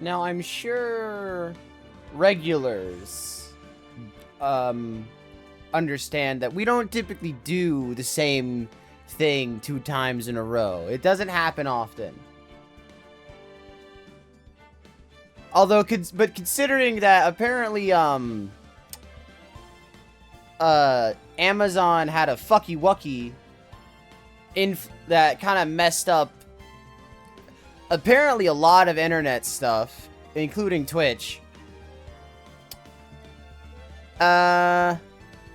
Now, I'm sure regulars understand that we don't typically do the same thing 2 times in a row. It doesn't happen often. Although, but considering that apparently, Amazon had a fucky wucky that kind of messed up apparently a lot of internet stuff, including Twitch. I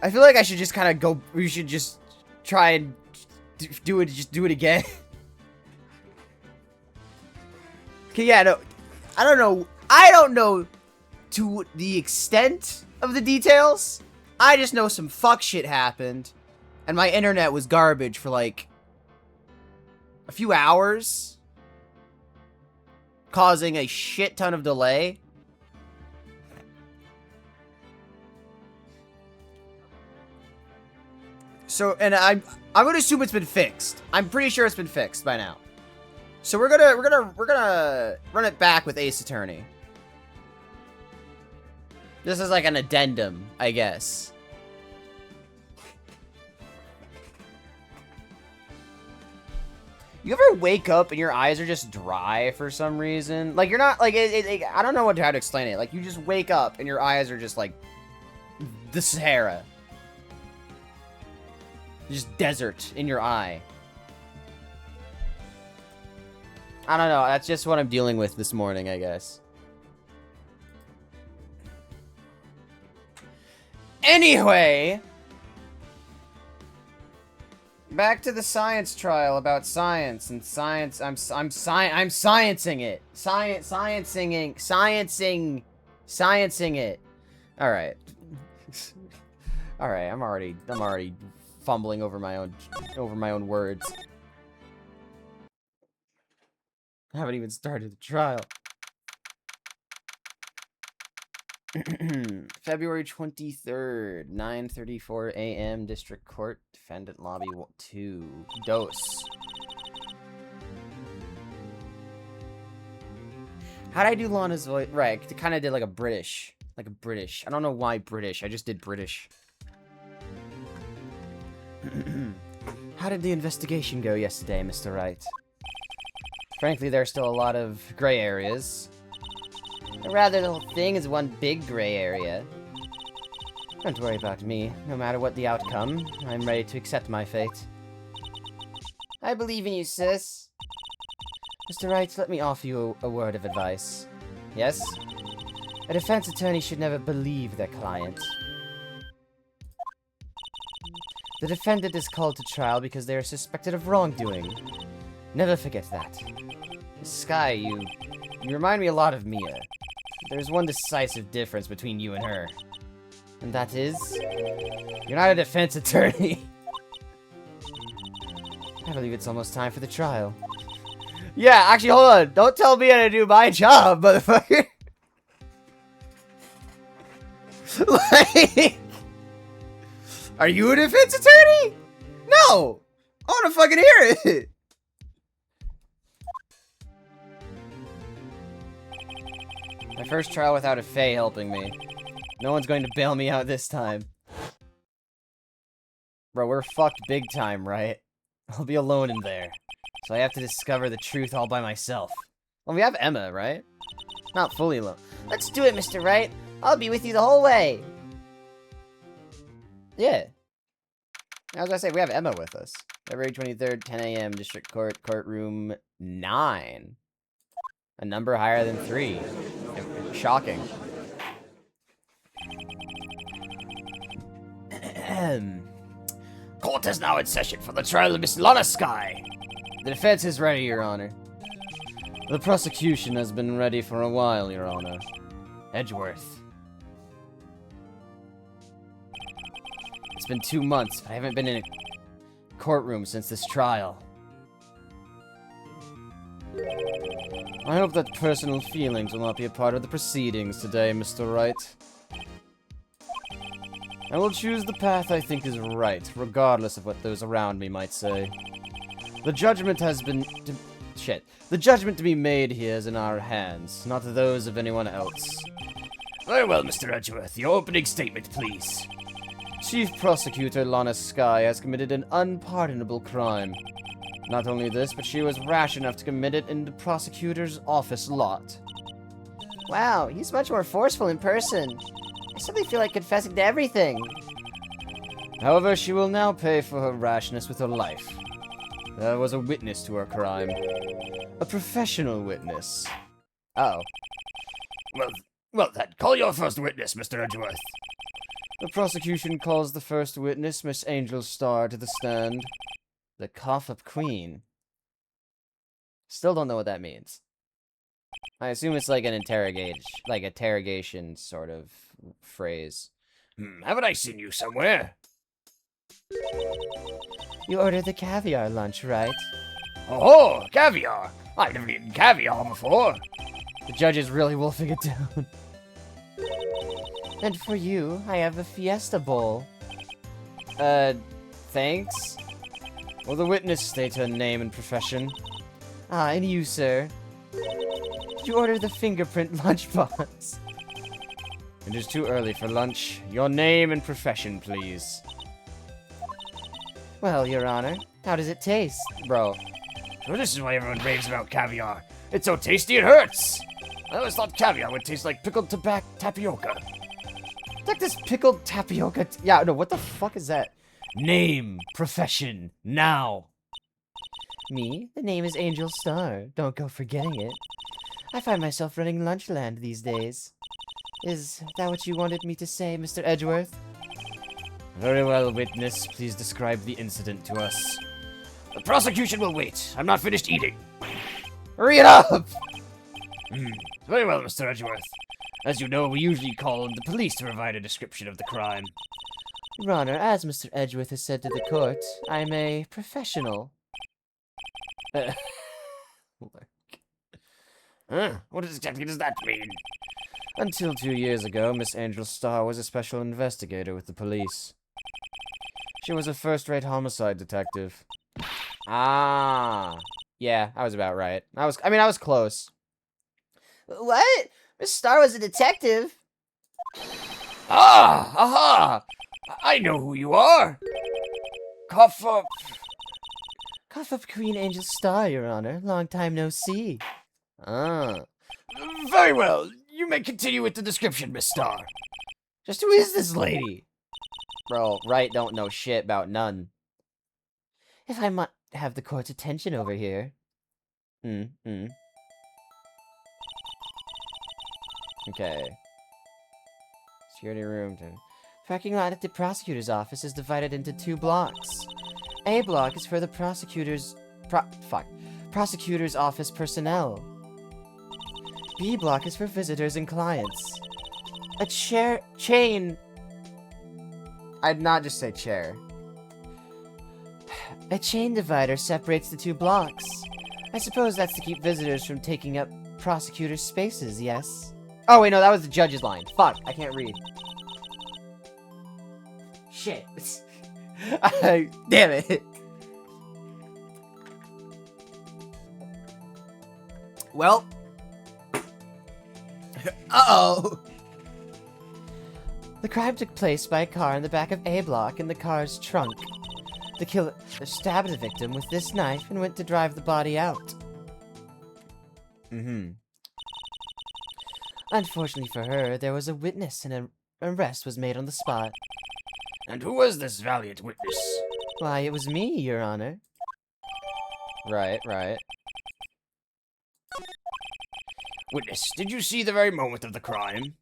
feel like I should just kind of go. We should just try and do it. Just do it again. Okay, yeah, no, I don't know. I don't know to the extent of the details. I just know some fuck shit happened, and my internet was garbage for like a few hours, causing a shit ton of delay. So, and I'm gonna assume it's been fixed. I'm pretty sure it's been fixed by now. So we're gonna run it back with Ace Attorney. This is like an addendum, I guess. You ever wake up and your eyes are just dry for some reason? Like, you're not, like, I don't know how to explain it. Like, you just wake up and your eyes are just, like, the Sahara. Just desert in your eye. I don't know. That's just what I'm dealing with this morning, I guess. Anyway, back to the science trial about science and science. I'm sciencing it. Sciencing it. All right. All right. I'm already fumbling over my own words. I haven't even started the trial. February 23rd, 9:34 a.m. District Court, Defendant Lobby 2. Dose. How'd I do Lana's voice? Right, I kind of did like a British. I don't know why British. I just did British. How did the investigation go yesterday, Mr. Wright? Frankly, there are still a lot of gray areas. Rather, the whole thing is one big gray area. Don't worry about me. No matter what the outcome, I'm ready to accept my fate. I believe in you, sis. Mr. Wright, let me offer you a word of advice. Yes? A defense attorney should never believe their client. The defendant is called to trial because they are suspected of wrongdoing. Never forget that. Sky, you remind me a lot of Mia. There's one decisive difference between you and her. And that is... you're not a defense attorney. I believe it's almost time for the trial. Yeah, actually, hold on. Don't tell me how to do my job, motherfucker. Like... are you a defense attorney? No! I wanna fucking hear it! My first trial without a Fae helping me. No one's going to bail me out this time. Bro, we're fucked big time, right? I'll be alone in there. So I have to discover the truth all by myself. Well, we have Emma, right? Not fully alone. Let's do it, Mr. Wright. I'll be with you the whole way. Yeah. I was gonna say, we have Emma with us. February 23rd, 10 a.m. District Court, Courtroom 9. A number higher than 3. Shocking. Court is now in session for the trial of Miss Lana Sky. The defense is ready, Your Honor. The prosecution has been ready for a while, Your Honor. Edgeworth. It's been 2 months, but I haven't been in a courtroom since this trial. I hope that personal feelings will not be a part of the proceedings today, Mr. Wright. I will choose the path I think is right, regardless of what those around me might say. The judgment has been shit. The judgment to be made here is in our hands, not those of anyone else. Very well, Mr. Edgeworth. Your opening statement, please. Chief Prosecutor Lana Skye has committed an unpardonable crime. Not only this, but she was rash enough to commit it in the prosecutor's office lot. Wow, he's much more forceful in person. I suddenly feel like confessing to everything. However, she will now pay for her rashness with her life. There was a witness to her crime. A professional witness. Uh-oh. Well then, call your first witness, Mr. Edgeworth. The prosecution calls the first witness, Miss Angel Star, to the stand. The Cough-Up Queen. Still don't know what that means. I assume it's like an interrogation sort of phrase. Haven't I seen you somewhere? You ordered the caviar lunch, right? Oh, caviar! I've never eaten caviar before. The judge is really wolfing it down. And for you, I have a fiesta bowl. Thanks? Will the witness state her name and profession? Ah, and you, sir? Did you order the fingerprint lunchbox? It is too early for lunch. Your name and profession, please. Well, Your Honor, how does it taste? Bro. So this is why everyone raves about caviar. It's so tasty it hurts. I always thought caviar would taste like pickled tapioca. Like this pickled tapioca. Yeah, no, what the fuck is that? Name, profession, now. Me? The name is Angel Star. Don't go forgetting it. I find myself running Lunchland these days. Is that what you wanted me to say, Mr. Edgeworth? Very well, witness. Please describe the incident to us. The prosecution will wait. I'm not finished eating. Hurry it up! Very well, Mr. Edgeworth. As you know, we usually call on the police to provide a description of the crime. Your Honor, as Mr. Edgeworth has said to the court, I'm a professional. What exactly does that mean? Until 2 years ago, Miss Angel Star was a special investigator with the police. She was a first-rate homicide detective. Ah. Yeah, I was about right. I was close. What? Miss Star was a detective? Ah! Aha! I know who you are! Cough-Up... Cough-Up Queen Angel Star, Your Honor. Long time no see. Ah. Very well. You may continue with the description, Miss Star. Just who is this lady? Bro, Wright don't know shit about none. If I might have the court's attention over here. Okay. Security room. Parking lot at the prosecutor's office is divided into 2 blocks. A block is for the prosecutor's office personnel. B block is for visitors and clients. A chain. I'd not just say chair. A chain divider separates the 2 blocks. I suppose that's to keep visitors from taking up prosecutors' spaces, yes? Oh, wait, no, that was the judge's line. Fuck, I can't read. Shit. Damn it. Well. Uh-oh. The crime took place by a car in the back of A block in the car's trunk. The killer stabbed the victim with this knife and went to drive the body out. Unfortunately for her, there was a witness and an arrest was made on the spot. And who was this valiant witness? Why, it was me, Your Honor. Right. Witness, did you see the very moment of the crime?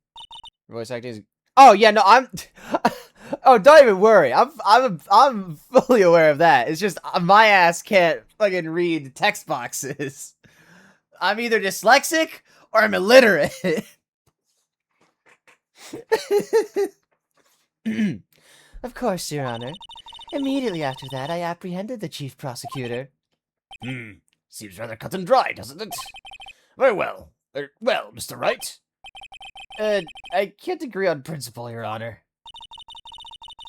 Voice acting is... Oh, yeah, no, I'm... Oh, don't even worry. I'm fully aware of that. It's just my ass can't fucking read text boxes. I'm either dyslexic or I'm illiterate. Of course, Your Honor. Immediately after that, I apprehended the chief prosecutor. Seems rather cut and dry, doesn't it? Very well. Well, Mr. Wright? I can't agree on principle, Your Honor.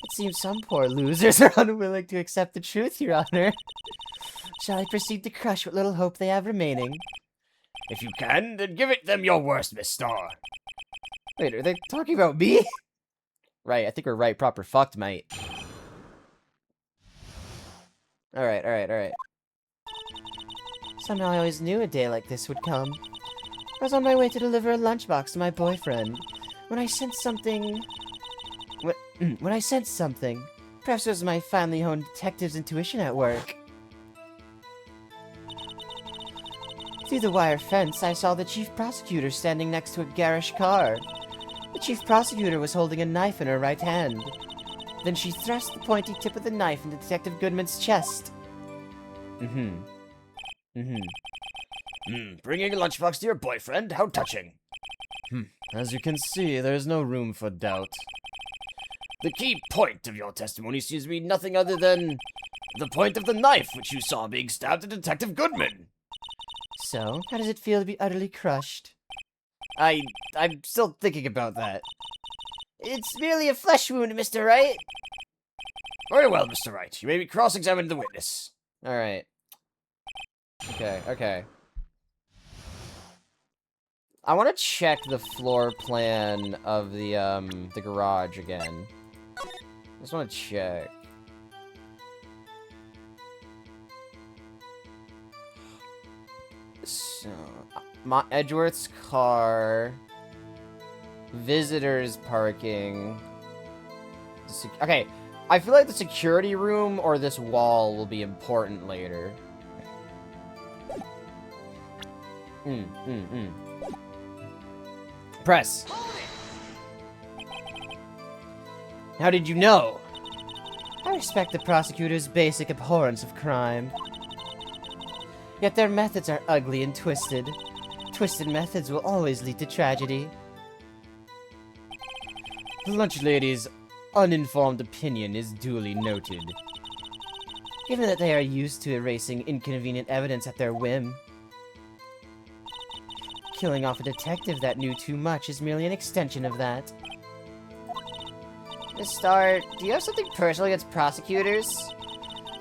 It seems some poor losers are unwilling to accept the truth, Your Honor. Shall I proceed to crush what little hope they have remaining? If you can, then give it them your worst, Miss Star. Wait, are they talking about me? Right, I think we're right proper fucked, mate. Alright. Somehow I always knew a day like this would come. I was on my way to deliver a lunchbox to my boyfriend when I sensed something. When I sensed something. Perhaps it was my finely honed detective's intuition at work. Through the wire fence, I saw the chief prosecutor standing next to a garish car. The chief prosecutor was holding a knife in her right hand. Then she thrust the pointy tip of the knife into Detective Goodman's chest. Bringing a lunchbox to your boyfriend? How touching. As you can see, there's no room for doubt. The key point of your testimony seems to be nothing other than the point of the knife which you saw being stabbed at Detective Goodman. So, how does it feel to be utterly crushed? I'm still thinking about that. It's merely a flesh wound, Mr. Wright. Very well, Mr. Wright. You may be cross-examined the witness. Alright. Okay. I want to check the floor plan of the garage again. I just want to check. So, Edgeworth's car, visitors parking. Okay, I feel like the security room or this wall will be important later. Press. How did you know? I respect the prosecutor's basic abhorrence of crime. Yet their methods are ugly and twisted. Twisted methods will always lead to tragedy. The lunch lady's uninformed opinion is duly noted. Given that they are used to erasing inconvenient evidence at their whim. Killing off a detective that knew too much is merely an extension of that. Miss Starr, do you have something personal against prosecutors?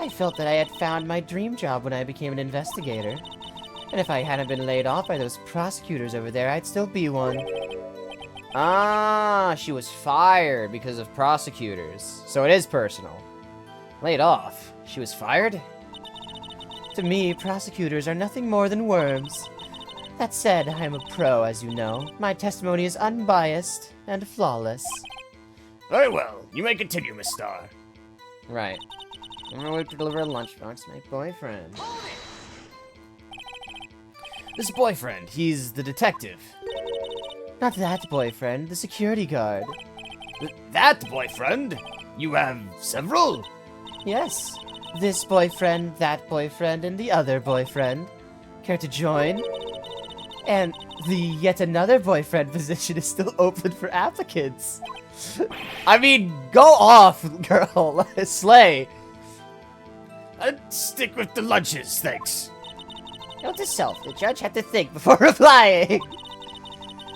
I felt that I had found my dream job when I became an investigator. And if I hadn't been laid off by those prosecutors over there, I'd still be one. Ah, she was fired because of prosecutors. So it is personal. Laid off. She was fired? To me, prosecutors are nothing more than worms. That said, I am a pro, as you know. My testimony is unbiased and flawless. Very well. You may continue, Miss Starr. Right. I'm gonna wait to deliver a lunchbox to my boyfriend. This boyfriend, he's the detective. Not that boyfriend, the security guard. That boyfriend? You have several? Yes. This boyfriend, that boyfriend, and the other boyfriend. Care to join? And the yet another boyfriend position is still open for applicants. I mean, go off, girl. Slay. I'd stick with the lunches, thanks. Note to self, the judge had to think before replying.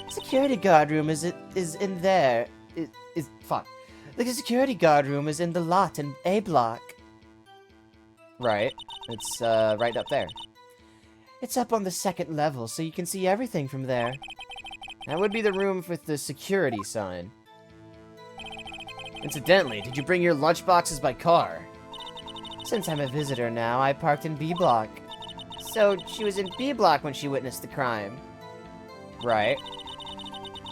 Security guard room is in there. Fuck. The security guard room is in the lot in A block. Right. It's right up there. It's up on the second level, so you can see everything from there. That would be the room with the security sign. Incidentally, did you bring your lunchboxes by car? Since I'm a visitor now, I parked in B block. So, she was in B block when she witnessed the crime. Right.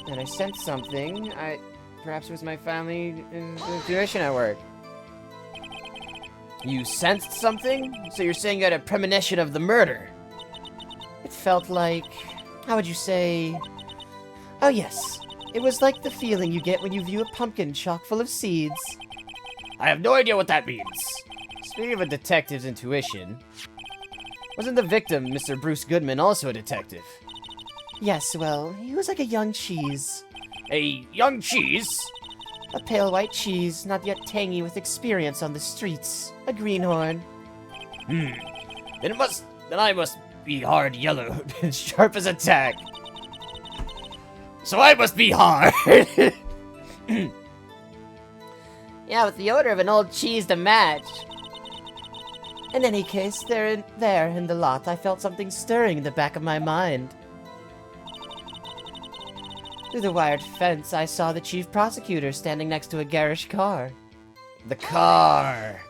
And I sensed something. Perhaps it was my family intuition at work. You sensed something? So you're saying you had a premonition of the murder? It felt like... How would you say... Oh yes. It was like the feeling you get when you view a pumpkin chock full of seeds. I have no idea what that means. Speaking of a detective's intuition, wasn't the victim, Mr. Bruce Goodman, also a detective? Yes, well, he was like a young cheese. A young cheese? A pale white cheese, not yet tangy with experience on the streets. A greenhorn. Then I must be hard yellow and sharp as a tack. So I must be hard. Yeah, with the odor of an old cheese to match. In any case, there in the lot, I felt something stirring in the back of my mind. Through the wired fence, I saw the chief prosecutor standing next to a garish car. The car.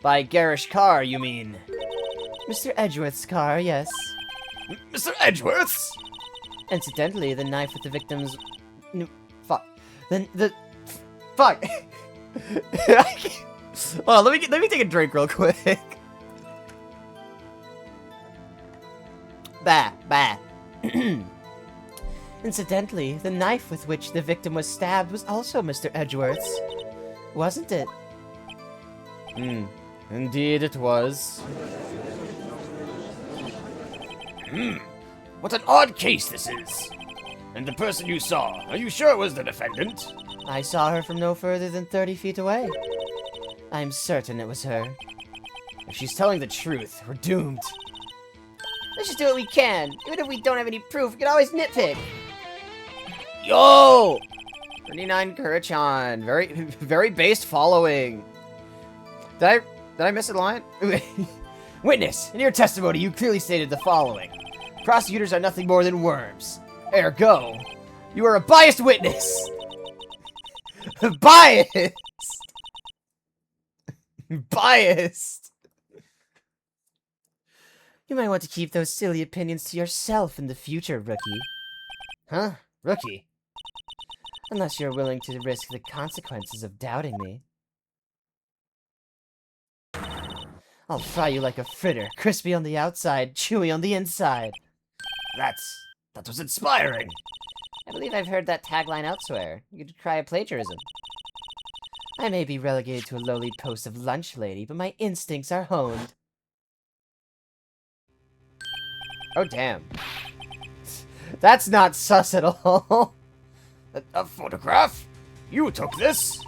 By garish car, you mean? Mr. Edgeworth's car, yes. Mr. Edgeworth's? Incidentally, the knife with the victim's... Fuck. Fuck! Oh, let me take a drink real quick. Bah. Incidentally, the knife with which the victim was stabbed was also Mr. Edgeworth's. Wasn't it? Indeed it was. What an odd case this is. And the person you saw, are you sure it was the defendant? I saw her from no further than 30 feet away. I'm certain it was her. If she's telling the truth, we're doomed. Let's just do what we can. Even if we don't have any proof, we can always nitpick. Yo! 39 Kurachan. Very based following. Did I miss a line? Witness, in your testimony, you clearly stated the following. Prosecutors are nothing more than worms. Ergo, you are a biased witness. Biased! Biased! You might want to keep those silly opinions to yourself in the future, rookie. Huh? Rookie? Unless you're willing to risk the consequences of doubting me. I'll fry you like a fritter, crispy on the outside, chewy on the inside. That was inspiring. I believe I've heard that tagline elsewhere. You could try a plagiarism. I may be relegated to a lowly post of lunch lady, but my instincts are honed. Oh, damn. That's not sus at all. A photograph? You took this?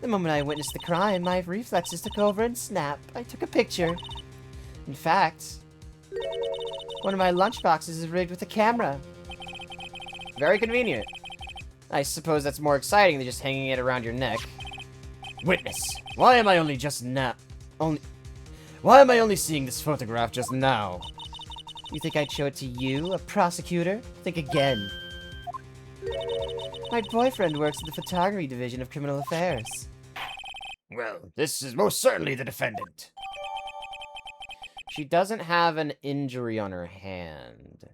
The moment I witnessed the crime, my reflexes took over and snap. I took a picture. In fact, one of my lunchboxes is rigged with a camera. Very convenient. I suppose that's more exciting than just hanging it around your neck. Witness, why am I only seeing this photograph just now? You think I'd show it to you, a prosecutor? Think again. My boyfriend works in the photography division of criminal affairs. Well, this is most certainly the defendant. She doesn't have an injury on her hand.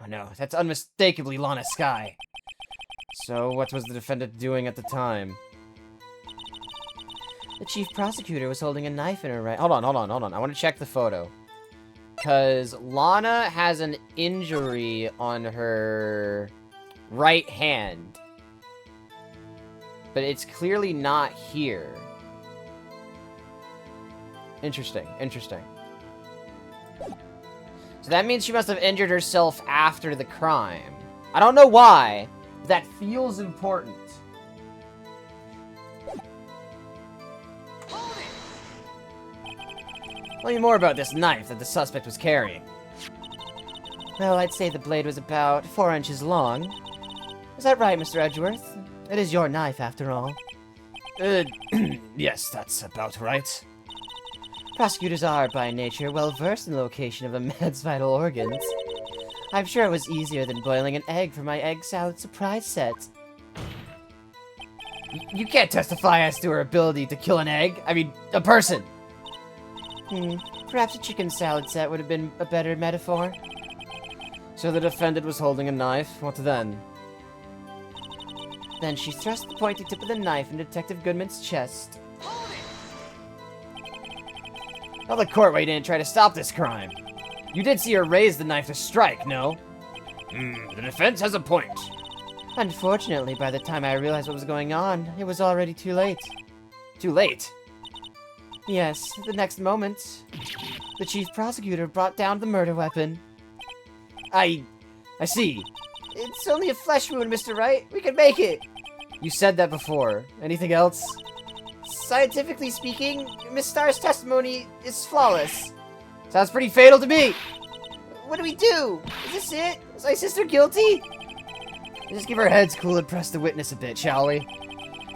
Oh no, that's unmistakably Lana Sky. So, what was the defendant doing at the time? The chief prosecutor was holding a knife in her right... Hold on. I want to check the photo. Because Lana has an injury on her right hand. But it's clearly not here. Interesting. So that means she must have injured herself after the crime. I don't know why, but that feels important. Tell me more about this knife that the suspect was carrying. Well, I'd say the blade was about 4 inches long. Is that right, Mr. Edgeworth? It is your knife, after all. Yes, that's about right. Prosecutors are, by nature, well versed in the location of a man's vital organs. I'm sure it was easier than boiling an egg for my egg salad surprise set. You can't testify as to her ability to kill an egg. I mean, a person. Perhaps a chicken salad set would have been a better metaphor. So the defendant was holding a knife. What then? Then she thrust the pointy tip of the knife in Detective Goodman's chest. Tell the court why you didn't try to stop this crime. You did see her raise the knife to strike, no? The defense has a point. Unfortunately, by the time I realized what was going on, it was already too late. Too late? Yes, the next moment, the chief prosecutor brought down the murder weapon. I see. It's only a flesh wound, Mr. Wright. We can make it. You said that before. Anything else? Scientifically speaking, Miss Starr's testimony is flawless. Sounds pretty fatal to me. What do we do? Is this it? Is my sister guilty? Just give our heads cool and press the witness a bit, shall we?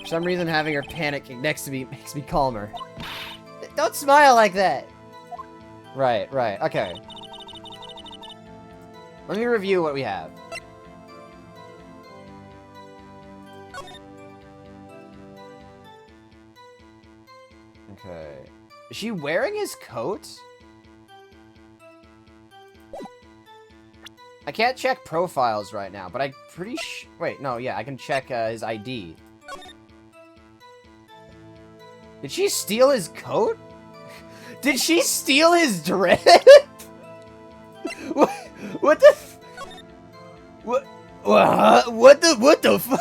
For some reason, having her panic next to me makes me calmer. Don't smile like that! Right, okay. Let me review what we have. Okay. Is she wearing his coat? I can't check profiles right now, but I'm pretty wait, no, yeah, I can check his ID. Did she steal his coat? Did she steal his drip? What the what the fuck?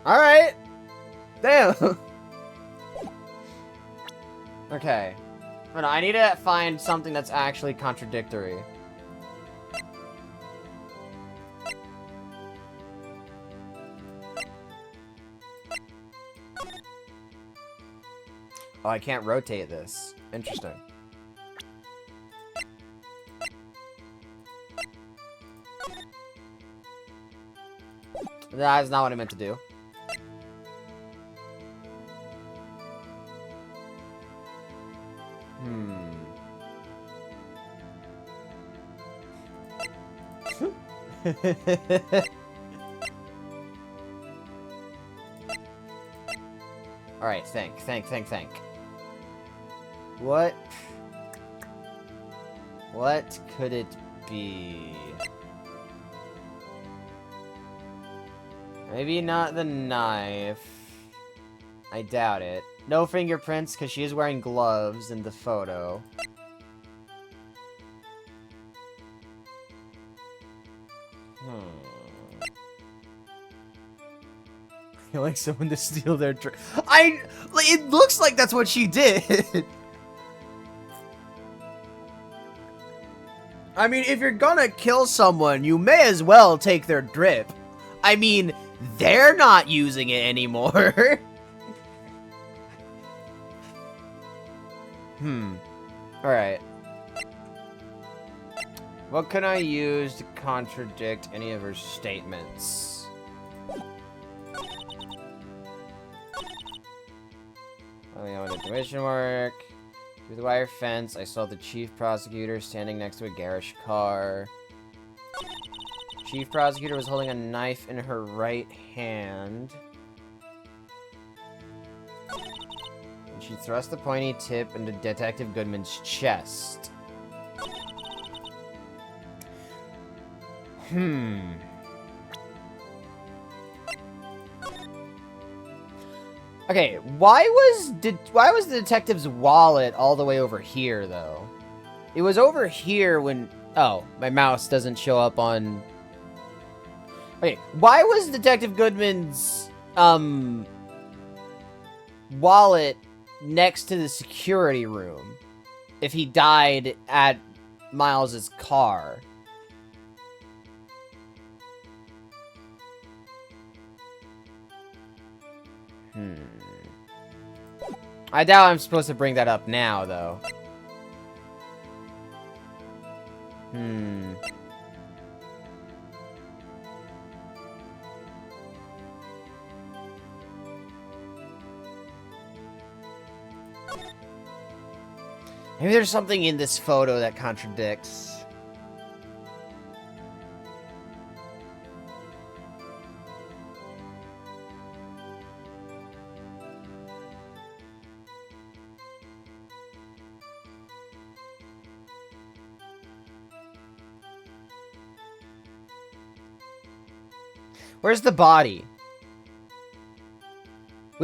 Alright. Damn. Okay. But I need to find something that's actually contradictory. Oh, I can't rotate this. Interesting. That is not what I meant to do. Alright, think. What could it be? Maybe not the knife. I doubt it. No fingerprints, because she is wearing gloves in the photo. I like someone to steal their drink. It looks like that's what she did. I mean, if you're gonna kill someone, you may as well take their drip. I mean, they're not using it anymore. Alright. What can I use to contradict any of her statements? I don't know how the commission work. Through the wire fence, I saw the chief prosecutor standing next to a garish car. Chief prosecutor was holding a knife in her right hand. And she thrust the pointy tip into Detective Goodman's chest. Okay, why was the detective's wallet all the way over here, though? It was over here when... Oh, my mouse doesn't show up on... Okay, why was Detective Goodman's, wallet next to the security room if he died at Miles's car? I doubt I'm supposed to bring that up now, though. Maybe there's something in this photo that contradicts. Where's the body?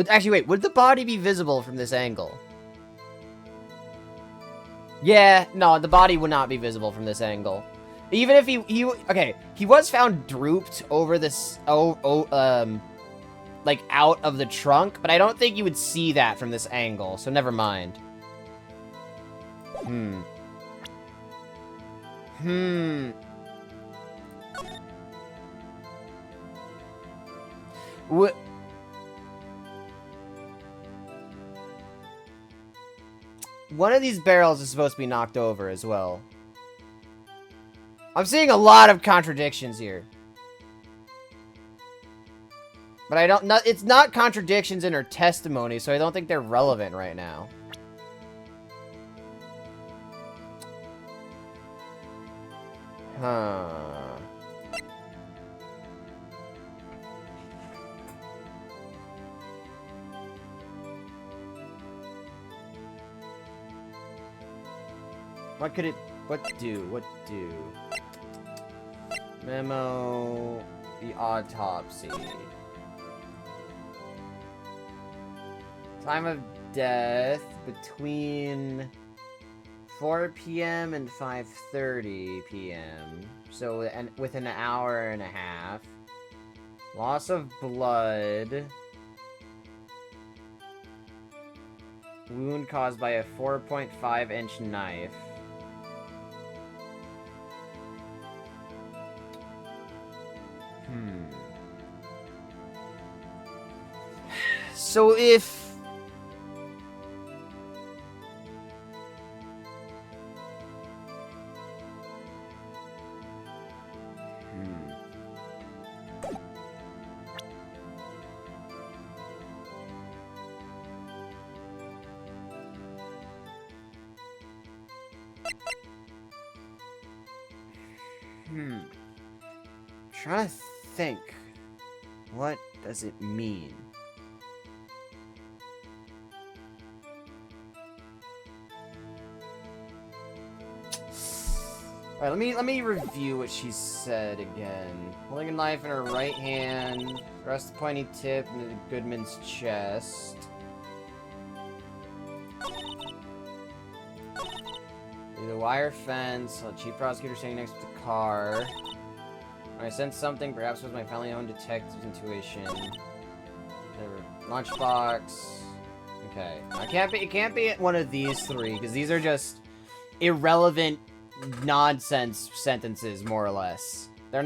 Actually, wait, would the body be visible from this angle? Yeah, no, the body would not be visible from this angle. Even if okay, he was found drooped over this, like out of the trunk, but I don't think you would see that from this angle, so never mind. What? One of these barrels is supposed to be knocked over as well. I'm seeing a lot of contradictions here. But I don't... it's not contradictions in her testimony, so I don't think they're relevant right now. Huh. What could it... what do? Memo... the autopsy. Time of death between 4 p.m. and 5:30 p.m. So, and within an hour and a half. Loss of blood. Wound caused by a 4.5-inch knife. So if... Trying to think. What does it mean? Alright, let me review what she said again. Holding a knife in her right hand, rest the pointy tip into Goodman's chest. Through the wire fence, a chief prosecutor standing next to the car. When I sensed something, perhaps it was my family-owned detective's intuition. Lunchbox. Okay. It can't be one of these three, because these are just irrelevant nonsense sentences, more or less. They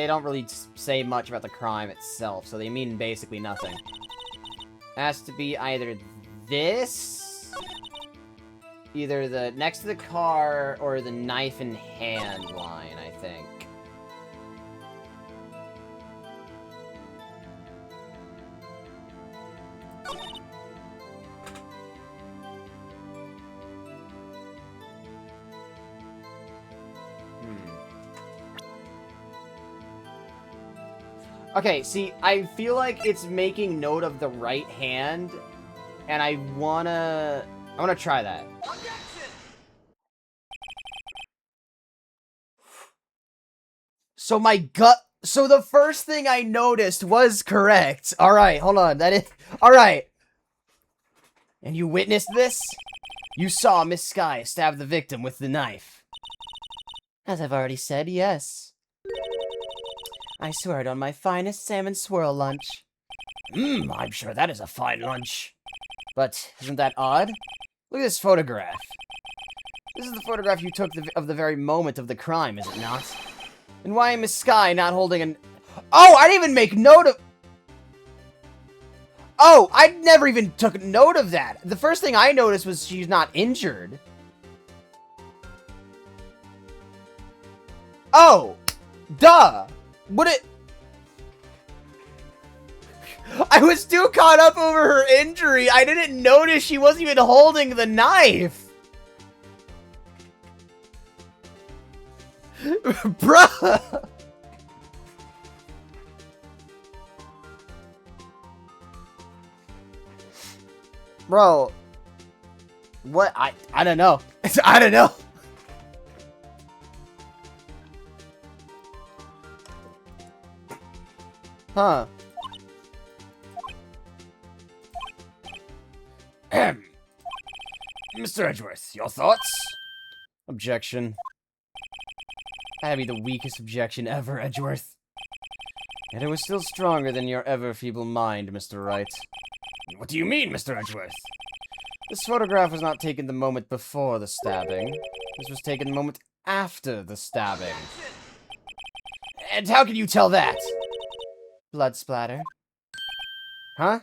don't really say much about the crime itself, so they mean basically nothing. Has to be either this, either the next to the car, or the knife in hand line, I think. Okay, see, I feel like it's making note of the right hand, and I wanna try that. So so the first thing I noticed was correct. Alright, hold on, alright. And you witnessed this? You saw Miss Sky stab the victim with the knife. As I've already said, yes. I swear it on my finest salmon swirl lunch. I'm sure that is a fine lunch. But isn't that odd? Look at this photograph. This is the photograph you took of the very moment of the crime, is it not? And why am Miss Sky not holding an... Oh, I didn't even make note of... Oh, I never even took note of that. The first thing I noticed was she's not injured. Oh, duh. Would it... I was too caught up over her injury. I didn't notice she wasn't even holding the knife. Bruh. Bro. What? I don't know. I don't know. Huh. Mr. Edgeworth, your thoughts? Objection. That'd be the weakest objection ever, Edgeworth. Yet it was still stronger than your ever-feeble mind, Mr. Wright. What do you mean, Mr. Edgeworth? This photograph was not taken the moment before the stabbing. This was taken the moment after the stabbing. And how can you tell that? Blood splatter. Huh?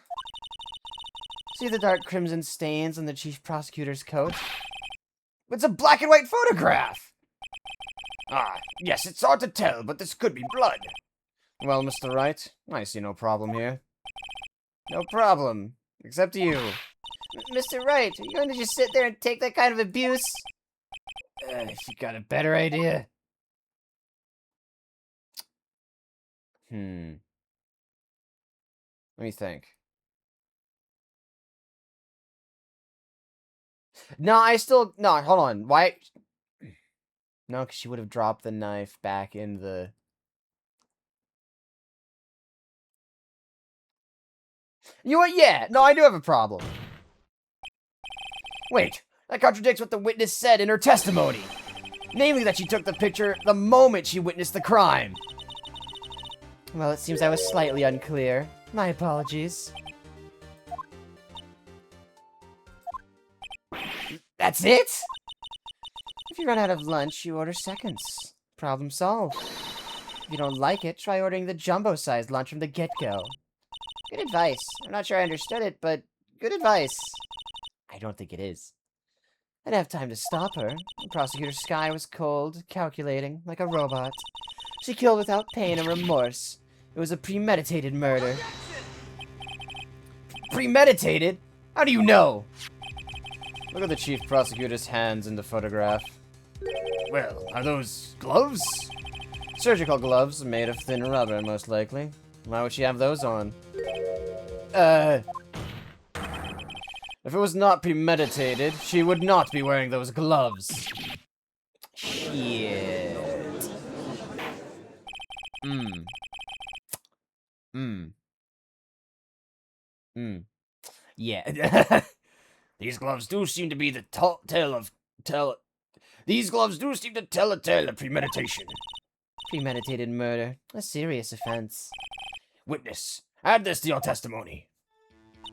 See the dark crimson stains on the chief prosecutor's coat? It's a black and white photograph! Ah, yes, it's hard to tell, but this could be blood. Well, Mr. Wright, I see no problem here. No problem. Except you. Mr. Wright, are you going to just sit there and take that kind of abuse? If you got a better idea. Let me think. No, hold on. Why? No, because she would have dropped the knife back in the... You know what? Yeah. No, I do have a problem. Wait. That contradicts what the witness said in her testimony. Namely that she took the picture the moment she witnessed the crime. Well, it seems I was slightly unclear. My apologies. That's it? If you run out of lunch, you order seconds. Problem solved. If you don't like it, try ordering the jumbo-sized lunch from the get-go. Good advice. I'm not sure I understood it, but good advice. I don't think it is. I didn't have time to stop her. Prosecutor Sky was cold, calculating, like a robot. She killed without pain or remorse. It was a premeditated murder. Premeditated? How do you know? Look at the chief prosecutor's hands in the photograph. Well, are those gloves? Surgical gloves made of thin rubber, most likely. Why would she have those on? If it was not premeditated, she would not be wearing those gloves. Shit. Yeah. These gloves do seem to be the These gloves do seem to tell a tale of premeditation. Premeditated murder. A serious offense. Witness, add this to your testimony.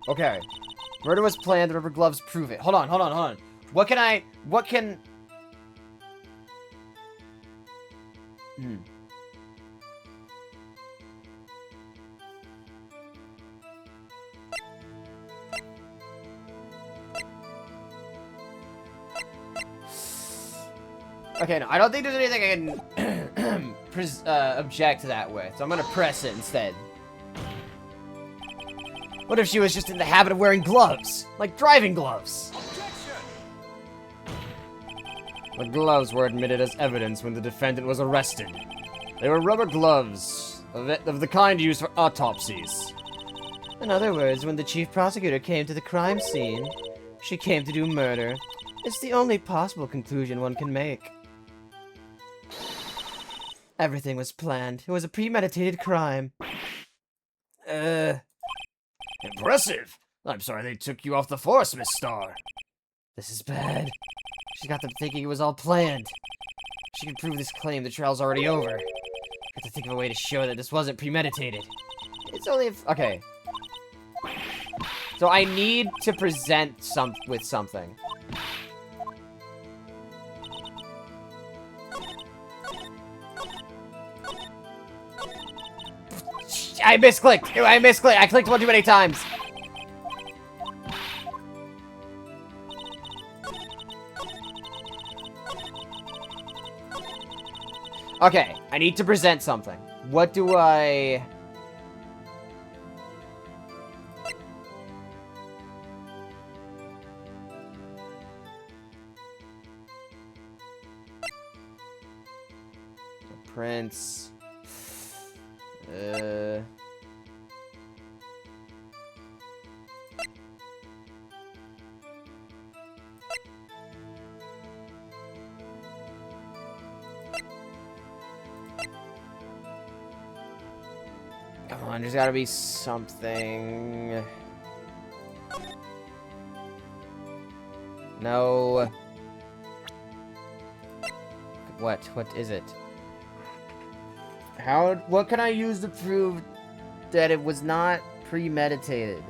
Okay. Murder was planned, the rubber gloves prove it. Hold on. What can... Okay, no, I don't think there's anything I can object to that with, so I'm gonna press it instead. What if she was just in the habit of wearing gloves? Like driving gloves? The gloves were admitted as evidence when the defendant was arrested. They were rubber gloves, of the kind used for autopsies. In other words, when the chief prosecutor came to the crime scene, she came to do murder. It's the only possible conclusion one can make. Everything was planned. It was a premeditated crime. Impressive. I'm sorry they took you off the force, Miss Starr. This is bad. She's got them thinking it was all planned. She can prove this claim, the trial's already over. Have to think of a way to show that this wasn't premeditated. It's only if... Okay. So I need to present with something. I misclicked! I clicked one too many times! Okay, I need to present something. What do I... Prince... Come on, there's gotta be something... No... What is it? What can I use to prove that it was not premeditated?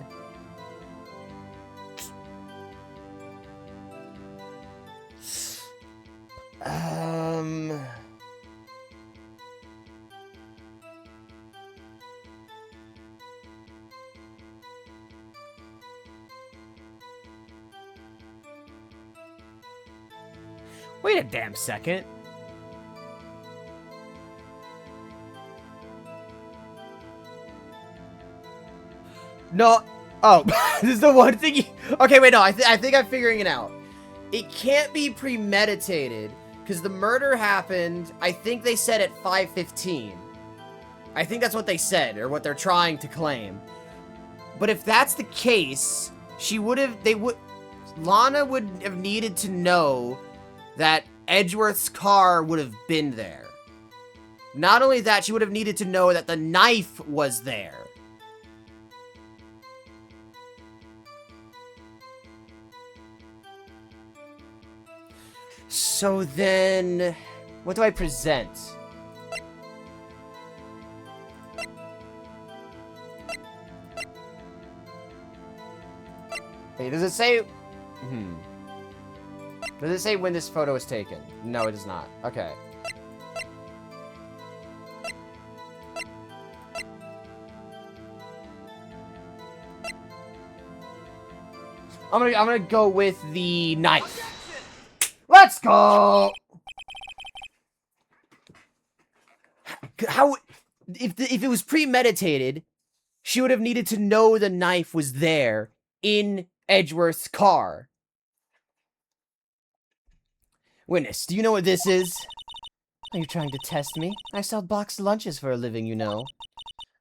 Wait a damn second. No. Oh, this is the one thing you... Okay, wait, no. I think I'm figuring it out. It can't be premeditated, because the murder happened, I think they said at 5:15. I think that's what they said, or what they're trying to claim. But if that's the case, Lana would have needed to know that Edgeworth's car would have been there. Not only that, she would have needed to know that the knife was there. So then, what do I present? Hey, does it say... Does it say when this photo was taken? No, it does not. Okay. I'm gonna go with the knife. Let's go! How... If it was premeditated, she would have needed to know the knife was there in Edgeworth's car. Witness, do you know what this is? Are you trying to test me? I sell boxed lunches for a living, you know.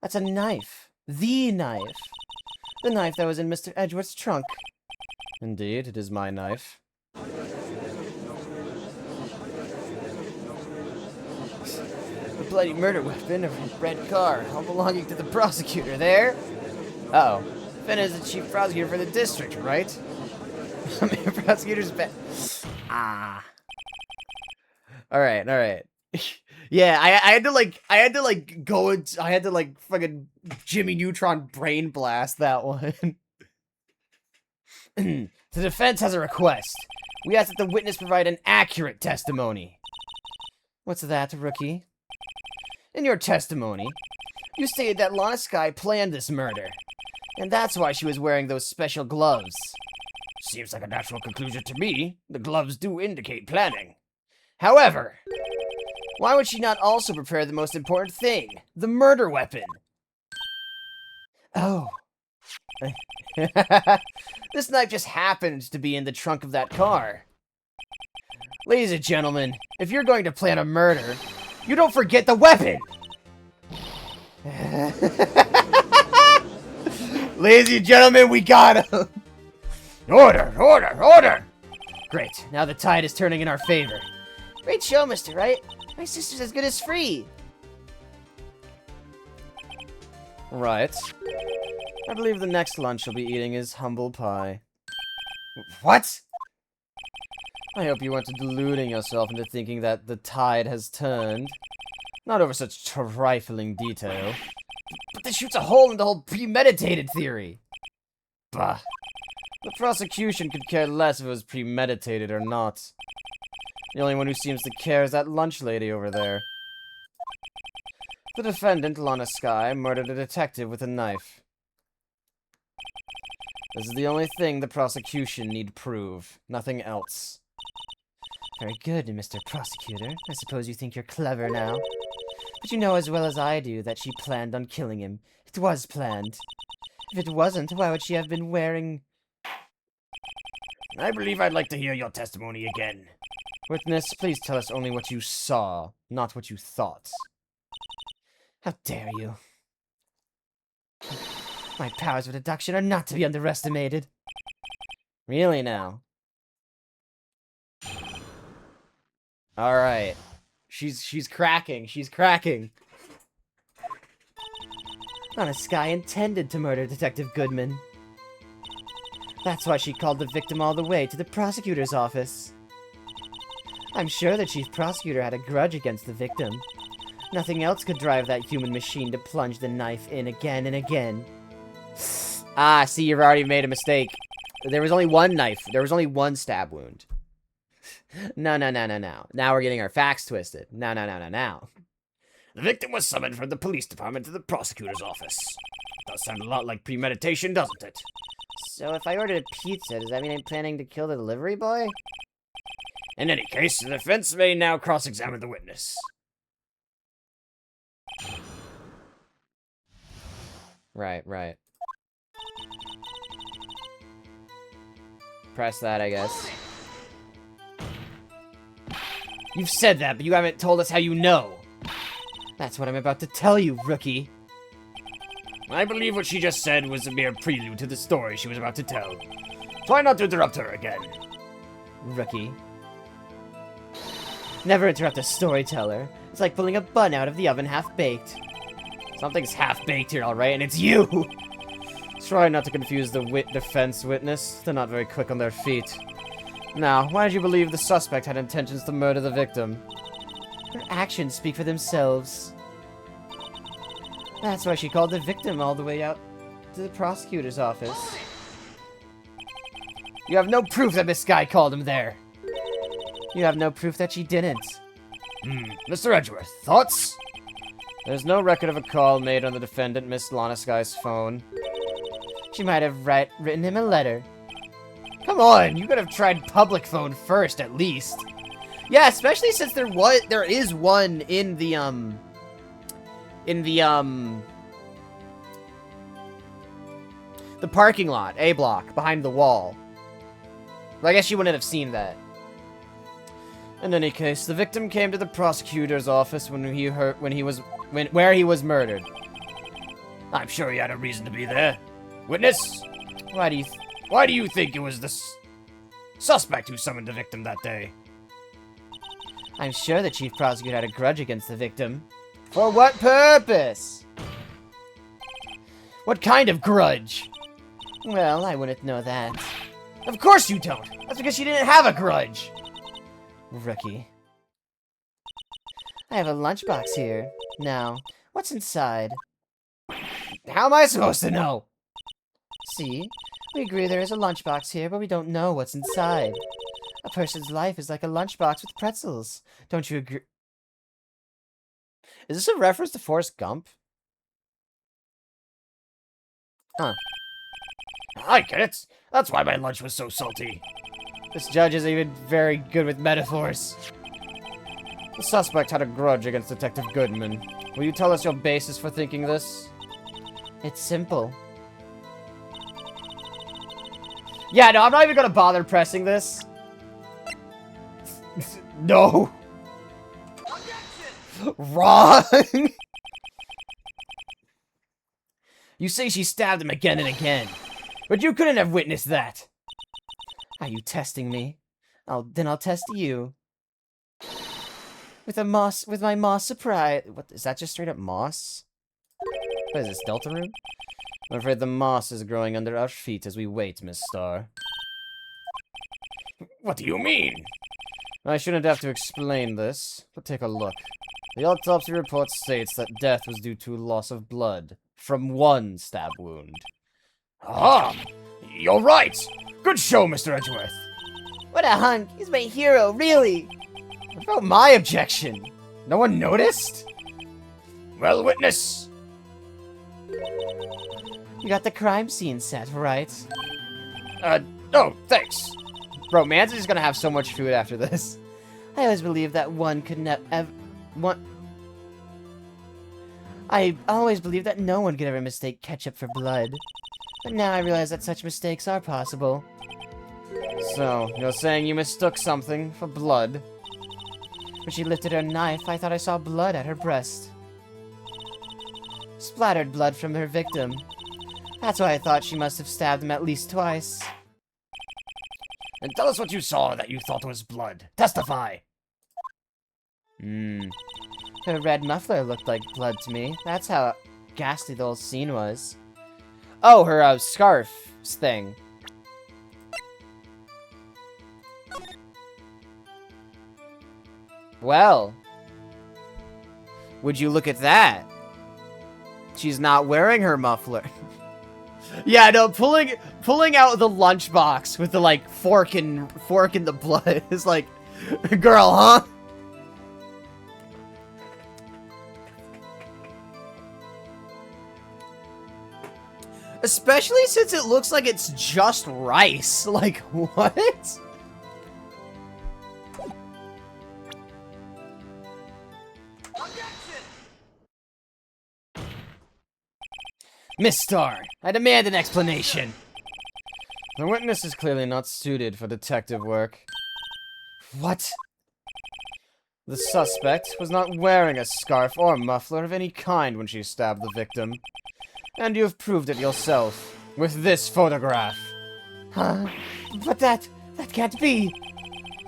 That's a knife. The knife. The knife that was in Mr. Edgeworth's trunk. Indeed, it is my knife. The bloody murder weapon of a red car, all belonging to the prosecutor there. Uh-oh. Finn is the chief prosecutor for the district, right? I mean, prosecutor's Ah. Alright. Yeah, I had to fucking Jimmy Neutron brain blast that one. The defense has a request. We ask that the witness provide an accurate testimony. What's that, rookie? In your testimony, you stated that Lana Skye planned this murder, and that's why she was wearing those special gloves. Seems like a natural conclusion to me. The gloves do indicate planning. However, why would she not also prepare the most important thing, the murder weapon? Oh. This knife just happened to be in the trunk of that car. Ladies and gentlemen, if you're going to plan a murder, you don't forget the weapon! Ladies and gentlemen, we got him! Order! Great, now the tide is turning in our favor. Great show, Mr. Wright. My sister's as good as free. Right. I believe the next lunch you'll be eating is humble pie. What? I hope you weren't deluding yourself into thinking that the tide has turned. Not over such trifling detail. But this shoots a hole in the whole premeditated theory. Bah. The prosecution could care less if it was premeditated or not. The only one who seems to care is that lunch lady over there. The defendant, Lana Skye, murdered a detective with a knife. This is the only thing the prosecution need prove. Nothing else. Very good, Mr. Prosecutor. I suppose you think you're clever now. But you know as well as I do that she planned on killing him. It was planned. If it wasn't, why would she have been wearing... I believe I'd like to hear your testimony again. Witness, please tell us only what you saw, not what you thought. How dare you? My powers of deduction are not to be underestimated. Really now? Alright. She's cracking. She's cracking. Lana Skye intended to murder Detective Goodman. That's why she called the victim all the way to the prosecutor's office. I'm sure the chief prosecutor had a grudge against the victim. Nothing else could drive that human machine to plunge the knife in again and again. Ah, see, you've already made a mistake. There was only one knife. There was only one stab wound. No. Now we're getting our facts twisted. No. The victim was summoned from the police department to the prosecutor's office. Does sound a lot like premeditation, doesn't it? So if I ordered a pizza, does that mean I'm planning to kill the delivery boy? In any case, the defense may now cross-examine the witness. Right. press that, I guess. You've said that, but you haven't told us how you know. That's what I'm about to tell you, rookie. I believe what she just said was a mere prelude to the story she was about to tell. Try not to interrupt her again. Rookie. Never interrupt a storyteller. It's like pulling a bun out of the oven half-baked. Something's half-baked here, alright, and it's you! Try not to confuse the defense witness. They're not very quick on their feet. Now, why did you believe the suspect had intentions to murder the victim? Her actions speak for themselves. That's why she called the victim all the way out to the prosecutor's office. You have no proof that Miss Guy called him there. You have no proof that she didn't. Mr. Edgeworth, thoughts? There's no record of a call made on the defendant, Miss Lana Sky's phone. She might have written him a letter. Come on, you could have tried public phone first, at least. Yeah, especially since there is one in the parking lot, A block, behind the wall. But I guess you wouldn't have seen that. In any case, the victim came to the prosecutor's office where he was murdered. I'm sure he had a reason to be there. Witness? Why do you think it was the suspect who summoned the victim that day? I'm sure the chief prosecutor had a grudge against the victim. For what purpose? What kind of grudge? Well, I wouldn't know that. Of course you don't! That's because she didn't have a grudge! Rookie. I have a lunchbox here. Now, what's inside? How am I supposed to know? See? We agree there is a lunchbox here, but we don't know what's inside. A person's life is like a lunchbox with pretzels. Don't you agree? Is this a reference to Forrest Gump? Huh. I get it. That's why my lunch was so salty. This judge isn't even very good with metaphors. The suspect had a grudge against Detective Goodman. Will you tell us your basis for thinking this? It's simple. Yeah, no, I'm not even gonna bother pressing this. No! Wrong! You say she stabbed him again and again, but you couldn't have witnessed that. Are you testing me? Then I'll test you. With my moss surprise. What is that? Just straight up moss? What is this, Delta Room? I'm afraid the moss is growing under our feet as we wait, Miss Star. What do you mean? I shouldn't have to explain this, but take a look. The autopsy report states that death was due to loss of blood from one stab wound. Ah, you're right. Good show, Mr. Edgeworth. What a hunk! He's my hero, really! What about my objection? No one noticed? Well, witness. You got the crime scene set, right? No, thanks. Bro, Mans is just gonna have so much food after this. I always believed that I always believed that no one could ever mistake ketchup for blood. But now I realize that such mistakes are possible. So, you're saying you mistook something for blood? When she lifted her knife, I thought I saw blood at her breast. Splattered blood from her victim. That's why I thought she must have stabbed him at least twice. And tell us what you saw that you thought was blood. Testify! Her red muffler looked like blood to me. That's how ghastly the whole scene was. Oh, her scarf thing. Well. Would you look at that? She's not wearing her muffler. Yeah, no, pulling out the lunchbox with the like fork in the blood is like, girl, huh? Especially since it looks like it's just rice. Like, what? Miss Star, I demand an explanation. The witness is clearly not suited for detective work. What? The suspect was not wearing a scarf or muffler of any kind when she stabbed the victim. And you have proved it yourself, with this photograph. Huh? But that can't be.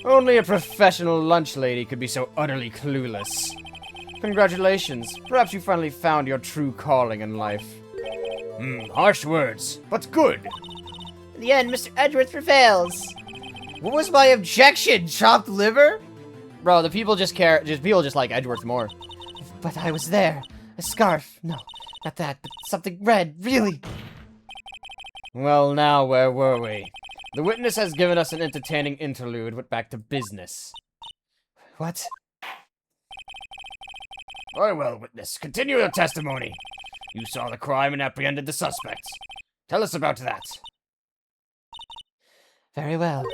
Only a professional lunch lady could be so utterly clueless. Congratulations, perhaps you finally found your true calling in life. Harsh words, but good. In the end, Mr. Edgeworth prevails. What was my objection? Chopped liver? Bro, the people just care. People just like Edgeworth more. But I was there. A scarf. No, not that, but something red, really. Well, now, where were we? The witness has given us an entertaining interlude, but back to business. What? Very well, witness. Continue your testimony. You saw the crime and apprehended the suspects. Tell us about that. Very well.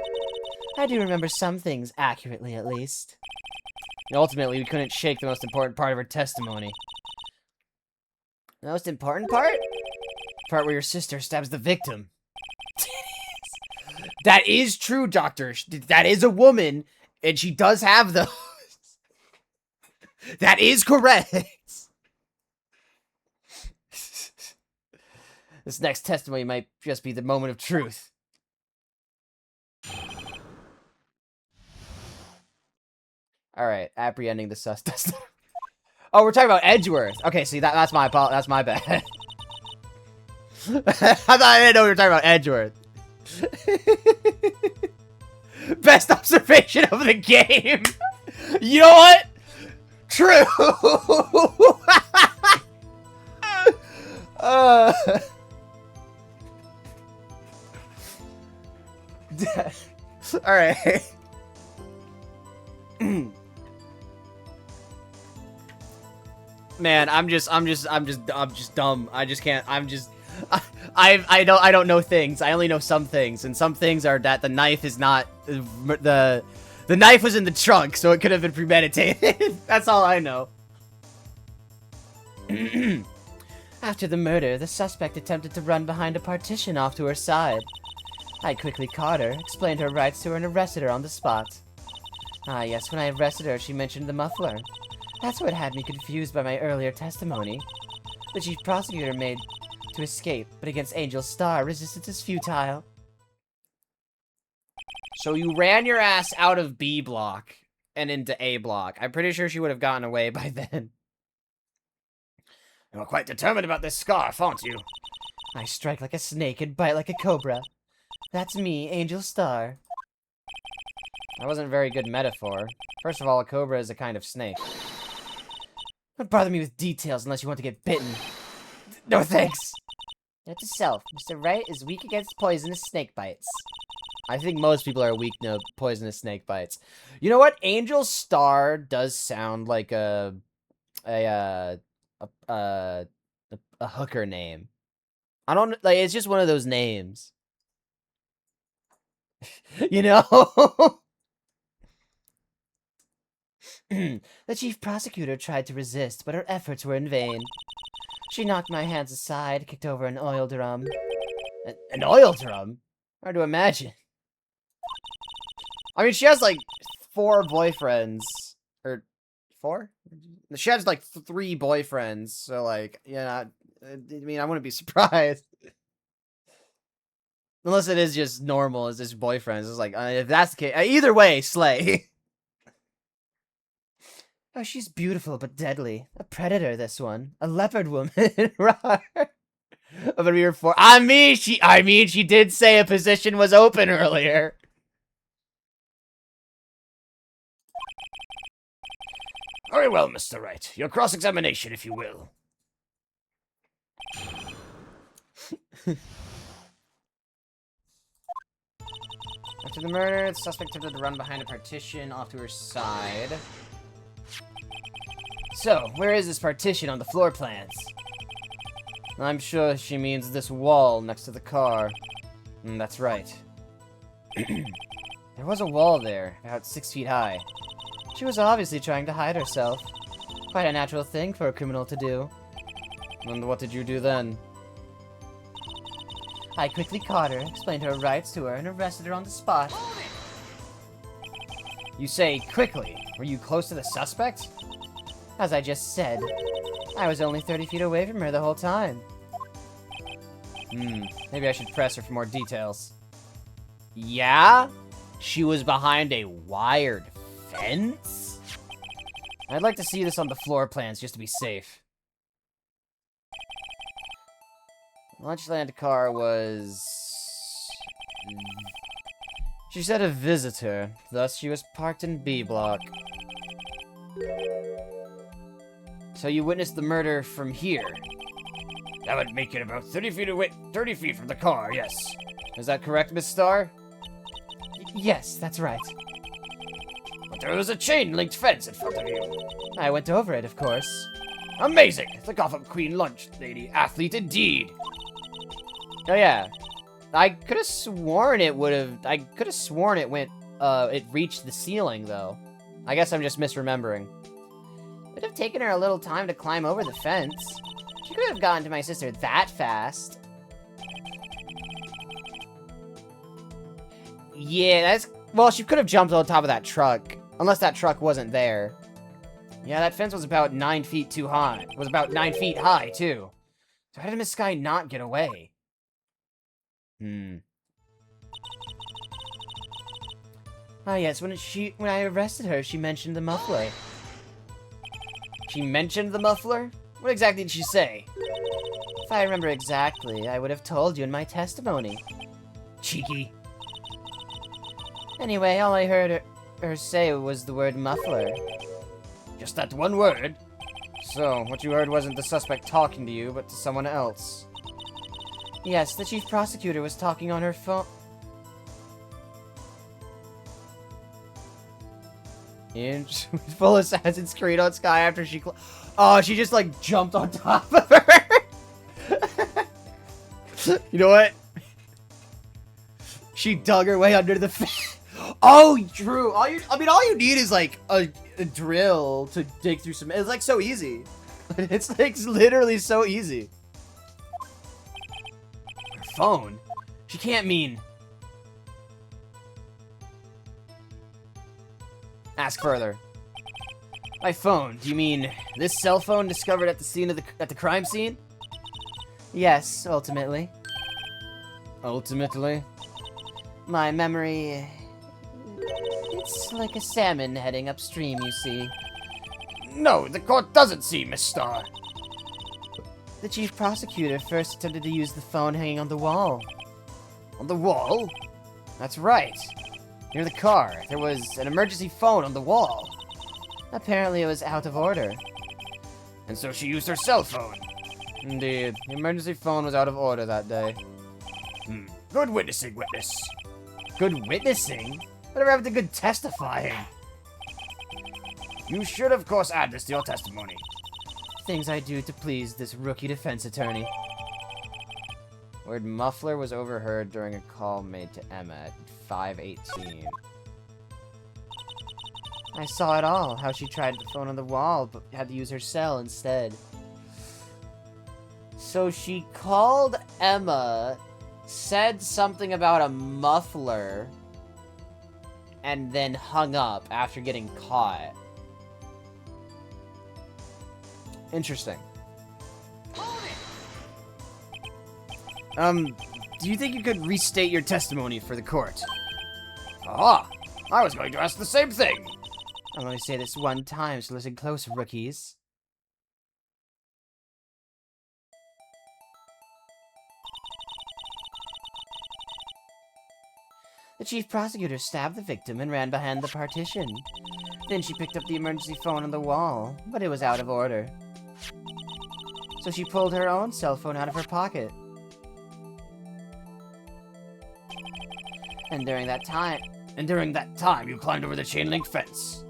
I do remember some things accurately, at least. Ultimately, we couldn't shake the most important part of her testimony. The most important part? The part where your sister stabs the victim. That is true, Doctor. That is a woman, and she does have those. That is correct. This next testimony might just be the moment of truth. Alright, apprehending the suspect. Oh, we're talking about Edgeworth. Okay, see, that's my bad. I didn't know we were talking about Edgeworth. Best observation of the game. You know what? True. All right. Man, I'm just dumb. I just can't. I don't know things. I only know some things, and some things are that the knife is not the knife was in the trunk, so it could have been premeditated. That's all I know. After the murder, the suspect attempted to run behind a partition off to her side. I quickly caught her, explained her rights to her, and arrested her on the spot. Ah, yes, when I arrested her, she mentioned the muffler. That's what had me confused by my earlier testimony. The chief prosecutor made to escape, but against Angel's star, resistance is futile. So you ran your ass out of B block and into A block. I'm pretty sure she would have gotten away by then. You're quite determined about this scarf, aren't you? I strike like a snake and bite like a cobra. That's me, Angel Star. That wasn't a very good metaphor. First of all, a cobra is a kind of snake. Don't bother me with details unless you want to get bitten. No thanks. Note to self, Mr. Wright is weak against poisonous snake bites. I think most people are weak to poisonous snake bites. You know what? Angel Star does sound like a hooker name. I don't like. It's just one of those names. You know. The chief prosecutor tried to resist, but her efforts were in vain. She knocked my hands aside, kicked over an oil drum. An oil drum? Hard to imagine. I mean, she has like 4 boyfriends. Or 4? She has like 3 boyfriends. So like, yeah, I mean, I wouldn't be surprised. Unless it is just normal, it's just boyfriends. It's like, if that's the case, either way, slay. Oh, she's beautiful but deadly. A predator, this one. A leopard woman. Rawr. I mean, she did say a position was open earlier. Very well, Mr. Wright. Your cross-examination, if you will. After the murder, the suspect attempted to run behind a partition off to her side. So, where is this partition on the floor plans? I'm sure she means this wall next to the car. That's right. There was a wall there, about 6 feet high. She was obviously trying to hide herself. Quite a natural thing for a criminal to do. And what did you do then? I quickly caught her, explained her rights to her, and arrested her on the spot. You say quickly. Were you close to the suspect? As I just said, I was only 30 feet away from her the whole time. Maybe I should press her for more details. Yeah? She was behind a wired fence? I'd like to see this on the floor plans just to be safe. Lunchland car was... She said a visitor, thus she was parked in B block. So you witnessed the murder from here? That would make it about 30 feet away, 30 feet from the car, yes. Is that correct, Miss Starr? Yes, that's right. But there was a chain-linked fence in front of you. I went over it, of course. Amazing! The Gotham Queen lunch lady athlete indeed. Oh yeah. I could have sworn it would have... I could have sworn it went... it reached the ceiling, though. I guess I'm just misremembering. It would have taken her a little time to climb over the fence. She could have gotten to my sister that fast. Yeah, that's... Well, she could have jumped on top of that truck. Unless that truck wasn't there. Yeah, that fence was about 9 feet too high. It was about 9 feet high, too. So how did Miss Sky not get away? Ah, yes, when I arrested her, she mentioned the muffler. She mentioned the muffler? What exactly did she say? If I remember exactly, I would have told you in my testimony. Cheeky. Anyway, all I heard her say was the word muffler. Just that one word? So, what you heard wasn't the suspect talking to you, but to someone else. Yes, the chief prosecutor was talking on her phone. And full Assassin's Creed on Sky after she... Oh, she just, like, jumped on top of her. You know what? She dug her way under the fence. Oh, true. All you need is, like, a drill to dig through some... It's, like, so easy. It's, like, literally so easy. Her phone? She can't mean... Ask further. By phone, do you mean this cell phone discovered at the scene of the crime scene? Yes, ultimately. Ultimately? My memory... It's like a salmon heading upstream, you see. No, the court doesn't see, Miss Starr. The chief prosecutor first attempted to use the phone hanging on the wall. On the wall? That's right. Near the car, there was an emergency phone on the wall. Apparently it was out of order. And so she used her cell phone. Indeed, the emergency phone was out of order that day. Good witnessing, witness. Good witnessing? Whatever happened to good testifying? You should, of course, add this to your testimony. Things I do to please this rookie defense attorney. Word muffler was overheard during a call made to Emma at 5:18. I saw it all, how she tried the phone on the wall, but had to use her cell instead. So she called Emma, said something about a muffler, and then hung up after getting caught. Interesting. Do you think you could restate your testimony for the court? Ah, I was going to ask the same thing. I'll only say this one time, so listen close, rookies. The chief prosecutor stabbed the victim and ran behind the partition. Then she picked up the emergency phone on the wall, but it was out of order. So she pulled her own cell phone out of her pocket. And during that time, you climbed over the chain link fence.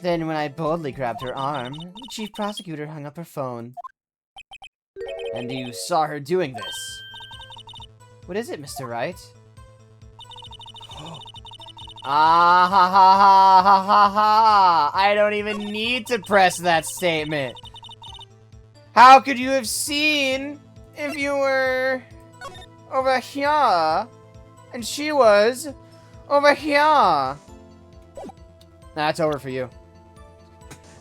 Then when I boldly grabbed her arm, the chief prosecutor hung up her phone. And you saw her doing this? What is it, Mr. Wright? Ah ha ha ha ha ha ha! I don't even need to press that statement. How could you have seen if you were over here and she was over here? Nah, it's over for you.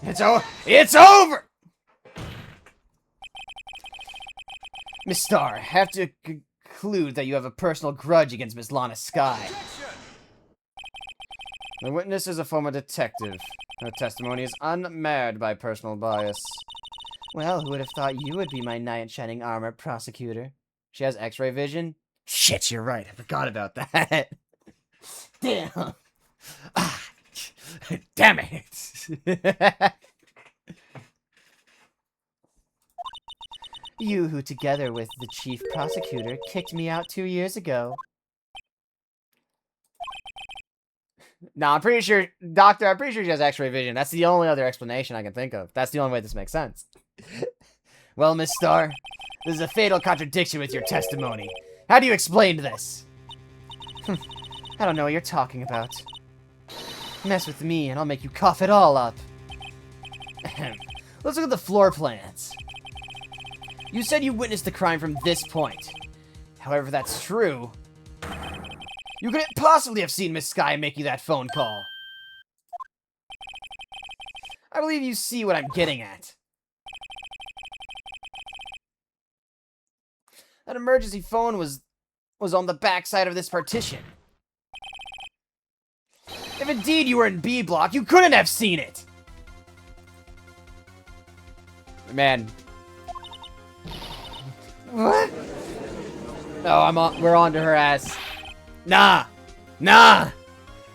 It's over. It's over! Miss Starr, I have to conclude that you have a personal grudge against Miss Lana Skye. The witness is a former detective. Her testimony is unmarred by personal bias. Well, who would have thought you would be my knight in shining armor, prosecutor? She has X-ray vision? Shit, you're right. I forgot about that. Damn. Ah, damn it. You who, together with the chief prosecutor, kicked me out 2 years ago. No, I'm pretty sure, Doctor, I'm pretty sure she has X-ray vision. That's the only other explanation I can think of. That's the only way this makes sense. Well, Miss Starr, this is a fatal contradiction with your testimony. How do you explain this? I don't know what you're talking about. Mess with me and I'll make you cough it all up. Let's look at the floor plans. You said you witnessed the crime from this point. However, that's true. You couldn't possibly have seen Miss Skye making that phone call. I believe you see what I'm getting at. That emergency phone was on the back side of this partition. If indeed you were in B block, you couldn't have seen it! Man. What? Oh, we're on to her ass. Nah! Nah!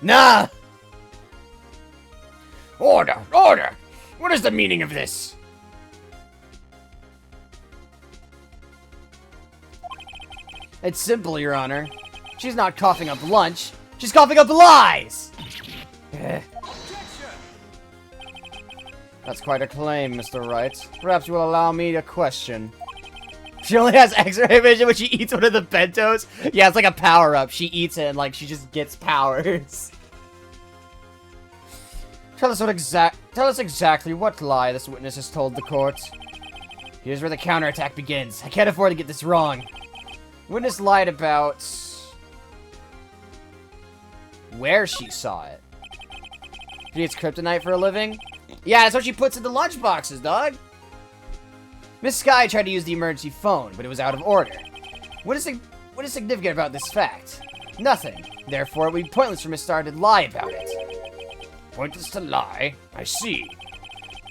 Nah! Order! Order! What is the meaning of this? It's simple, Your Honor. She's not coughing up lunch. She's coughing up lies! That's quite a claim, Mr. Wright. Perhaps you will allow me to question. She only has X-ray vision when she eats one of the bentos? Yeah, it's like a power-up. She eats it and, like, she just gets powers. Tell us exactly what lie this witness has told the court. Here's where the counterattack begins. I can't afford to get this wrong. Witness lied about where she saw it. She eats kryptonite for a living? Yeah, that's what she puts in the lunchboxes, dog. Miss Skye tried to use the emergency phone, but it was out of order. What is significant about this fact? Nothing. Therefore, it would be pointless for Miss Starr to lie about it. Pointless to lie? I see.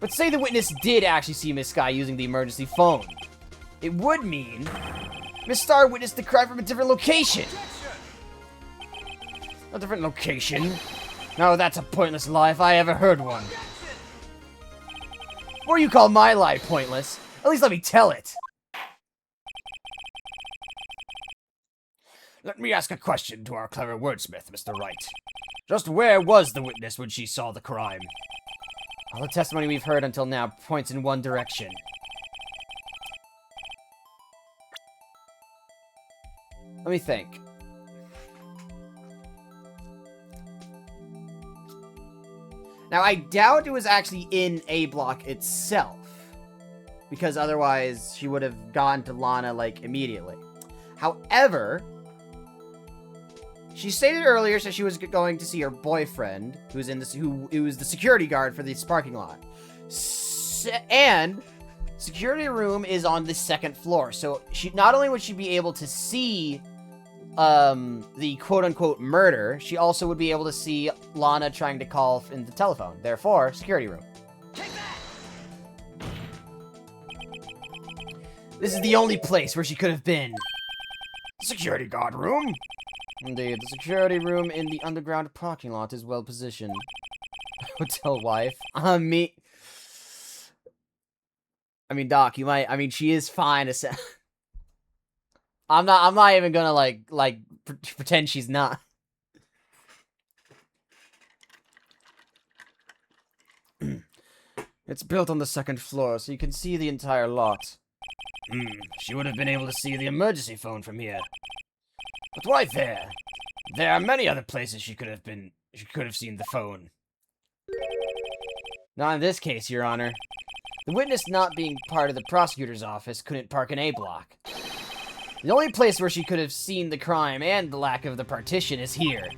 But say the witness did actually see Miss Skye using the emergency phone. It would mean Miss Starr witnessed the crime from a different location. A different location? No, that's a pointless lie if I ever heard one. Or you call my lie pointless. At least let me tell it. Let me ask a question to our clever wordsmith, Mr. Wright. Just where was the witness when she saw the crime? All the testimony we've heard until now points in one direction. Let me think. Now, I doubt it was actually in A block itself. Because otherwise, she would have gone to Lana, like, immediately. However, she stated earlier that she was going to see her boyfriend, who was the security guard for this parking lot. And security room is on the second floor. So she not only would she be able to see the quote-unquote murder, she also would be able to see Lana trying to call in the telephone. Therefore, security room. This is the only place where she could have been. Security guard room? Indeed, the security room in the underground parking lot is well positioned. Hotel wife. I mean, Doc, you might. I mean, she is fine. I'm not even gonna like pretend she's not. It's built on the second floor, so you can see the entire lot. She would have been able to see the emergency phone from here. But why there? There are many other places she could have seen the phone. Not in this case, Your Honor. The witness not being part of the prosecutor's office couldn't park in A block. The only place where she could have seen the crime and the lack of the partition is here.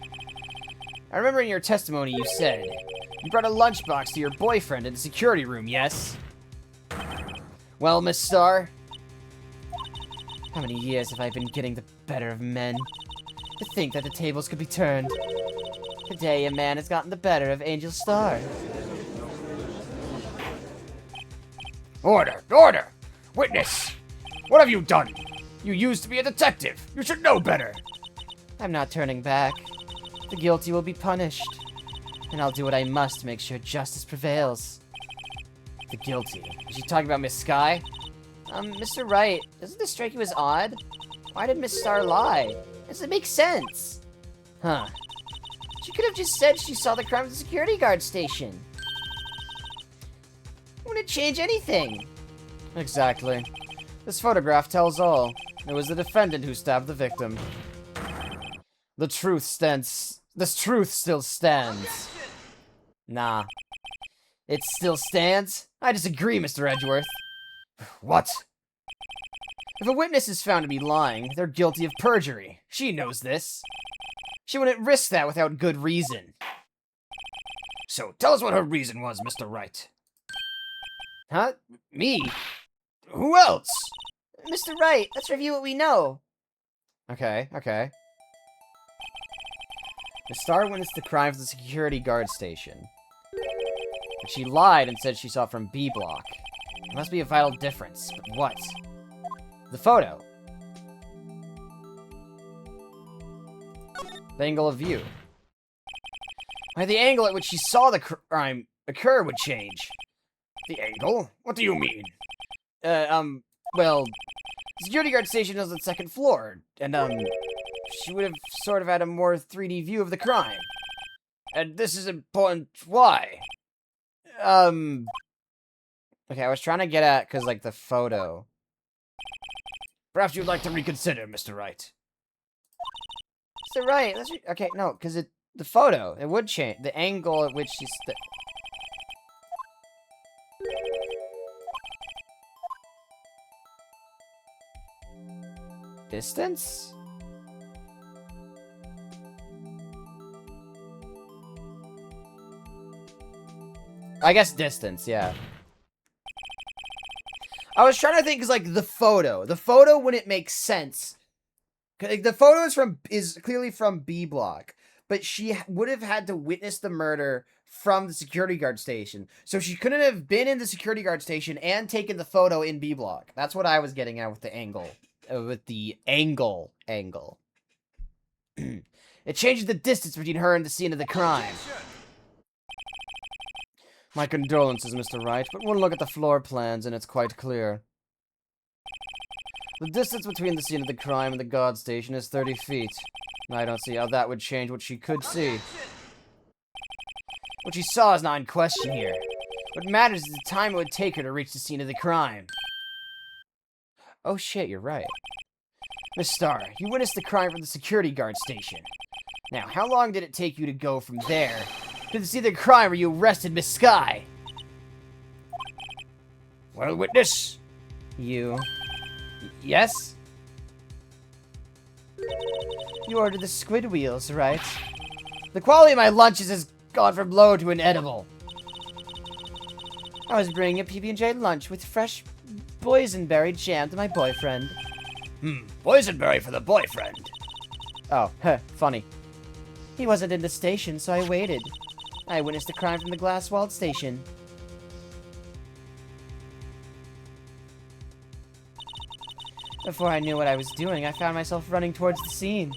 I remember in your testimony you said you brought a lunchbox to your boyfriend in the security room, yes? Well, Miss Starr? How many years have I been getting the better of men? To think that the tables could be turned. Today a man has gotten the better of Angel Starr. Order! Order! Witness! What have you done? You used to be a detective. You should know better. I'm not turning back. The guilty will be punished. And I'll do what I must to make sure justice prevails. The guilty. Is she talking about Miss Sky? Mr. Wright, doesn't this strike you as odd? Why did Miss Starr lie? Does it make sense? Huh. She could have just said she saw the crime at the security guard station. Wouldn't change anything. Exactly. This photograph tells all. It was the defendant who stabbed the victim. This truth still stands. Nah. It still stands? I disagree, Mr. Edgeworth. What? If a witness is found to be lying, they're guilty of perjury. She knows this. She wouldn't risk that without good reason. So, tell us what her reason was, Mr. Wright. Huh? Me? Who else? Mr. Wright, let's review what we know. Okay. Miss Starr witnessed the crime from the security guard station. But she lied and said she saw it from B block. There must be a vital difference, but what? The photo. The angle of view. Why, the angle at which she saw the crime occur would change. The angle? What do you mean? Well, the security guard station is on the second floor, and, she would have sort of had a more 3D view of the crime. And this is important. Why? Okay, I was trying to get at, because, like, the photo. Perhaps you'd like to reconsider, Mr. Wright. Mr. Wright, okay, no, because the photo, it would change. The angle at which she's... Distance? I guess distance, yeah. I was trying to think, cause like the photo wouldn't make sense. Like, the photo is clearly from B block, but she would have had to witness the murder from the security guard station, so she couldn't have been in the security guard station and taken the photo in B block. That's what I was getting at with the angle, angle. It changes the distance between her and the scene of the crime. My condolences, Mr. Wright, but one look at the floor plans and it's quite clear. The distance between the scene of the crime and the guard station is 30 feet. I don't see how that would change what she could see. What she saw is not in question here. What matters is the time it would take her to reach the scene of the crime. Oh shit, you're right. Miss Starr, you witnessed the crime from the security guard station. Now, how long did it take you to go from there to see the crime where you arrested Miss Sky? Well, witness? Yes? You ordered the squid wheels, right? The quality of my lunches has gone from low to inedible. I was bringing a PB&J lunch with fresh boysenberry jam to my boyfriend. Boysenberry for the boyfriend. Oh, funny. He wasn't in the station, so I waited. I witnessed the crime from the glass-walled station. Before I knew what I was doing, I found myself running towards the scene.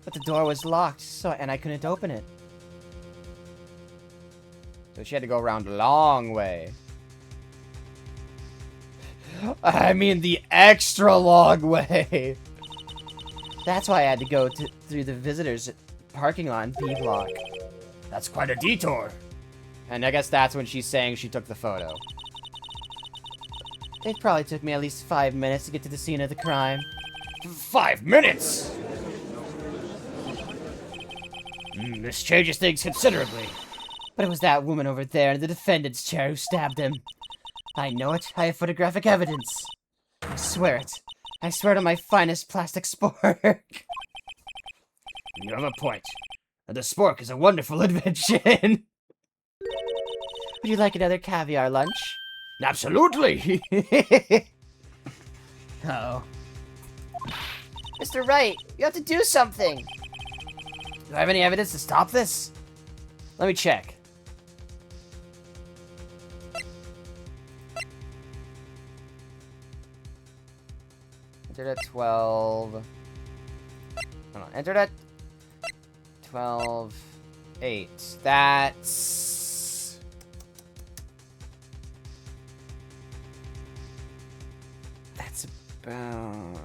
But the door was locked, and I couldn't open it. So she had to go around a long way. I mean, the extra long way. That's why I had to go through the visitors' parking lot in B block. That's quite a detour. And I guess that's when she's saying she took the photo. It probably took me at least 5 minutes to get to the scene of the crime. 5 minutes? This changes things considerably. But it was that woman over there in the defendant's chair who stabbed him. I know it. I have photographic evidence. I swear it. I swear to my finest plastic spork. You have a point. And the spork is a wonderful invention. Would you like another caviar lunch? Absolutely. Uh-oh. Mr. Wright, you have to do something. Do I have any evidence to stop this? Let me check. Entered at 12. Hold on. Entered at 12. 8. That's... That's about...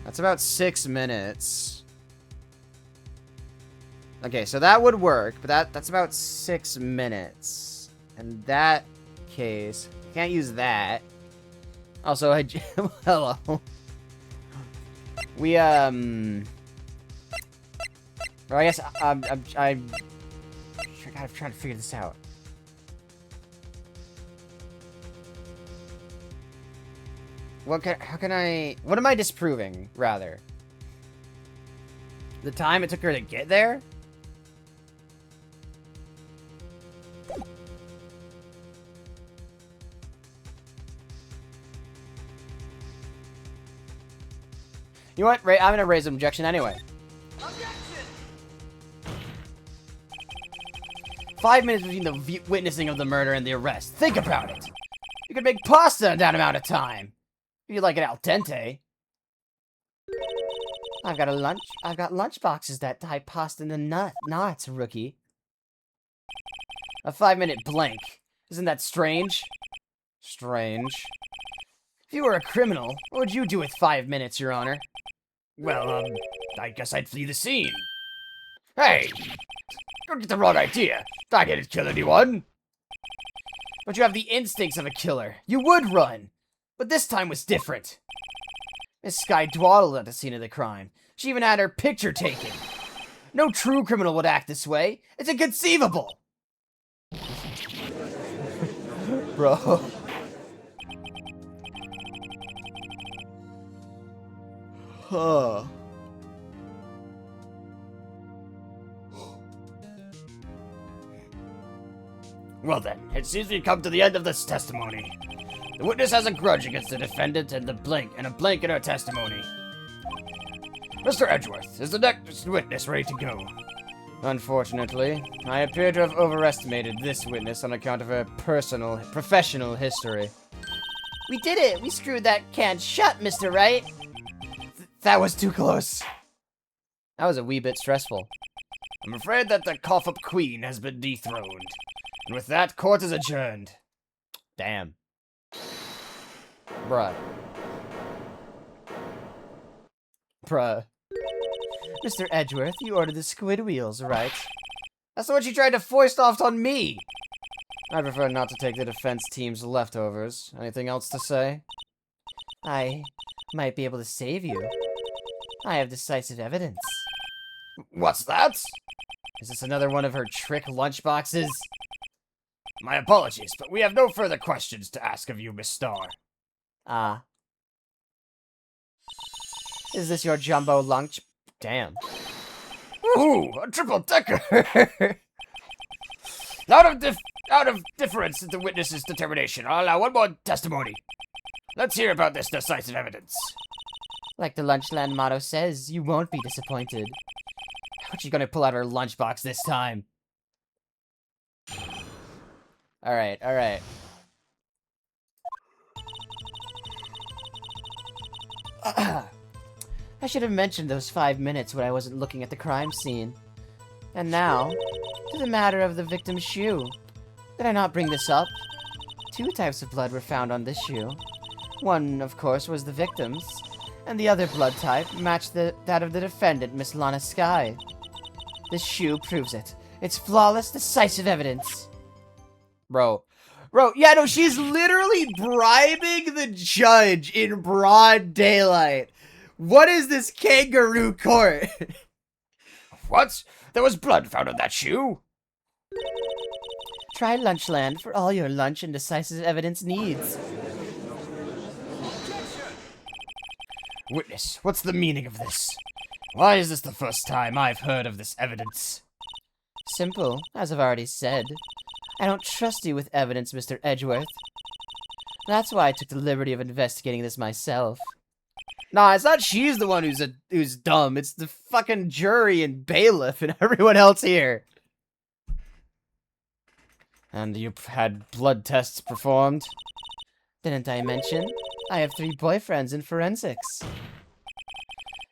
That's about 6 minutes. Okay, so that would work, but that's about 6 minutes. In that case, can't use that. Also, hello. We, or I guess, I'm trying to figure this out. What am I disproving, rather? The time it took her to get there? You know what? I'm gonna raise an objection anyway. Objection! 5 minutes between the witnessing of the murder and the arrest. Think about it! You could make pasta in that amount of time! If you like it al dente. I've got lunch boxes that tie pasta in the knots, rookie. A 5-minute blank. Isn't that strange? Strange. If you were a criminal, what would you do with 5 minutes, Your Honor? Well, I guess I'd flee the scene. Hey! Don't get the wrong idea. I didn't kill anyone. But you have the instincts of a killer. You would run. But this time was different. Miss Sky dawdled at the scene of the crime. She even had her picture taken. No true criminal would act this way. It's inconceivable. Bro. Huh. Well then, it seems we've come to the end of this testimony. The witness has a grudge against the defendant and a blank in her testimony. Mr. Edgeworth, is the next witness ready to go? Unfortunately, I appear to have overestimated this witness on account of her professional history. We did it! We screwed that can shut, Mr. Wright! That was too close. That was a wee bit stressful. I'm afraid that the cough-up queen has been dethroned. And with that, court is adjourned. Damn. Bruh. Mr. Edgeworth, you ordered the squid wheels, right? That's what you tried to foist off on me! I prefer not to take the defense team's leftovers. Anything else to say? I might be able to save you. I have decisive evidence. What's that? Is this another one of her trick lunchboxes? My apologies, but we have no further questions to ask of you, Miss Starr. Ah. Is this your jumbo lunch? Damn. Ooh, a triple-decker! Out of difference in the witness's determination, I'll allow one more testimony. Let's hear about this decisive evidence. Like the Lunchland motto says, you won't be disappointed. How's she gonna pull out her lunchbox this time? Alright, alright. I should have mentioned those 5 minutes when I wasn't looking at the crime scene. And now, to the matter of the victim's shoe. Did I not bring this up? 2 types of blood were found on this shoe. One, of course, was the victim's, and the other blood type matched that of the defendant, Miss Lana Sky. This shoe proves it. It's flawless, decisive evidence. Bro, yeah, no, she's literally bribing the judge in broad daylight What is this kangaroo court? What? There was blood found on that shoe? Try Lunchland for all your lunch and decisive evidence needs. Witness, what's the meaning of this? Why is this the first time I've heard of this evidence? Simple, as I've already said. I don't trust you with evidence, Mr. Edgeworth. That's why I took the liberty of investigating this myself. Nah, it's not she's the one who's dumb. It's the fucking jury and bailiff and everyone else here. And you had blood tests performed? Didn't I mention? I have 3 boyfriends in forensics.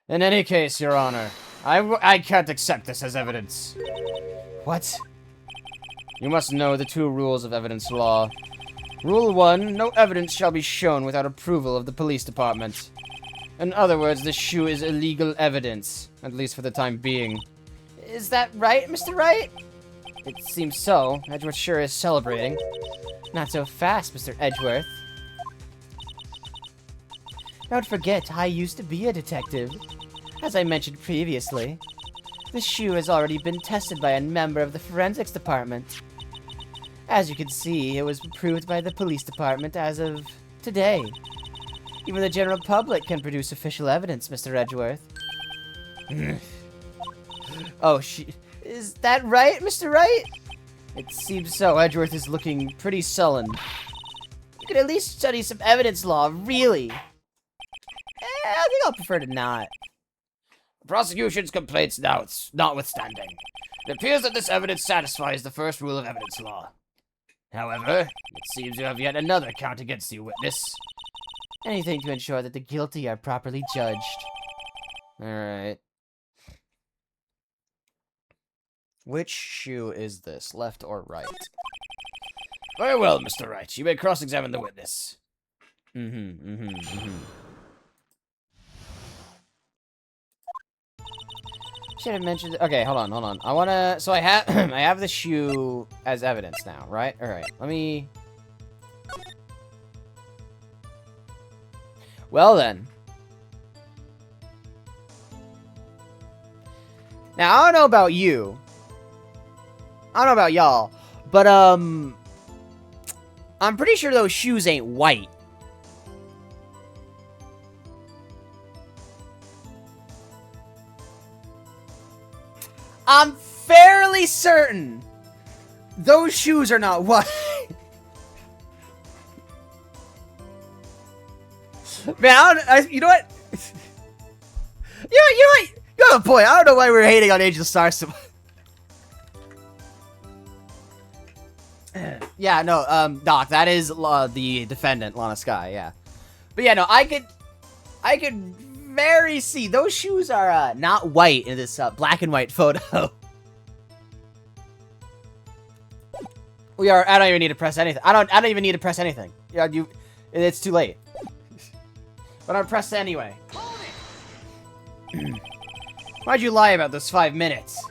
In any case, Your Honor, I can't accept this as evidence. What? You must know the 2 rules of evidence law. Rule 1, no evidence shall be shown without approval of the police department. In other words, this shoe is illegal evidence, at least for the time being. Is that right, Mr. Wright? It seems so. Edgeworth sure is celebrating. Not so fast, Mr. Edgeworth. Don't forget, I used to be a detective. As I mentioned previously, this shoe has already been tested by a member of the forensics department. As you can see, it was approved by the police department as of today. Even the general public can produce official evidence, Mr. Edgeworth. Oh, Is that right, Mr. Wright? it seems so. Edgeworth is looking pretty sullen. You could at least study some evidence law, really. I think I'll prefer to not. The prosecution's complaints notwithstanding, it appears that this evidence satisfies the first rule of evidence law. However, it seems you have yet another count against you, witness. Anything to ensure that the guilty are properly judged. Alright. Which shoe is this, left or right? Very well, Mr. Wright. You may cross-examine the witness. Should have mentioned. Okay, hold on. I wanna. So I have. I have the shoe as evidence now, right? All right. Let me. Well then. Now I don't know about you. I don't know about y'all, but I'm pretty sure those shoes ain't white. I'm fairly certain those shoes are not white. Man, you know what? You know what? You have a point. I don't know why we're hating on Angel Stars so much. Yeah, no, Doc, that is the defendant, Lana Sky, yeah. But yeah, no, I could very see those shoes are not white in this black and white photo. I don't even need to press anything. I don't even need to press anything. Yeah, it's too late. But I'm pressed anyway. Why'd you lie about those 5 minutes?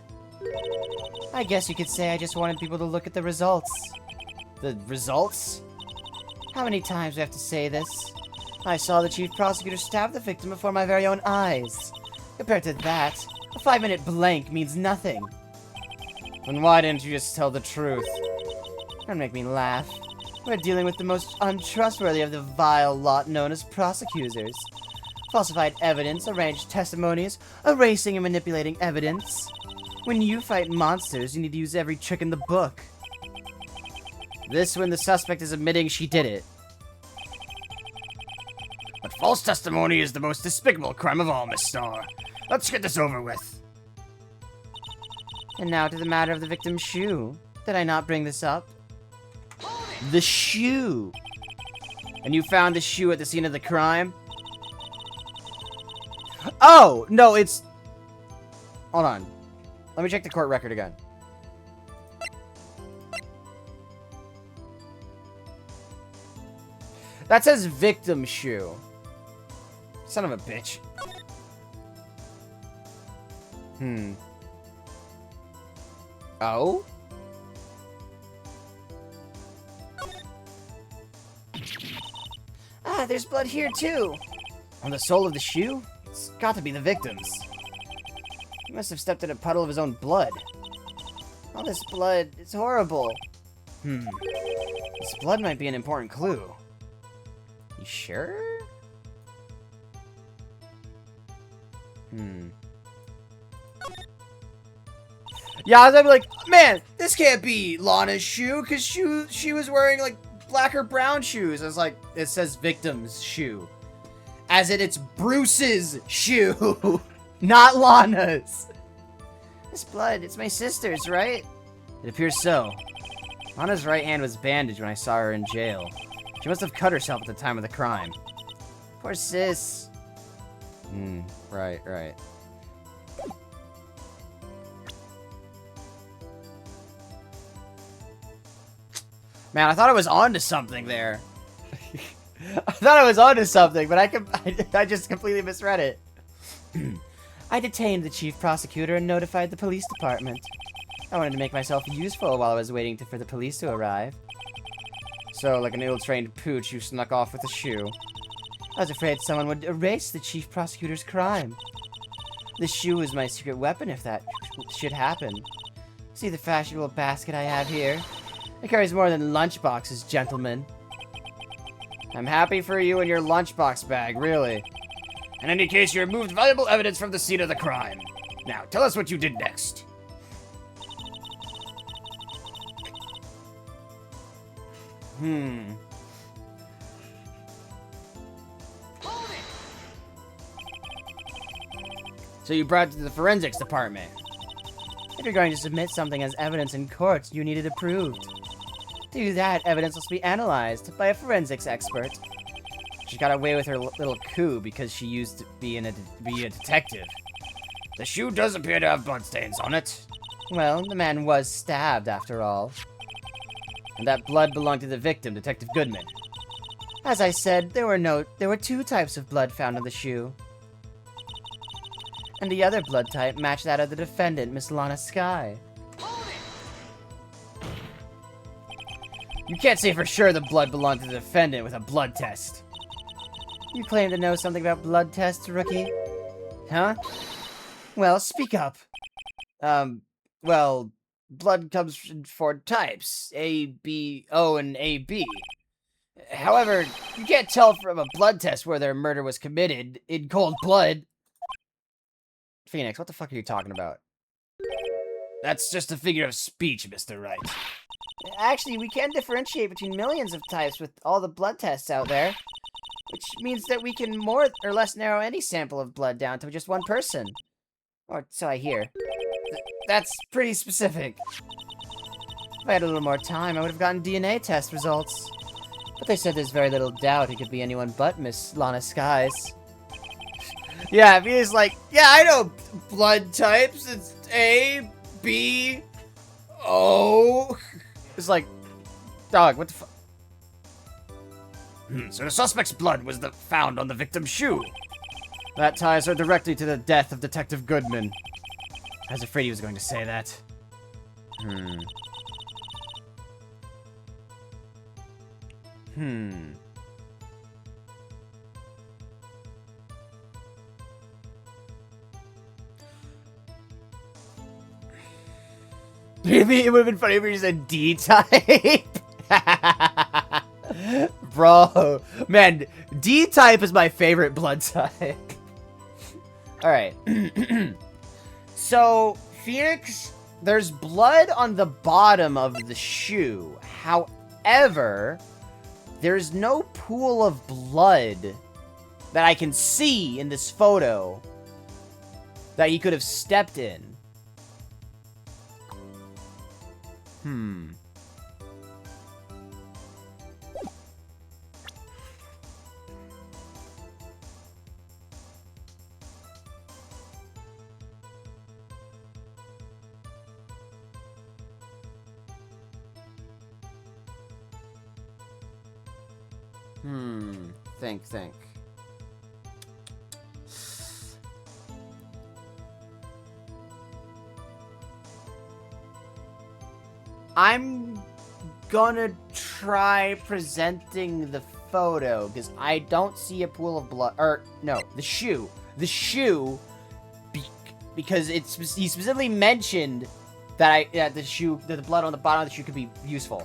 I guess you could say I just wanted people to look at the results. The results? How many times do I have to say this? I saw the chief prosecutor stab the victim before my very own eyes. Compared to that, a 5-minute blank means nothing. Then why didn't you just tell the truth? Don't make me laugh. We're dealing with the most untrustworthy of the vile lot known as prosecutors. Falsified evidence, arranged testimonies, erasing and manipulating evidence. When you fight monsters, you need to use every trick in the book. This when the suspect is admitting she did it. But false testimony is the most despicable crime of all, Miss Starr. Let's get this over with. And now to the matter of the victim's shoe. Did I not bring this up? The shoe! And you found the shoe at the scene of the crime? Oh! No, it's... Hold on. Let me check the court record again. That says victim shoe. Son of a bitch. Oh? Ah, there's blood here too. On the sole of the shoe? It's got to be the victims. He must have stepped in a puddle of his own blood. All this blood, it's horrible. This blood might be an important clue. You sure? Yeah, I was like, man, this can't be Lana's shoe, because she was wearing, like, black or brown shoes. I was like, it says victim's shoe. As in, it's Bruce's shoe, not Lana's. This blood, it's my sister's, right? It appears so. Lana's right hand was bandaged when I saw her in jail. She must have cut herself at the time of the crime. Poor sis. Right. Man, I thought I was onto something there. I thought I was onto something, but I just completely misread it. I detained the chief prosecutor and notified the police department. I wanted to make myself useful while I was waiting for the police to arrive. So, like an ill-trained pooch, you snuck off with a shoe. I was afraid someone would erase the chief prosecutor's crime. The shoe is my secret weapon if that should happen. See the fashionable basket I have here? It carries more than lunchboxes, gentlemen. I'm happy for you and your lunchbox bag, really. In any case, you removed valuable evidence from the scene of the crime. Now, tell us what you did next. So you brought it to the forensics department. If you're going to submit something as evidence in court, you need it approved. To do that, evidence must be analyzed by a forensics expert. She got away with her little coup because she used to be a detective. The shoe does appear to have bloodstains on it. Well, the man was stabbed, after all. And that blood belonged to the victim, Detective Goodman. As I said, there were two types of blood found on the shoe. And the other blood type matched that of the defendant, Miss Lana Skye. You can't say for sure the blood belonged to the defendant with a blood test. You claim to know something about blood tests, rookie? Huh? Well, speak up. Well, blood comes in four types. A, B, O, and AB. However, you can't tell from a blood test where their murder was committed in cold blood. Phoenix, what the fuck are you talking about? That's just a figure of speech, Mr. Wright. Actually, we can differentiate between millions of types with all the blood tests out there. Which means that we can more or less narrow any sample of blood down to just one person. Or so I hear. That's pretty specific. If I had a little more time, I would have gotten DNA test results. But they said there's very little doubt it could be anyone but Miss Lana Skies. Yeah, if he's like, yeah, I know blood types. It's A, B, O. It's like, dog, what the fuck? So the suspect's blood was found on the victim's shoe. That ties her directly to the death of Detective Goodman. I was afraid he was going to say that. Maybe it would have been funny if you said D-type. Bro, man, D-type is my favorite blood type. Alright. So, Phoenix, there's blood on the bottom of the shoe. However, there's no pool of blood that I can see in this photo that he could have stepped in. Think. I'm gonna try presenting the photo, because I don't see a pool of blood. Or, no, the shoe. the shoe because he specifically mentioned that the blood on the bottom of the shoe could be useful.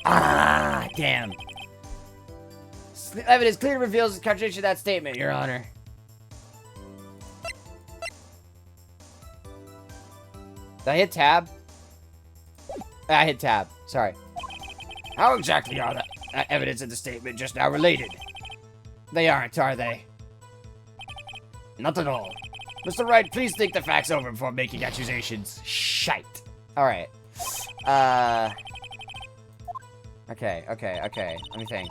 Ah, damn. Evidence clearly reveals the contradiction of that statement, Your Honor. Did I hit tab? I hit tab. Sorry. How exactly are the evidence in the statement just now related? They aren't, are they? Not at all. Mr. Wright, please think the facts over before making accusations. Shite. Alright. Okay. Let me think.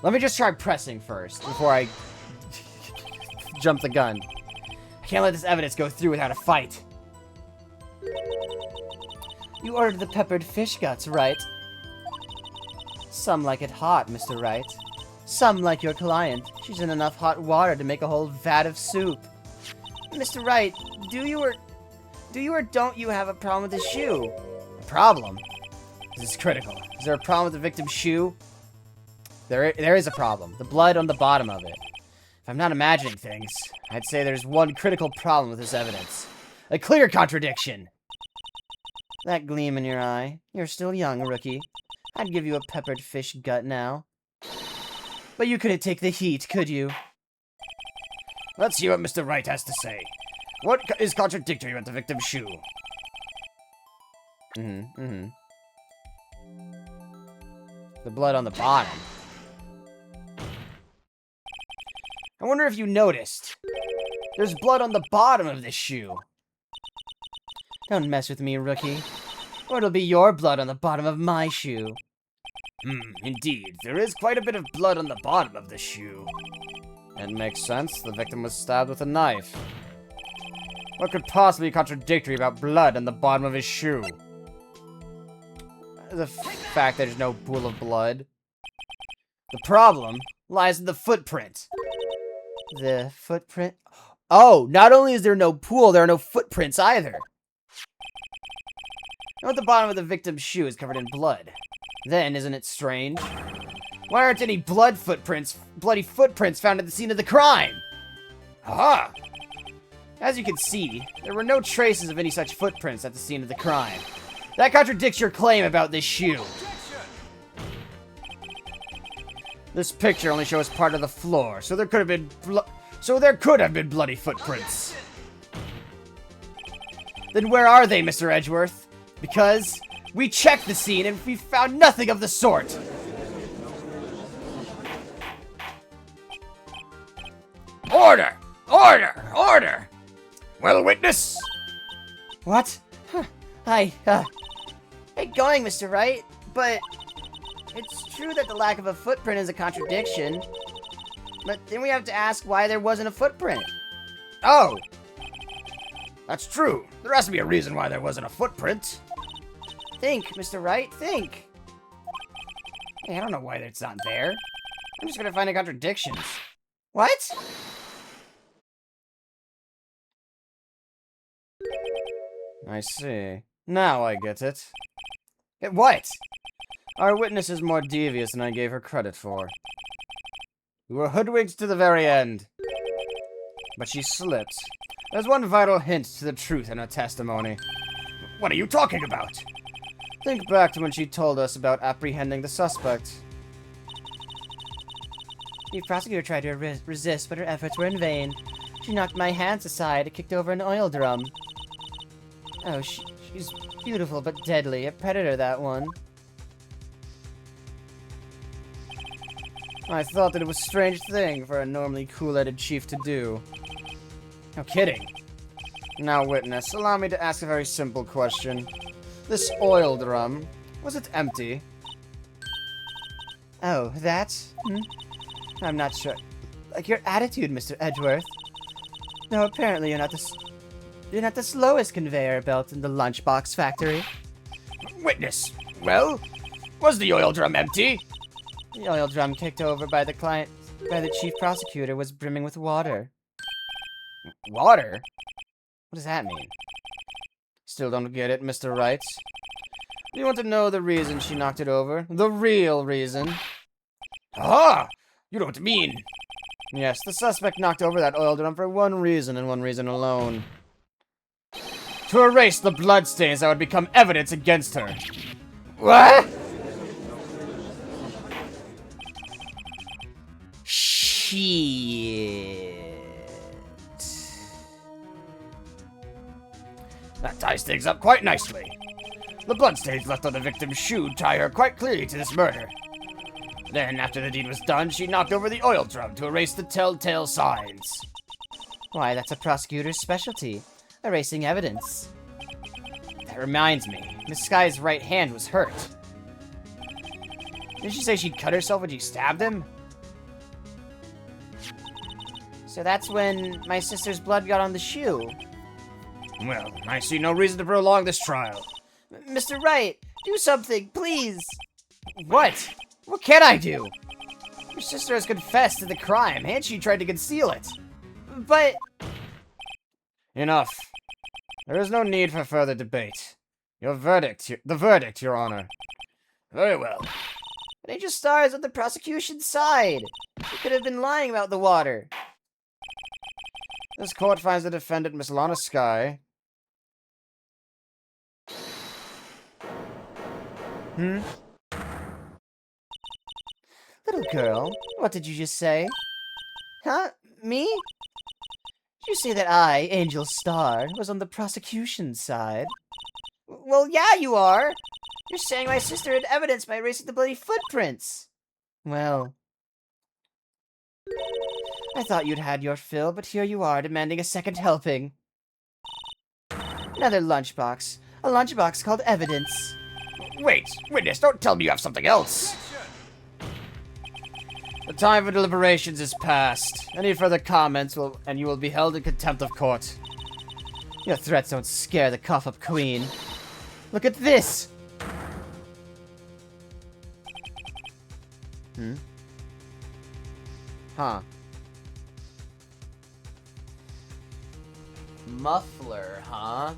Let me just try pressing first before I jump the gun. I can't let this evidence go through without a fight. You ordered the peppered fish guts, right? Some like it hot, Mr. Wright. Some like your client. She's in enough hot water to make a whole vat of soup. Mr. Wright, do you or don't you have a problem with the shoe? A problem? This is critical. Is there a problem with the victim's shoe? There is a problem. The blood on the bottom of it. If I'm not imagining things, I'd say there's one critical problem with this evidence. A clear contradiction! That gleam in your eye. You're still young, rookie. I'd give you a peppered fish gut now. But you couldn't take the heat, could you? Let's see what Mr. Wright has to say. What is contradictory about the victim's shoe? The blood on the bottom. I wonder if you noticed. There's blood on the bottom of this shoe. Don't mess with me, rookie. Or it'll be your blood on the bottom of my shoe. Indeed. There is quite a bit of blood on the bottom of the shoe. It makes sense. The victim was stabbed with a knife. What could possibly be contradictory about blood on the bottom of his shoe? The fact that there's no pool of blood. The problem lies in the footprint. The footprint? Oh, not only is there no pool, there are no footprints either. Now, at the bottom of the victim's shoe is covered in blood. Then, isn't it strange? Why aren't any bloody footprints found at the scene of the crime? Aha! As you can see, there were no traces of any such footprints at the scene of the crime. That contradicts your claim about this shoe. This picture only shows part of the floor, so there could have been bloody footprints. Then where are they, Mr. Edgeworth? Because we checked the scene and we found nothing of the sort. Order! Order! Order! Well, witness? What? Huh. Hi, Hey, going, Mr. Wright, but it's true that the lack of a footprint is a contradiction. But then we have to ask why there wasn't a footprint. Oh! That's true. There has to be a reason why there wasn't a footprint. Think, Mr. Wright, think. Hey, I don't know why it's not there. I'm just gonna find the contradictions. What? I see. Now I get it. What? Our witness is more devious than I gave her credit for. We were hoodwinked to the very end. But she slipped. There's one vital hint to the truth in her testimony. What are you talking about? Think back to when she told us about apprehending the suspect. The prosecutor tried to resist, but her efforts were in vain. She knocked my hands aside and kicked over an oil drum. Oh, she's beautiful but deadly. A predator, that one. I thought that it was a strange thing for a normally cool-headed chief to do. No kidding. Now, witness, allow me to ask a very simple question. This oil drum, was it empty? Oh, that? I'm not sure. Like your attitude, Mr. Edgeworth. No, apparently you're not the slowest conveyor belt in the lunchbox factory. Witness, well, was the oil drum empty? The oil drum kicked over by the chief prosecutor was brimming with water. Water? What does that mean? Still don't get it, Mr. Wright. Do you want to know the reason she knocked it over? The real reason? Ah! You don't mean... Yes, the suspect knocked over that oil drum for one reason and one reason alone. To erase the bloodstains that would become evidence against her. What? Shit. That ties things up quite nicely. The bloodstains left on the victim's shoe tie her quite clearly to this murder. Then, after the deed was done, she knocked over the oil drum to erase the telltale signs. Why, that's a prosecutor's specialty. Erasing evidence. That reminds me, Miss Sky's right hand was hurt. Didn't she say she cut herself when she stabbed him? So that's when my sister's blood got on the shoe. Well, I see no reason to prolong this trial. Mr. Wright, do something, please! What? What can I do? Your sister has confessed to the crime, and she tried to conceal it. But... Enough. There is no need for further debate. The verdict, Your Honor. Very well. But Angel Star is on the prosecution's side. She could have been lying about the water. This court finds the defendant, Miss Lana Sky. Little girl, what did you just say? Huh? Me? Did you say that I, Angel Star, was on the prosecution's side? Well, yeah, you are. You're saying my sister had evidence by erasing the bloody footprints. Well, I thought you'd had your fill, but here you are, demanding a second helping. Another lunchbox. A lunchbox called evidence. Wait, witness, don't tell me you have something else. The time for deliberations is past. Any further comments and you will be held in contempt of court. Your threats don't scare the cough-up queen. Look at this! Huh. Muffler, huh?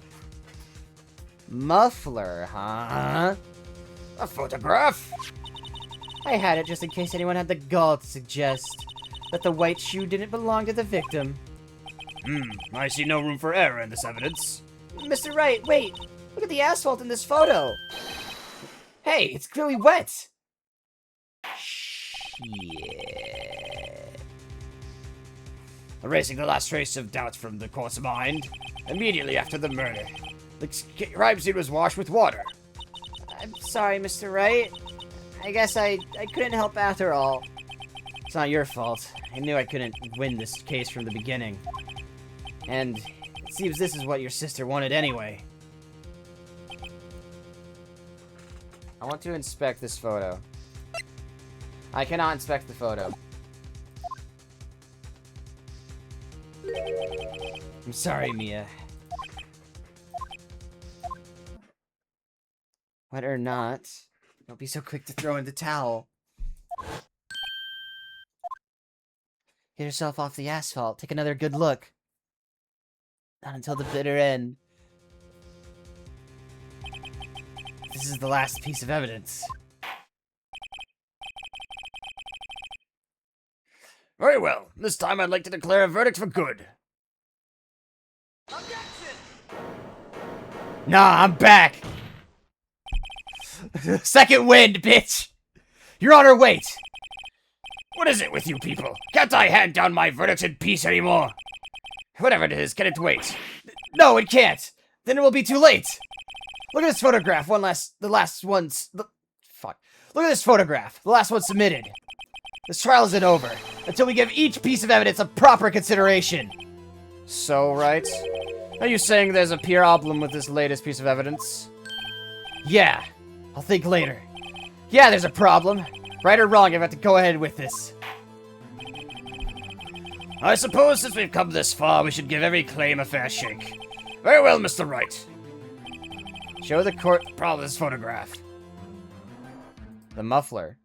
Muffler, huh? A photograph? I had it just in case anyone had the gall to suggest that the white shoe didn't belong to the victim. I see no room for error in this evidence. Mr. Wright, wait! Look at the asphalt in this photo! Hey, it's clearly wet! Shit. Erasing the last trace of doubt from the court's mind, immediately after the murder. The crime scene was washed with water. I'm sorry, Mr. Wright. I guess I couldn't help after all. It's not your fault. I knew I couldn't win this case from the beginning. And it seems this is what your sister wanted anyway. I want to inspect this photo. I cannot inspect the photo. I'm sorry, Mia. Wet or not, don't be so quick to throw in the towel. Get yourself off the asphalt. Take another good look. Not until the bitter end. This is the last piece of evidence. Very well. This time I'd like to declare a verdict for good. Nah, I'm back! Second wind, bitch! Your Honor, wait! What is it with you people? Can't I hand down my verdicts in peace anymore? Whatever it is, can it wait? No, it can't! Then it will be too late! Look at this photograph, fuck. Look at this photograph, the last one submitted. This trial isn't over until we give each piece of evidence a proper consideration. So, Wright? Are you saying there's a problem with this latest piece of evidence? Yeah, I'll think later. Yeah, there's a problem. Right or wrong, I've got to go ahead with this. I suppose since we've come this far, we should give every claim a fair shake. Very well, Mr. Wright. Show the court The problem is this photograph. the muffler.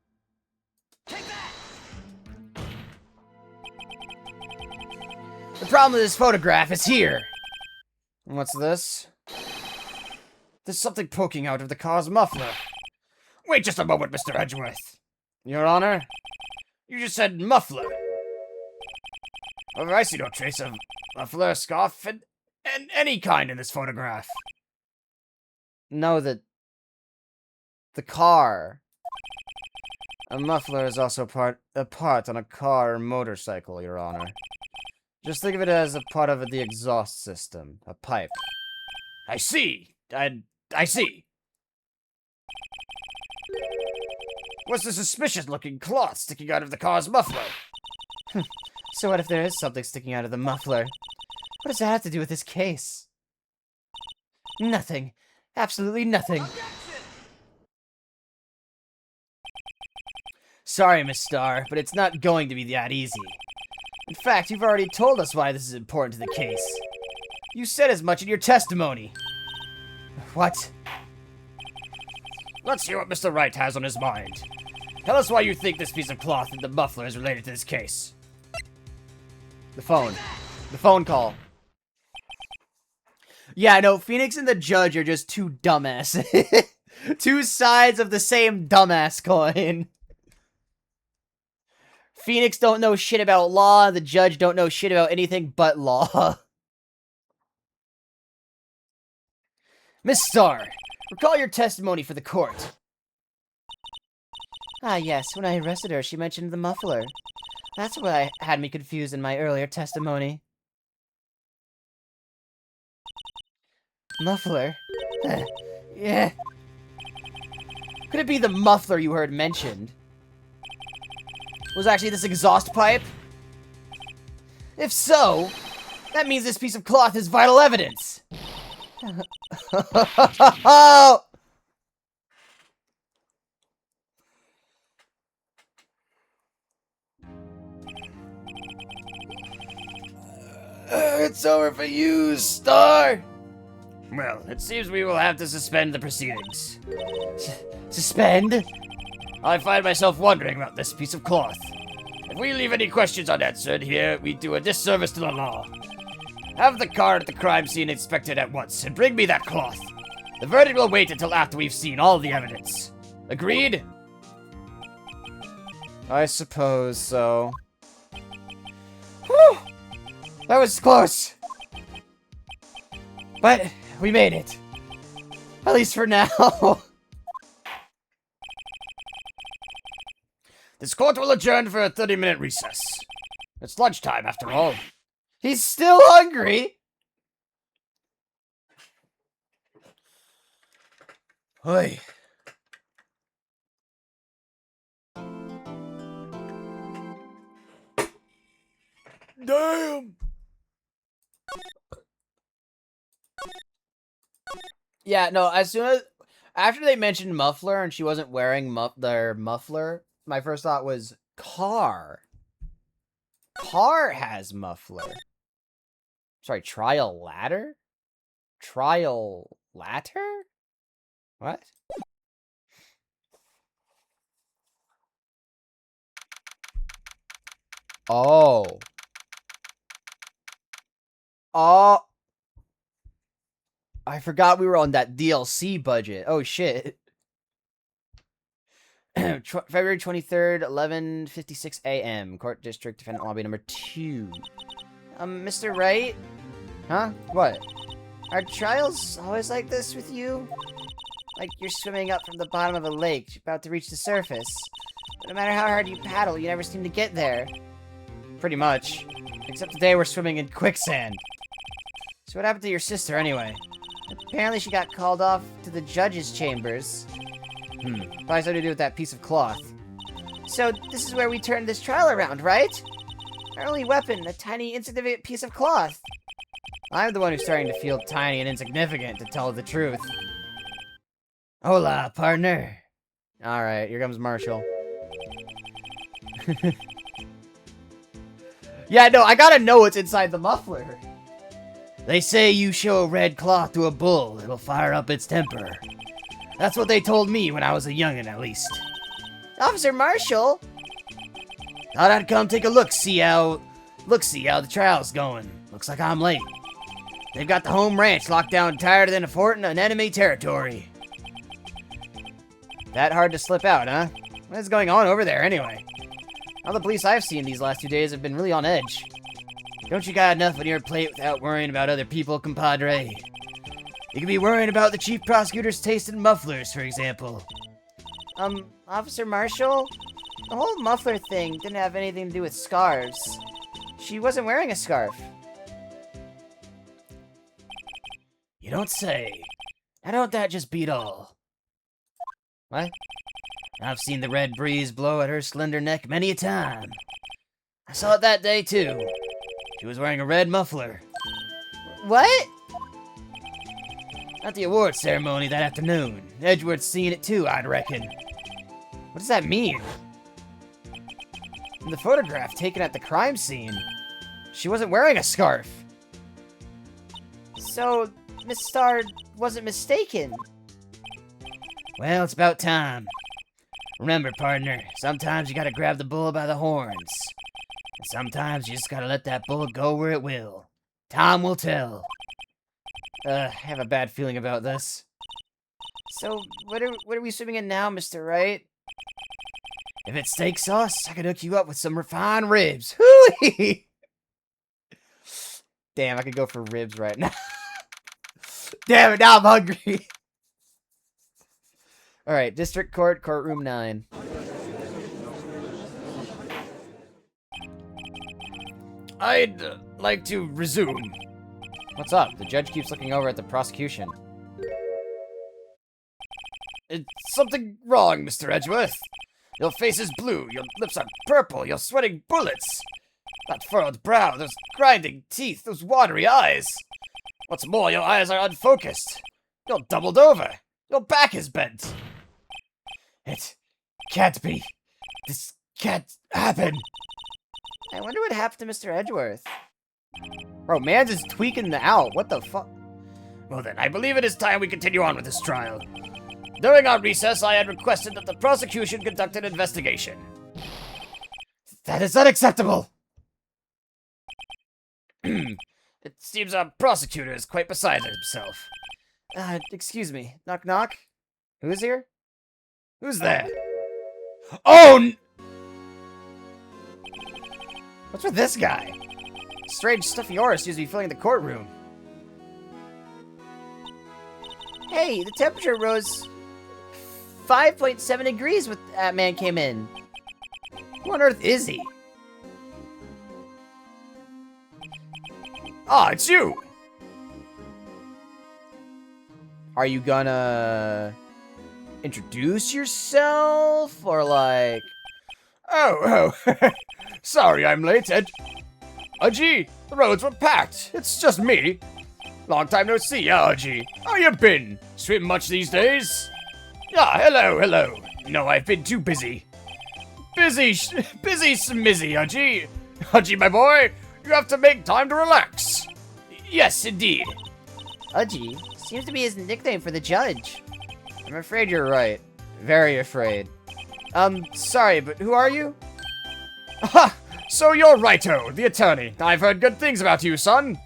The problem with this photograph is here. And what's this? There's something poking out of the car's muffler. Wait just a moment, Mr. Edgeworth. Your Honor? You just said muffler. However, I see no trace of muffler, scarf, and any kind in this photograph. No, the car. A muffler is also a part on a car or motorcycle, Your Honor. Just think of it as a part of the exhaust system, a pipe. I see. I see. What's the suspicious-looking cloth sticking out of the car's muffler? So what if there is something sticking out of the muffler? What does that have to do with this case? Nothing. Absolutely nothing. Sorry, Miss Starr, but it's not going to be that easy. In fact, you've already told us why this is important to the case. You said as much in your testimony. What? Let's hear what Mr. Wright has on his mind. Tell us why you think this piece of cloth in the muffler is related to this case. The phone. The phone call. Yeah, no, Phoenix and the judge are just two dumbasses. Two sides of the same dumbass coin. Phoenix don't know shit about law, the judge don't know shit about anything but law. Miss Starr, recall your testimony for the court. Ah, yes, when I arrested her, she mentioned the muffler. That's what had me confused in my earlier testimony. Muffler? Yeah. Could it be the muffler you heard mentioned? Was actually this exhaust pipe? If so, that means this piece of cloth is vital evidence. It's over for you, Star! Well, it seems we will have to suspend the proceedings. Suspend? I find myself wondering about this piece of cloth. If we leave any questions unanswered here, we do a disservice to the law. Have the car at the crime scene inspected at once, and bring me that cloth. The verdict will wait until after we've seen all the evidence. Agreed? I suppose so. Whew! That was close. But we made it. At least for now. This court will adjourn for a 30-minute recess. It's lunchtime, after all. He's still hungry. Hey. Damn! Yeah, no, after they mentioned muffler and she wasn't wearing their muffler, my first thought was car. Car has muffler. Sorry, trial ladder? Trial ladder? What? Oh. Oh. I forgot we were on that DLC budget. Oh, shit. February 23rd, 11:56 a.m. Court District Defendant Lobby number 2. Mr. Wright? Huh? What? Are trials always like this with you? Like you're swimming up from the bottom of a lake, about to reach the surface. But no matter how hard you paddle, you never seem to get there. Pretty much. Except today we're swimming in quicksand. So what happened to your sister, anyway? Apparently she got called off to the judge's chambers. Probably something to do with that piece of cloth. So this is where we turned this trial around, right? Our only weapon, a tiny, insignificant piece of cloth. I'm the one who's starting to feel tiny and insignificant, to tell the truth. Hola, partner. Alright, here comes Marshall. Yeah, no, I gotta know what's inside the muffler. They say you show a red cloth to a bull, it'll fire up its temper. That's what they told me when I was a youngin', at least. Officer Marshall? Thought I'd come take a look, see how the trial's going. Looks like I'm late. They've got the home ranch locked down tighter than a fort in enemy territory. That hard to slip out, huh? What is going on over there, anyway? All the police I've seen these last 2 days have been really on edge. Don't you got enough on your plate without worrying about other people, compadre? You could be worrying about the chief prosecutor's taste in mufflers, for example. Officer Marshall? The whole muffler thing didn't have anything to do with scarves. She wasn't wearing a scarf. You don't say. Now don't that just beat all? What? I've seen the red breeze blow at her slender neck many a time. I saw it that day, too. She was wearing a red muffler. What? At the award ceremony that afternoon. Edgeworth's seen it too, I'd reckon. What does that mean? In the photograph taken at the crime scene, she wasn't wearing a scarf. So, Miss Starr wasn't mistaken. Well, it's about time. Remember, partner, sometimes you gotta grab the bull by the horns. And sometimes you just gotta let that bull go where it will. Time will tell. I have a bad feeling about this. So, what are we swimming in now, Mr. Wright? If it's steak sauce, I could hook you up with some refined ribs. Hooey! Damn, I could go for ribs right now. Damn it, now I'm hungry. Alright, District Court, Courtroom 9. I'd like to resume. What's up? The judge keeps looking over at the prosecution. It's something wrong, Mr. Edgeworth. Your face is blue, your lips are purple, you're sweating bullets. That furrowed brow, those grinding teeth, those watery eyes. What's more, your eyes are unfocused. You're doubled over. Your back is bent. It can't be. This can't happen. I wonder what happened to Mr. Edgeworth. Bro, man's is tweaking out. What the fuck? Well then, I believe it is time we continue on with this trial. During our recess, I had requested that the prosecution conduct an investigation. That is unacceptable! It seems our prosecutor is quite beside himself. Excuse me. Knock knock? Who is here? Who's there? Oh! What's with this guy? Strange stuffy aura seems to be filling the courtroom. Hey, the temperature rose 5.7 degrees when that man came in. Who on earth is he? Ah, it's you! Are you gonna introduce yourself? Or like... Oh, sorry I'm late, Udgy, the roads were packed. It's just me. Long time no see, yeah, Udgy. How you been? Swim much these days? Yeah, hello. No, I've been too busy. Busy smizzy, Udgy. Udgy, my boy, you have to make time to relax. Yes, indeed. Udgy seems to be his nickname for the judge. I'm afraid you're right. Very afraid. Sorry, but who are you? Ha! So you're Righto, the attorney. I've heard good things about you, son.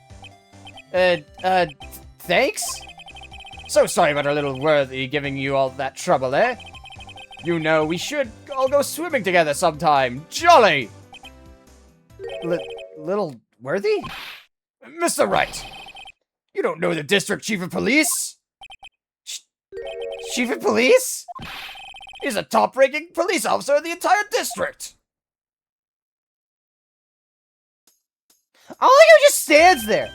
Thanks? So sorry about our little worthy giving you all that trouble, eh? You know, we should all go swimming together sometime. Jolly! Little worthy? Mr. Wright, you don't know the district chief of police? Chief of police? He's a top-ranking police officer in the entire district. All you just stands there.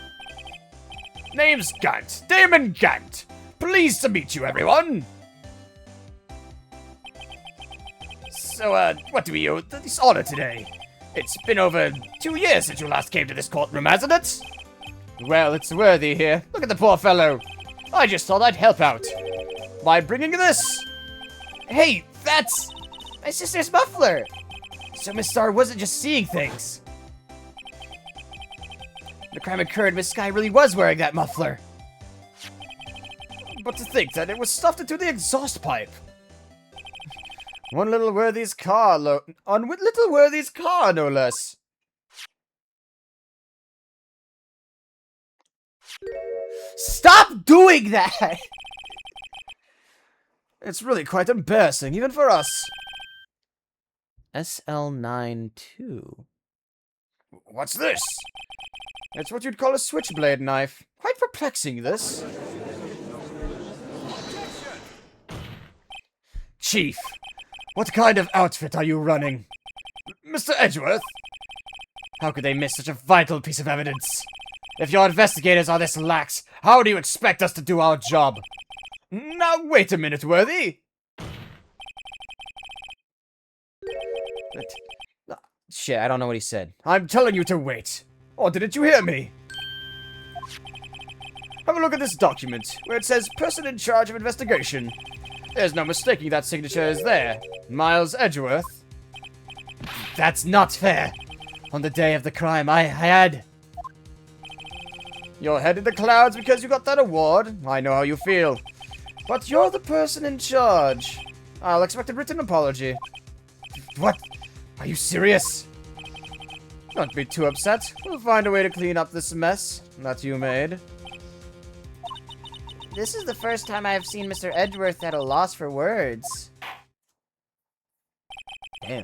Name's Gant. Damon Gant. Pleased to meet you, everyone. So, what do we owe this honor today? It's been over 2 years since you last came to this courtroom, hasn't it? Well, it's worthy here. Look at the poor fellow. I just thought I'd help out by bringing this. Hey, that's my sister's muffler. So Miss Starr wasn't just seeing things. The crime occurred, Miss Sky really was wearing that muffler. But to think that it was stuffed into the exhaust pipe. On little Worthy's car, no less. Stop doing that! It's really quite embarrassing, even for us. SL92. What's this? It's what you'd call a switchblade knife. Quite perplexing, this. Chief, what kind of outfit are you running? Mr. Edgeworth? How could they miss such a vital piece of evidence? If your investigators are this lax, how do you expect us to do our job? Now, wait a minute, Worthy. Shit, I don't know what he said. I'm telling you to wait. Or didn't you hear me? Have a look at this document, where it says person in charge of investigation. There's no mistaking that signature is there. Miles Edgeworth. That's not fair. On the day of the crime, I had... You're head in the clouds because you got that award. I know how you feel. But you're the person in charge. I'll expect a written apology. What? Are you serious? Don't be too upset. We'll find a way to clean up this mess that you made. This is the first time I've seen Mr. Edgeworth at a loss for words. Damn.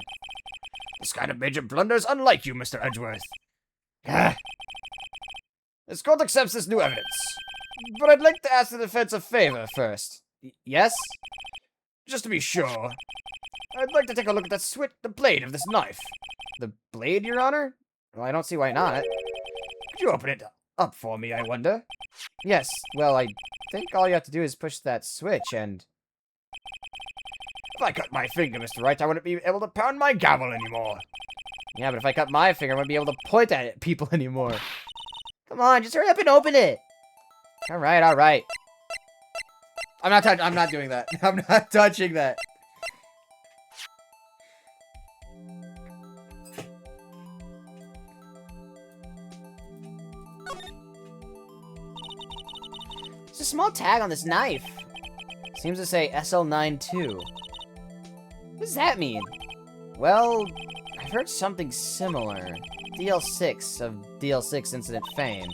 This kind of major blunder is unlike you, Mr. Edgeworth. Ah. This court accepts this new evidence. But I'd like to ask the defense a favor first. Yes? Just to be sure. I'd like to take a look at the blade of this knife. The blade, Your Honor? Well, I don't see why not. Could you open it up for me, I wonder? Yes, well, I think all you have to do is push that switch and... If I cut my finger, Mr. Wright, I wouldn't be able to pound my gavel anymore. Yeah, but if I cut my finger, I wouldn't be able to point at it, people anymore. Come on, just hurry up and open it! Alright, alright. I'm not doing that. I'm not touching that. There's a small tag on this knife. Seems to say SL92. What does that mean? Well, I've heard something similar. DL6 of DL6 incident fame.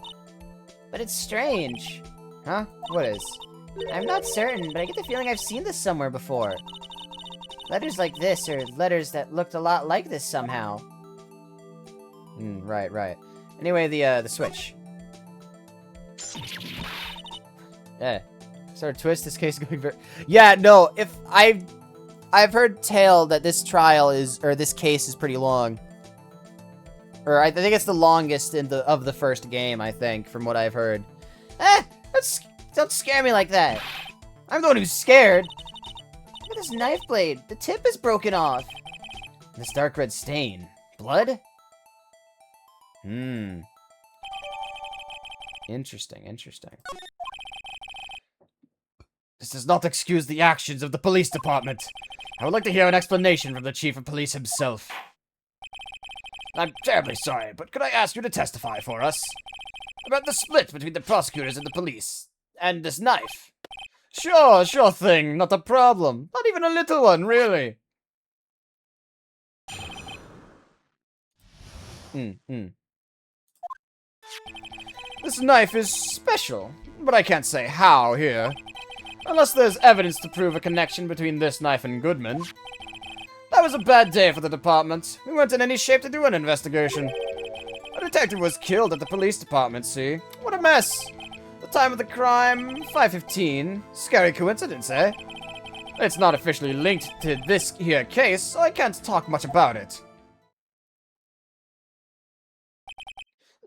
But it's strange. Huh? What is? I'm not certain, but I get the feeling I've seen this somewhere before. Letters like this, or letters that looked a lot like this somehow. Right. Anyway, the switch. Yeah. Sort of twist, this case is going very... Yeah, no, if I've heard tale that this trial is, or this case is pretty long. Or I think it's the longest of the first game, I think, from what I've heard. Don't scare me like that. I'm the one who's scared. Look at this knife blade. The tip is broken off. This dark red stain. Blood? Interesting. This does not excuse the actions of the police department. I would like to hear an explanation from the chief of police himself. I'm terribly sorry, but could I ask you to testify for us? About the split between the prosecutors and the police, and this knife. Sure thing, not a problem. Not even a little one, really. This knife is special, but I can't say how here. Unless there's evidence to prove a connection between this knife and Goodman. That was a bad day for the department. We weren't in any shape to do an investigation. A detective was killed at the police department, see? What a mess! The time of the crime, 5:15. Scary coincidence, eh? It's not officially linked to this here case, so I can't talk much about it.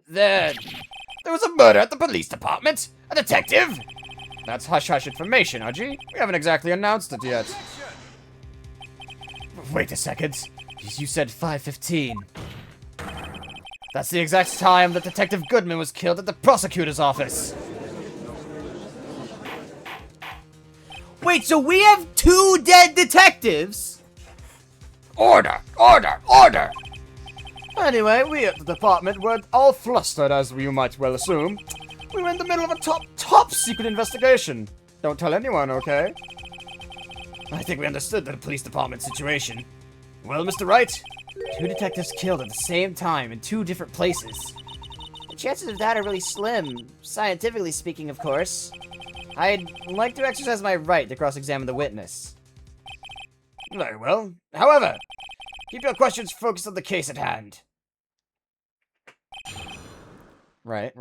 There was a murder at the police department? A detective? That's hush-hush information, Haji. We haven't exactly announced it yet. Wait a second. You said 5:15. That's the exact time that Detective Goodman was killed at the prosecutor's office. Wait, so we have 2 dead detectives? Order! Anyway, we at the department weren't all flustered, as you might well assume. We were in the middle of a top secret investigation. Don't tell anyone, okay? I think we understood the police department situation. Well, Mr. Wright? 2 detectives killed at the same time in 2 different places. The chances of that are really slim, scientifically speaking, of course. I'd like to exercise my right to cross-examine the witness. Very well. However, Keep your questions focused on the case at hand. Right.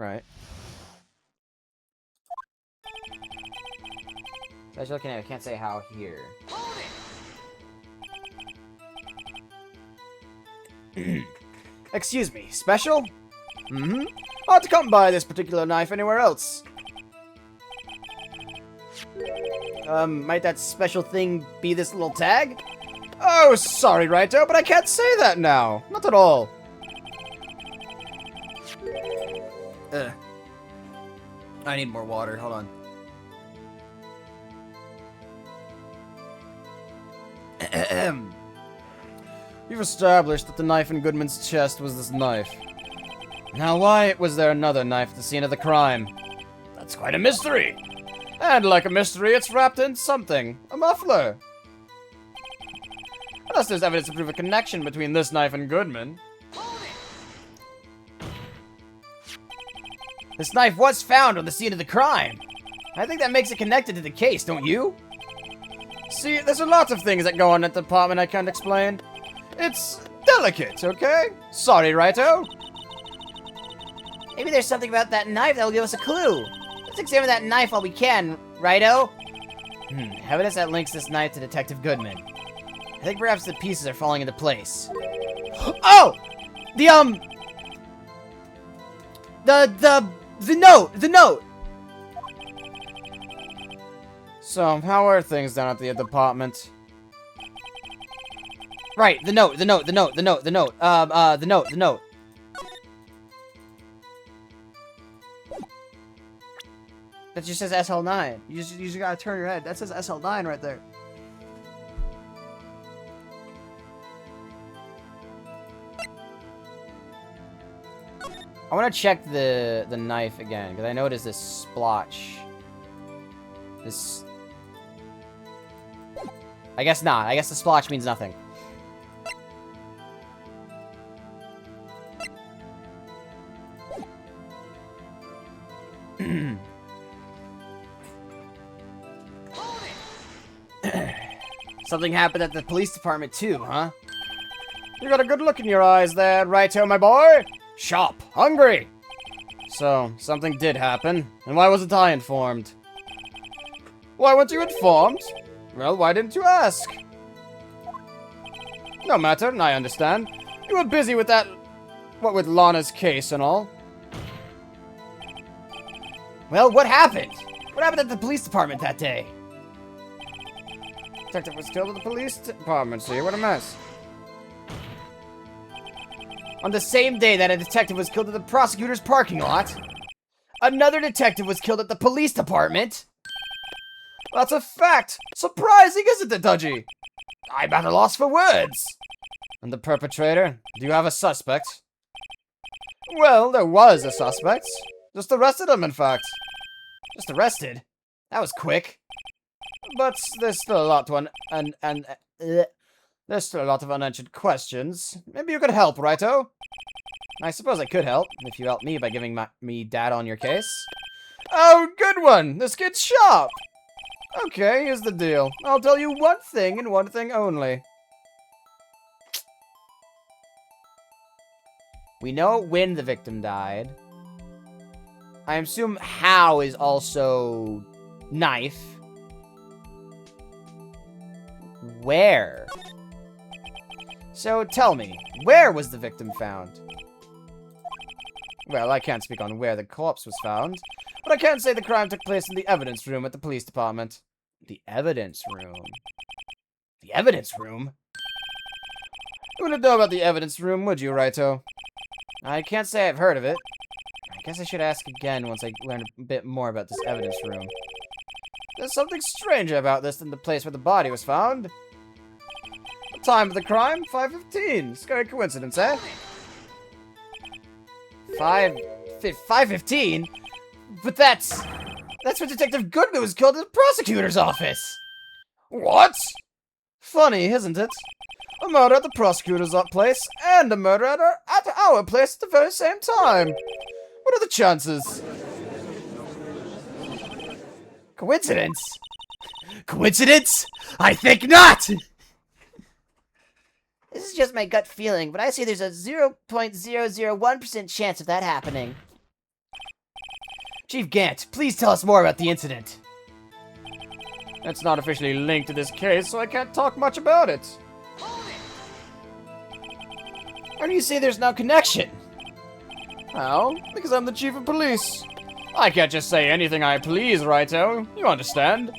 So as you're looking at it, I can't say how here. Excuse me, special? Mm-hmm. Hard to come by this particular knife anywhere else. Might that special thing be this little tag? Oh, sorry, Righto, but I can't say that now. Not at all. I need more water. Hold on. You've established that the knife in Goodman's chest was this knife. Now, why was there another knife at the scene of the crime? That's quite a mystery. And like a mystery, it's wrapped in something. A muffler. Unless there's evidence to prove a connection between this knife and Goodman. This knife was found on the scene of the crime. I think that makes it connected to the case, don't you? See, there's a lot of things that go on at the department I can't explain. It's delicate, okay? Sorry, Righto. Maybe there's something about that knife that will give us a clue. Let's examine that knife while we can, righto? Evidence that links this knife to Detective Goodman. I think perhaps the pieces are falling into place. Oh! The note! So, how are things down at the department? Right, the note. That just says SL9. You just gotta turn your head. That says SL9 right there. I want to check the knife again, because I noticed this splotch. This... I guess not. I guess the splotch means nothing. Something happened at the police department too, huh? You got a good look in your eyes there, Righto, my boy. Sharp, hungry. So, something did happen, and why wasn't I informed? Why weren't you informed? Well, why didn't you ask? No matter, I understand. You were busy with that... what with Lana's case and all. Well, what happened? What happened at the police department that day? Detective was killed at the police department, see? What a mess. On the same day that a detective was killed at the prosecutor's parking lot, another detective was killed at the police department. That's a fact! Surprising, isn't it, Dudgy? I'm at a loss for words. And the perpetrator? Do you have a suspect? Well, there was a suspect. Just arrested him, in fact. Just arrested? That was quick. But there's still a lot to there's still a lot of unanswered questions. Maybe you could help, Righto? I suppose I could help, if you help me by giving me data on your case. Oh, good one! This kid's sharp! Okay, here's the deal. I'll tell you one thing and one thing only. We know when the victim died. I assume how is also knife. Where? So tell me, where was the victim found? Well, I can't speak on where the corpse was found, but I can say the crime took place in the evidence room at the police department. The evidence room? The evidence room? You wouldn't know about the evidence room, would you, Righto? I can't say I've heard of it. I guess I should ask again once I learn a bit more about this evidence room. There's something stranger about this than the place where the body was found. The time of the crime, 5:15. Scary coincidence, eh? 5:15? But that's when Detective Goodman was killed at the prosecutor's office! What? Funny, isn't it? A murder at the prosecutor's place, and a murder at our place at the very same time. What are the chances? Coincidence? Coincidence? I think not! This is just my gut feeling, but I say there's a 0.001% chance of that happening. Chief Gant, please tell us more about the incident. It's not officially linked to this case, so I can't talk much about it. How do you say there's no connection? How? Because I'm the chief of police. I can't just say anything I please, Righto. You understand?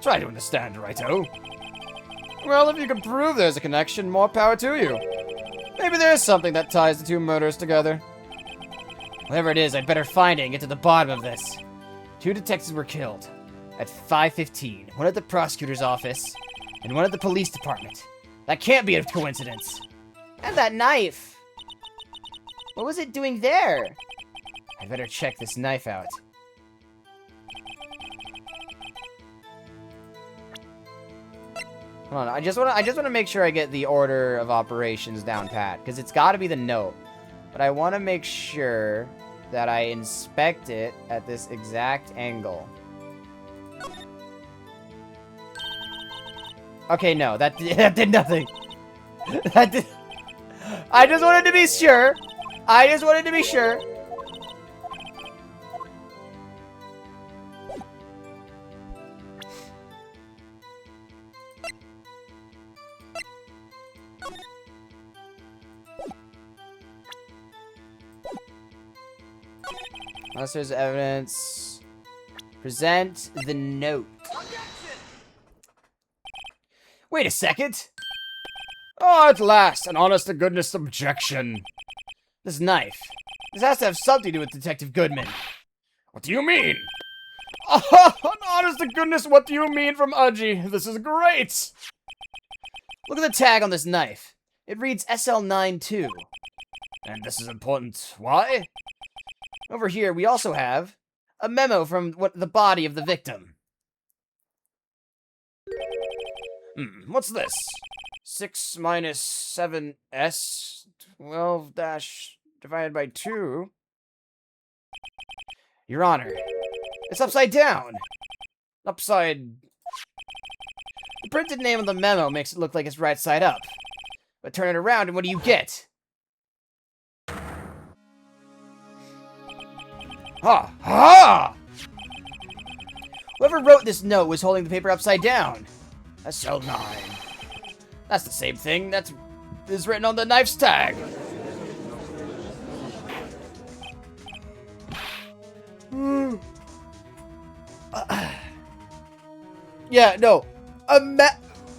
Try to understand, Righto. Well, if you can prove there's a connection, more power to you. Maybe there's something that ties the two murders together. Whatever it is, I'd better find it and get to the bottom of this. 2 detectives were killed. At 5:15, one at the prosecutor's office, and one at the police department. That can't be a coincidence. And that knife! What was it doing there? I better check this knife out. Hold on, I just wanna make sure I get the order of operations down pat, because it's gotta be the note. But I wanna make sure that I inspect it at this exact angle. Okay, no, that did nothing. That did. I just wanted to be sure. I just wanted to be sure. Unless there's evidence, present the note. Wait a second. Oh, at last, an honest-to-goodness objection. This knife. This has to have something to do with Detective Goodman. What do you mean? Oh, an honest-to-goodness, what do you mean from Udgy? This is great. Look at the tag on this knife. It reads SL92. And this is important. Why? Over here, we also have a memo from the body of the victim. What's this? 6 minus 7s 12 dash divided by 2. Your Honor, it's upside down. Upside... The printed name of the memo makes it look like it's right side up. But turn it around and what do you get? Ha! Ha! Whoever wrote this note was holding the paper upside down. SL9. That's the same thing that is written on the knife's tag. Yeah, no.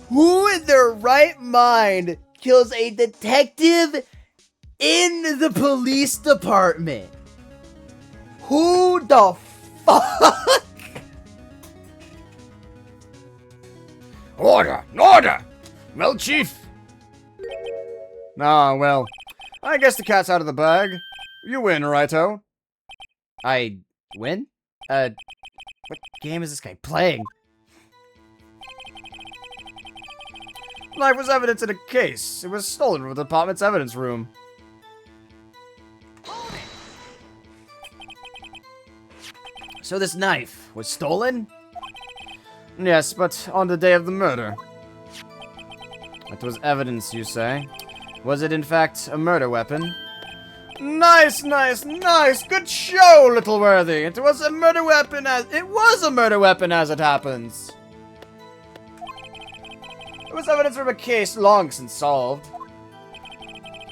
Who in their right mind kills a detective in the police department? Who the fuck? Order! Order! Well, Chief. Ah, well. I guess the cat's out of the bag. You win, Righto. I win? What game is this guy playing? Knife was evidence in a case. It was stolen from the department's evidence room. So this knife was stolen? Yes, but on the day of the murder. It was evidence, you say? Was it in fact a murder weapon? Nice, nice, nice! Good show, Little Worthy! It was a murder weapon as it happens! It was evidence from a case long since solved.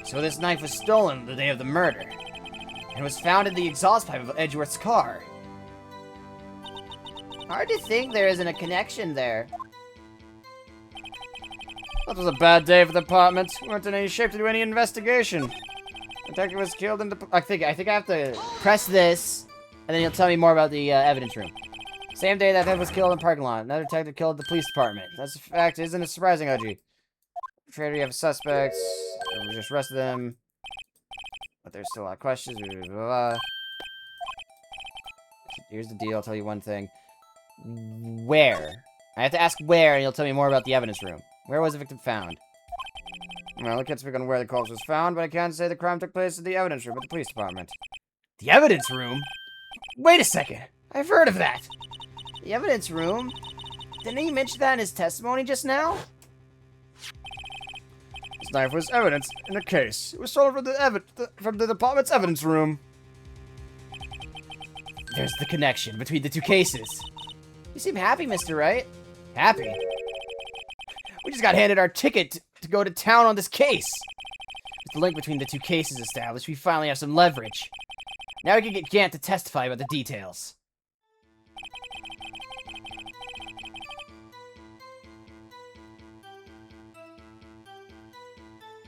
So this knife was stolen the day of the murder. And was found in the exhaust pipe of Edgeworth's car. Hard to think there isn't a connection there. That was a bad day for the department. We weren't in any shape to do any investigation. The detective was killed in the... I think I have to press this, and then you'll tell me more about the evidence room. Same day that detective was killed in the parking lot. Another detective killed at the police department. That's a fact, isn't it surprising, Udgy? Afraid we have suspects. We just arrested them. But there's still a lot of questions. Blah, blah, blah. Here's the deal, I'll tell you one thing. Where? I have to ask where, and you'll tell me more about the evidence room. Where was the victim found? Well, I can't speak on where the corpse was found, but I can say the crime took place at the evidence room at the police department. The evidence room? Wait a second. I've heard of that. The evidence room? Didn't he mention that in his testimony just now? This knife was evidence in a case. It was stolen from the department's evidence room. There's the connection between the two cases. You seem happy, Mr. Wright. Happy? We just got handed our ticket to go to town on this case. With the link between the two cases established, we finally have some leverage. Now we can get Gant to testify about the details.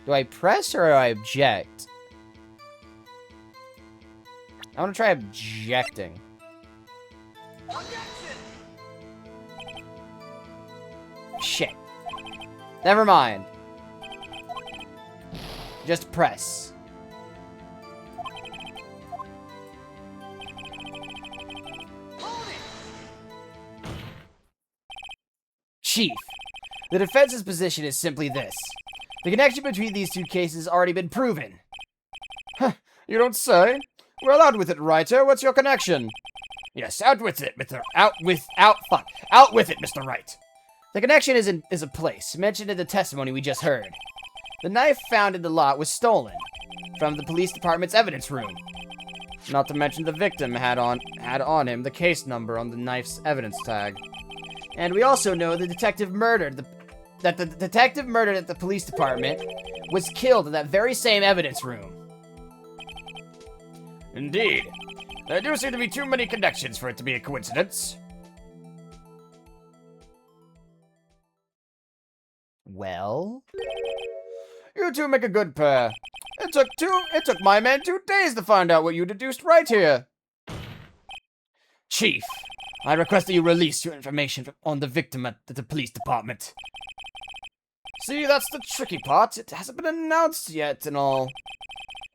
Do I press or do I object? I want to try objecting. Shit. Never mind. Just press. Chief, the defense's position is simply this. The connection between these two cases has already been proven. Huh, you don't say? Well, out with it, Writer. What's your connection? Yes, out with it, Mr. Out with it, Mr. Wright. The connection is a place mentioned in the testimony we just heard. The knife found in the lot was stolen from the police department's evidence room. Not to mention the victim had on him the case number on the knife's evidence tag. And we also know the detective murdered that the detective murdered at the police department was killed in that very same evidence room. Indeed. There do seem to be too many connections for it to be a coincidence. Well? You two make a good pair. It took my man 2 days to find out what you deduced right here. Chief, I request that you release your information on the victim at the police department. See, that's the tricky part. It hasn't been announced yet and all.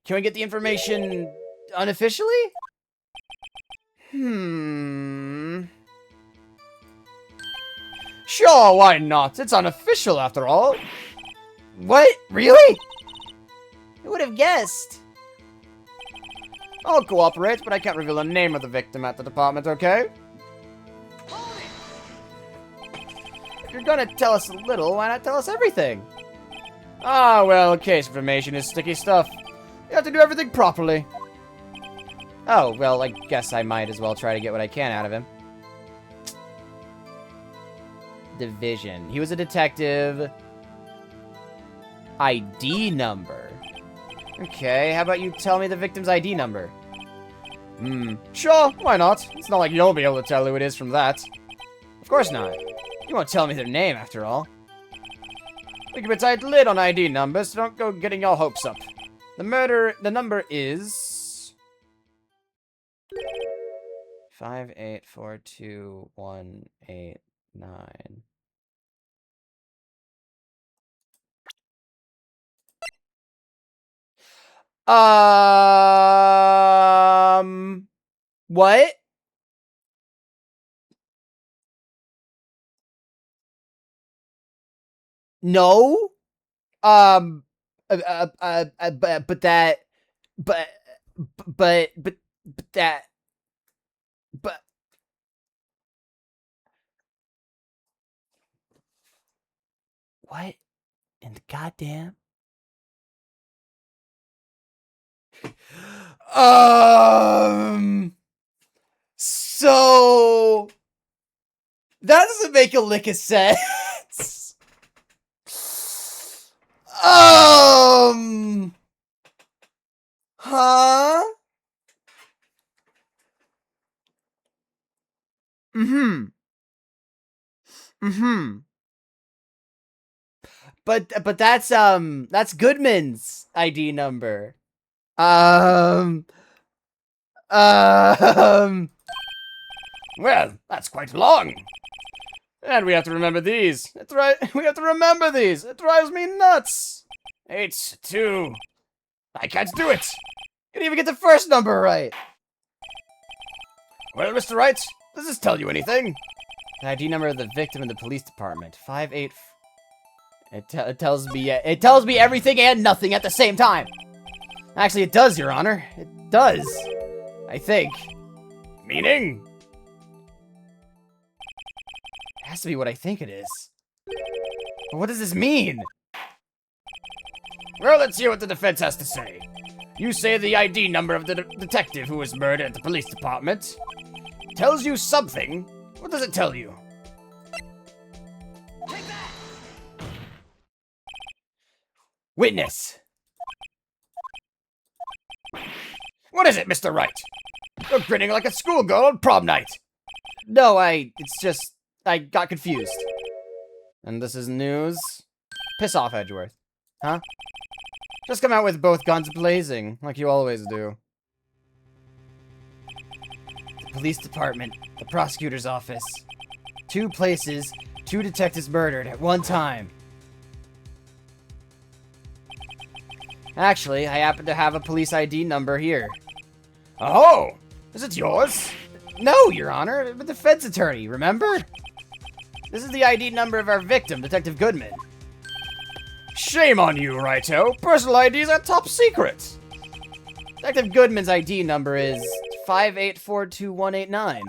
Can we get the information unofficially? Sure, why not? It's unofficial after all. What? Really? Who would have guessed? I'll cooperate, but I can't reveal the name of the victim at the department, okay? If you're gonna tell us a little, why not tell us everything? Ah, well, case information is sticky stuff. You have to do everything properly. Oh, well, I guess I might as well try to get what I can out of him. Division. He was a detective. ID number. Okay, how about you tell me the victim's ID number? Sure, why not? It's not like you'll be able to tell who it is from that. Of course not. You won't tell me their name, after all. We keep a tight lid on ID numbers, so don't go getting your hopes up. The number is... 5842189. What? No? But that, but that, but. What in the goddamn? So that doesn't make a lick of sense. Huh? But that's Goodman's ID number. Well, that's quite long. And we have to remember these. That's right, we have to remember these. It drives me nuts. 8, 2. I can't do it. Couldn't even get the first number right. Well, Mr. Wright, does this tell you anything? The ID number of the victim in the police department. 58. It tells me everything and nothing at the same time. Actually, it does, Your Honor. It does. I think. Meaning? It has to be what I think it is. But what does this mean? Well, let's hear what the defense has to say. You say the ID number of the detective who was murdered at the police department tells you something. What does it tell you? Witness. What is it, Mr. Wright? You're grinning like a schoolgirl on prom night. No, it's just, I got confused. And this is news? Piss off, Edgeworth. Huh? Just come out with both guns blazing, like you always do. The police department, the prosecutor's office. 2 places, 2 detectives murdered at one time. Actually, I happen to have a police ID number here. Oh, is it yours? No, Your Honor, I'm a defense attorney, remember? This is the ID number of our victim, Detective Goodman. Shame on you, Righto. Personal IDs are top secret. Detective Goodman's ID number is 5842189.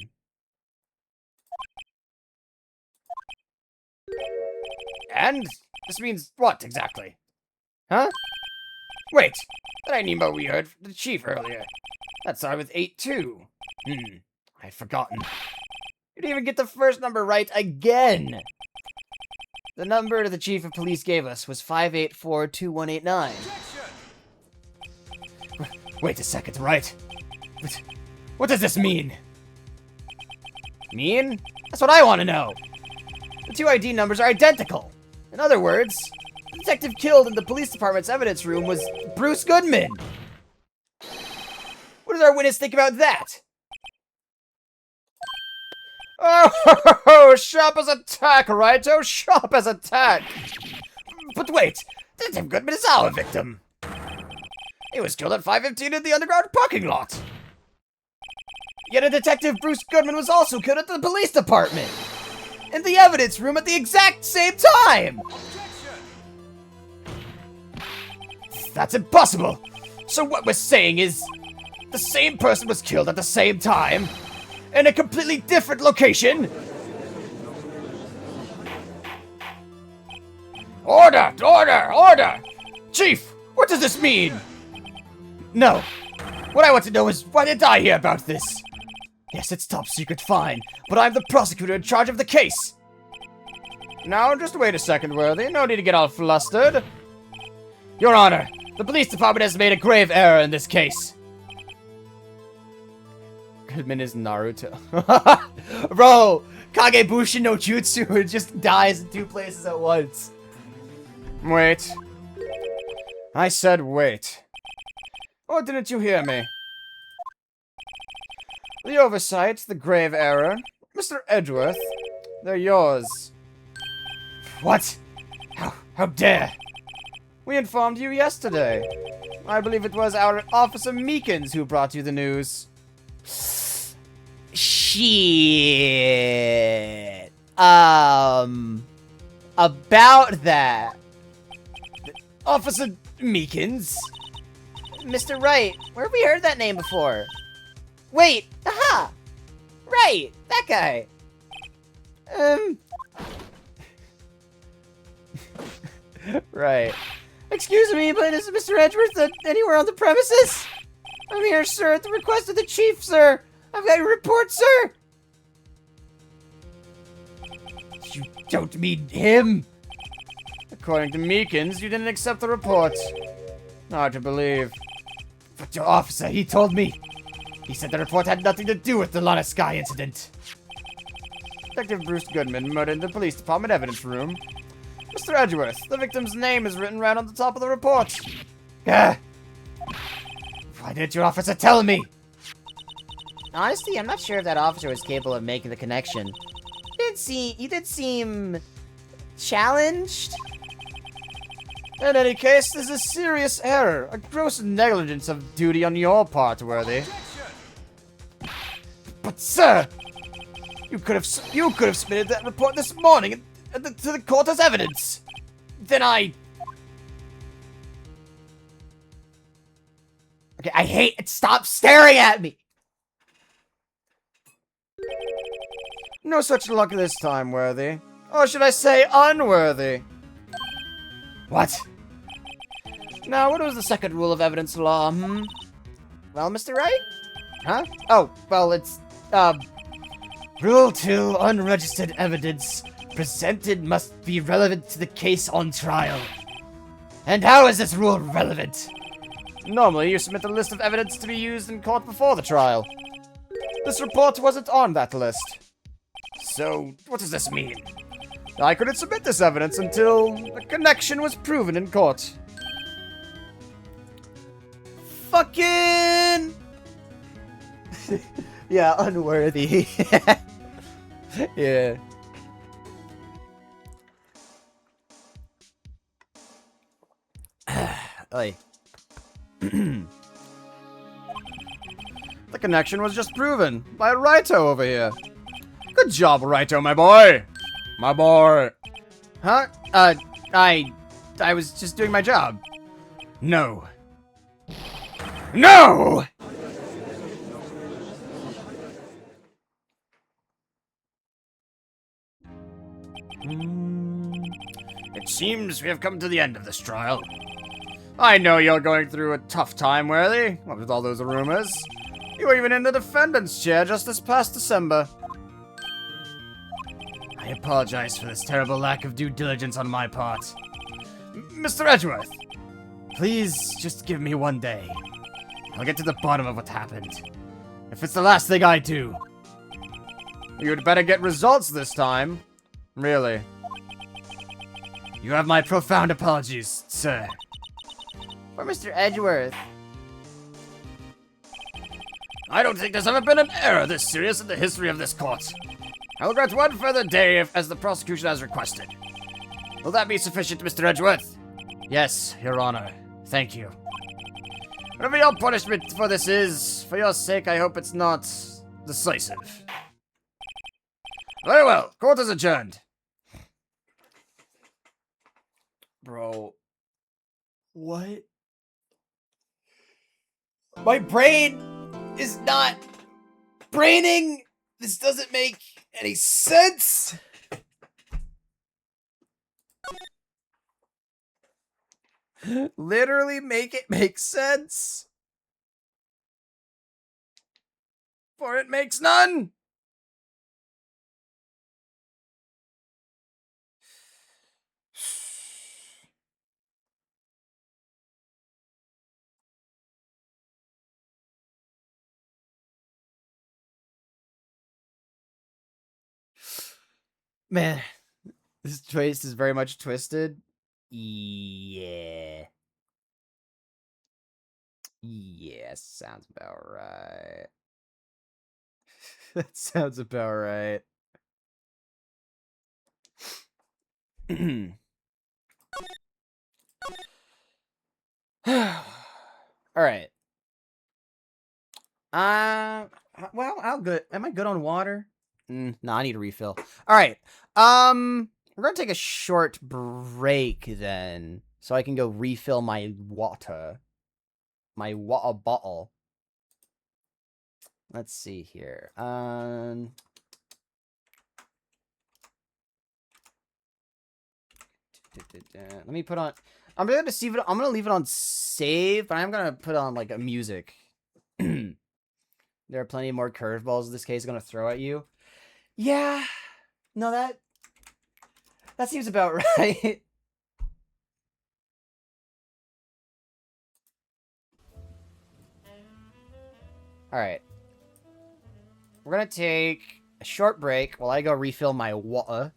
And this means what exactly? Huh? Wait, that ain't even what we heard from the chief earlier. That started with 82. I'd forgotten. You didn't even get the first number right again. The number the chief of police gave us was 5842189. Wait a second, Wright. What does this mean? Mean? That's what I want to know. The 2 ID numbers are identical. In other words, the detective killed in the police department's evidence room was Bruce Goodman. What does our witness think about that? Oh, sharp as a tack, Righto, sharp as a tack. But wait, Detective Goodman is our victim. He was killed at 5:15 in the underground parking lot. Yet a detective Bruce Goodman was also killed at the police department. In the evidence room at the exact same time. That's impossible. So what we're saying is the same person was killed at the same time in a completely different location? Order! Order! Order! Chief, what does this mean? No. What I want to know is, why did I hear about this? Yes, it's top secret, fine, but I'm the prosecutor in charge of the case. Now, just wait a second, Worthy. No need to get all flustered. Your Honor, the police department has made a grave error in this case. Goodman is Naruto. Bro, Kagebushi no Jutsu, it just dies in 2 places at once. Wait. I said wait. Or didn't you hear me? The oversight, the grave error. Mr. Edgeworth, they're yours. What? How dare? We informed you yesterday. I believe it was our Officer Meekins who brought you the news. Shit. About that. Officer Meekins? Mr. Wright, where have we heard that name before? Wait, aha! Right, that guy. Right. Excuse me, but is Mr. Edgeworth anywhere on the premises? I'm here, sir, at the request of the chief, sir. I've got your report, sir. You don't mean him? According to Meekins, you didn't accept the report. Hard to believe. But your officer, he told me. He said the report had nothing to do with the Lana Sky incident. Detective Bruce Goodman murdered in the police department evidence room. Mr. Edgeworth, the victim's name is written right on the top of the report. Why didn't your officer tell me? Honestly, I'm not sure if that officer was capable of making the connection. He did seem challenged. In any case, this is a serious error, a gross negligence of duty on your part, Worthy. But sir, you could have submitted that report this morning to the court as evidence. Then I... Okay, I hate it. Stop staring at me. No such luck this time, Worthy. Or should I say unworthy? What? Now, what was the second rule of evidence law, Well, Mr. Wright? Huh? Oh, well, it's, Rule 2, unregistered evidence presented must be relevant to the case on trial. And how is this rule relevant? Normally, you submit a list of evidence to be used in court before the trial. This report wasn't on that list. So, what does this mean? I couldn't submit this evidence until the connection was proven in court. Fucking... yeah, unworthy. Yeah. Oi. The connection was just proven by Wright over here. Good job, Wright, my boy. My boy. Huh? I was just doing my job. No. No! It seems we have come to the end of this trial. I know you're going through a tough time, Worthy, what with all those rumors. You were even in the defendant's chair just this past December. I apologize for this terrible lack of due diligence on my part. Mr. Edgeworth, Please, just give me one day. I'll get to the bottom of what happened. If it's the last thing I do. You'd better get results this time. Really. You have my profound apologies, sir. For Mr. Edgeworth. I don't think there's ever been an error this serious in the history of this court. I will grant one further day as the prosecution has requested. Will that be sufficient, Mr. Edgeworth? Yes, Your Honor. Thank you. Whatever your punishment for this is, for your sake, I hope it's not decisive. Very well. Court is adjourned. Bro. What? My brain is not braining. This doesn't make any sense. Literally make it make sense. For it makes none. Man, this twist is very much twisted. Yeah. Yeah, sounds about right. That sounds about right. All right. Well, I'll good. Am I good on water? No, I need a refill. All right. We're gonna take a short break then, so I can go refill my water bottle. Let's see here. Let me put on. I'm gonna see it. I'm gonna leave it on save, but I'm gonna put on like a music. There are plenty more curveballs in this case gonna throw at you. Yeah. No, that seems about right. All right. We're gonna take a short break while I go refill my water.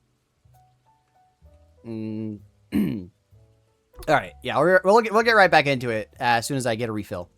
All right. Yeah, we'll get right back into it as soon as I get a refill.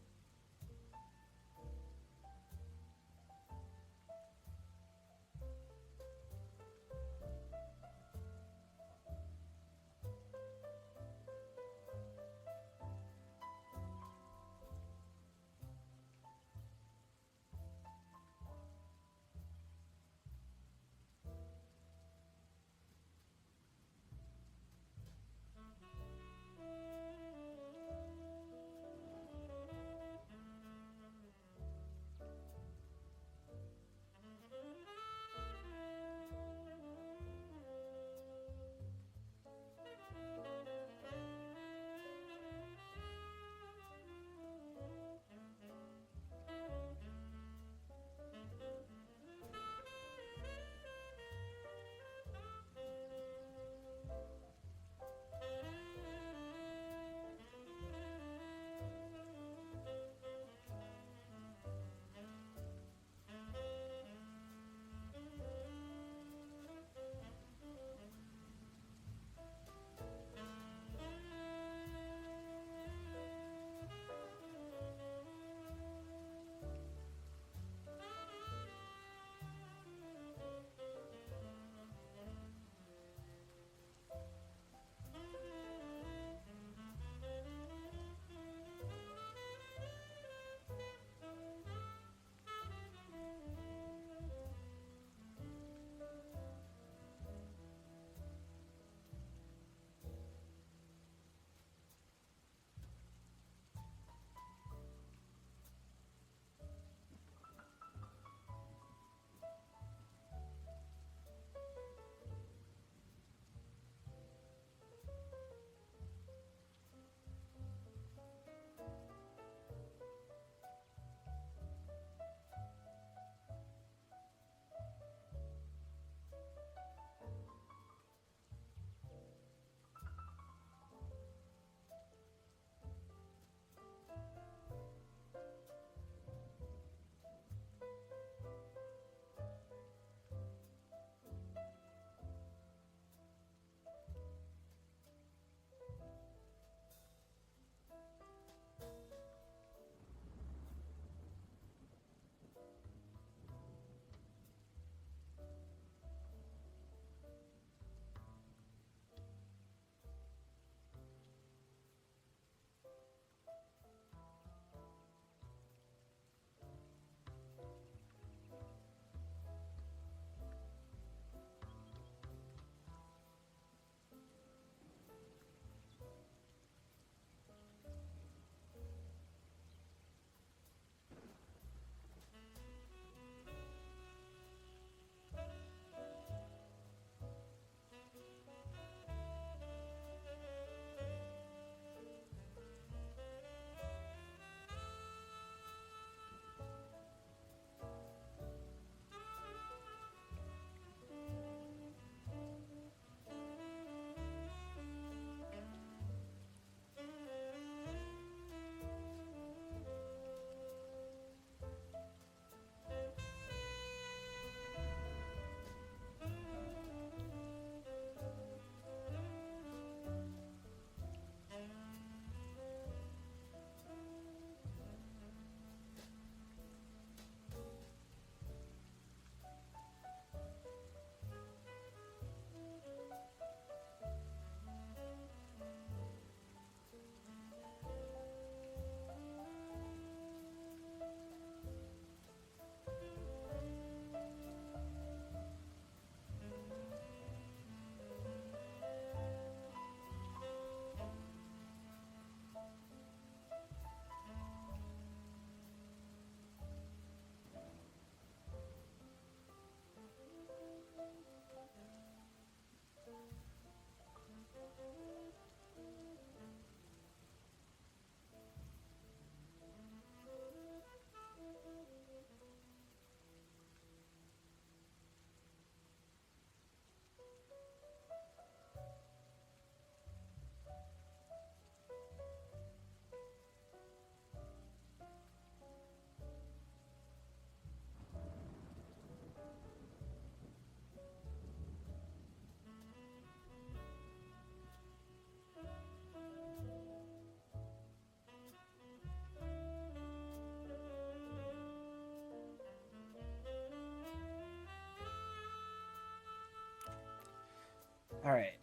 Alright.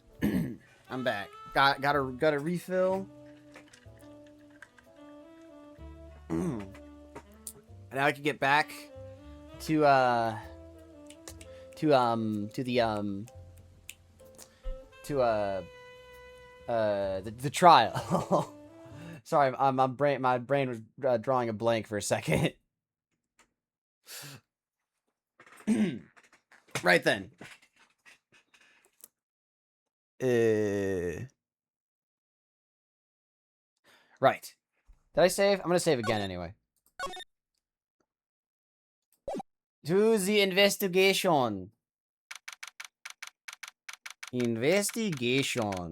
I'm back. Got a refill. Now I can get back to the trial. Sorry, my brain was drawing a blank for a second. Right then. Right. Did I save? I'm gonna save again anyway. To the investigation. Investigation.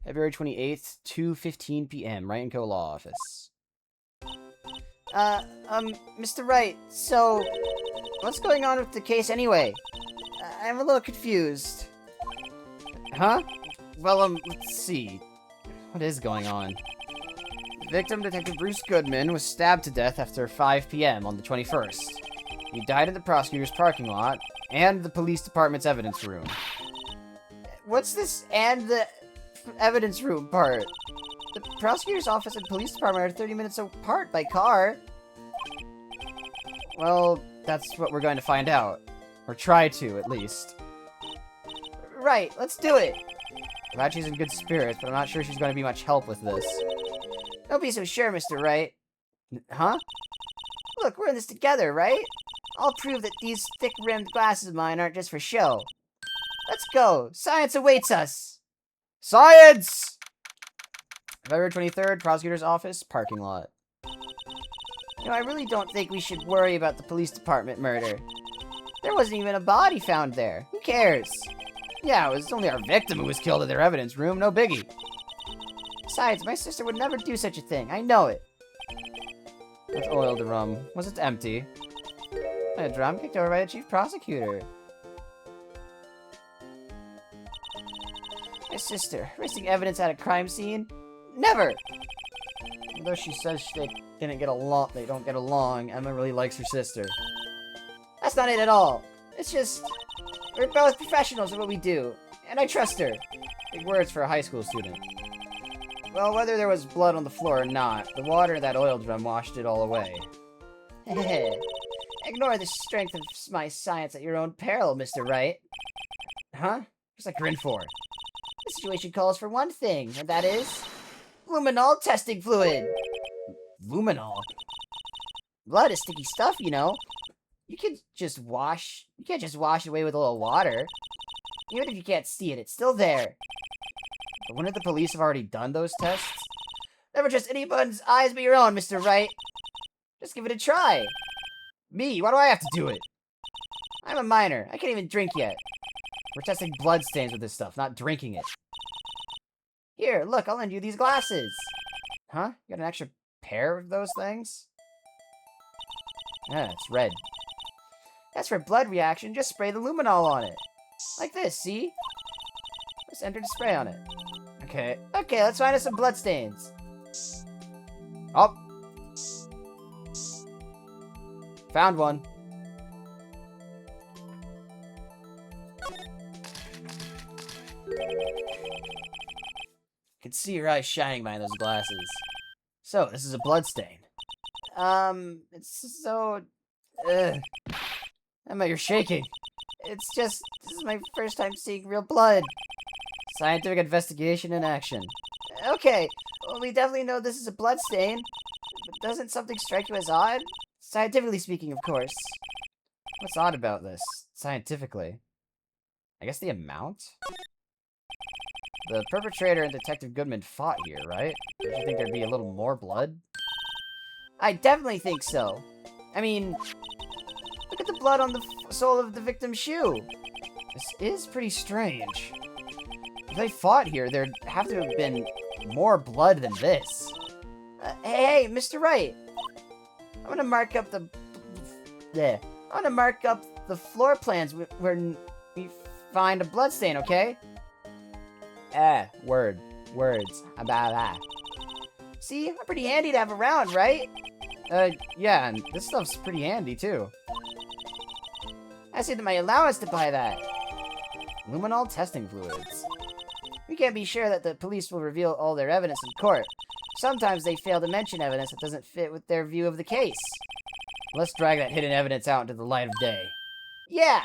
February 28th, 2:15 p.m. Wright & Co. Law Office. Mr. Wright, so, what's going on with the case anyway? I'm a little confused. Huh? Well, let's see. What is going on? The victim, Detective Bruce Goodman, was stabbed to death after 5 p.m. on the 21st. He died in the prosecutor's parking lot and the police department's evidence room. What's this and the evidence room part? The prosecutor's office and police department are 30 minutes apart by car. Well, that's what we're going to find out. Or try to, at least. Right, let's do it. I'm glad she's in good spirits, but I'm not sure she's going to be much help with this. Don't be so sure, Mr. Wright. Huh? Look, we're in this together, right? I'll prove that these thick-rimmed glasses of mine aren't just for show. Let's go. Science awaits us. Science! February 23rd, prosecutor's office, parking lot. You know, I really don't think we should worry about the police department murder. There wasn't even a body found there. Who cares? Yeah, it was only our victim who was killed in their evidence room, no biggie. Besides, my sister would never do such a thing. I know it. Let's oil the rum. Was it empty? A drum kicked over by the chief prosecutor. My sister, risking evidence at a crime scene? Never! Although she says they don't get along, Emma really likes her sister. That's not it at all. It's just, we're both professionals at what we do, and I trust her. Big words for a high school student. Well, whether there was blood on the floor or not, the water in that oil drum washed it all away. Ignore the strength of my science at your own peril, Mr. Wright. Huh? What's that grin for? The situation calls for one thing, and that is luminol testing fluid. Luminol? Blood is sticky stuff, you know. You can't just wash it away with a little water. Even if you can't see it, it's still there. But wouldn't the police have already done those tests? Never trust anyone's eyes but your own, Mr. Wright. Just give it a try. Me? Why do I have to do it? I'm a minor. I can't even drink yet. We're testing blood stains with this stuff, not drinking it. Here, look, I'll lend you these glasses. Huh? You got an extra pair of those things? Yeah, it's red. That's for blood reaction. Just spray the luminol on it. Like this, see? Just enter the spray on it. Okay. Okay, let's find us some blood stains. Oh! Found one. I can see your eyes shining behind those glasses. So, this is a blood stain. It's so... Emma, you're shaking. It's just, this is my first time seeing real blood. Scientific investigation in action. Okay, well, we definitely know this is a blood stain. But doesn't something strike you as odd? Scientifically speaking, of course. What's odd about this, scientifically? I guess the amount? The perpetrator and Detective Goodman fought here, right? Don't you think there'd be a little more blood? I definitely think so. I mean, look at the blood on the sole of the victim's shoe. This is pretty strange. If they fought here, there'd have to have been more blood than this. Hey, Mr. Wright. I'm gonna mark up the... There. I'm gonna mark up the floor plans where we find a blood stain, okay? Words. About that. See? I'm pretty handy to have around, right? Yeah, and this stuff's pretty handy, too. I saved my allowance to buy that. Luminol testing fluids. We can't be sure that the police will reveal all their evidence in court. Sometimes they fail to mention evidence that doesn't fit with their view of the case. Let's drag that hidden evidence out into the light of day. Yeah!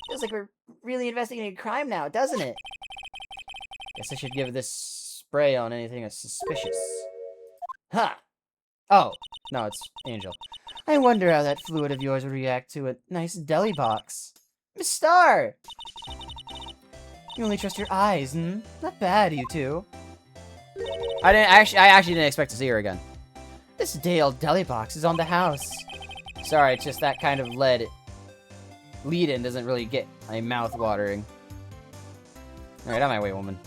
Feels like we're really investigating a crime now, doesn't it? Guess I should give this spray on anything that's suspicious. Huh. Oh, no, it's Angel. I wonder how that fluid of yours would react to a nice deli box. Miss Star! You only trust your eyes, hmm? Not bad, you two. I actually didn't expect to see her again. This day-old deli box is on the house. Sorry, it's just that kind of lead-in doesn't really get my mouth watering. Alright, on my way, woman.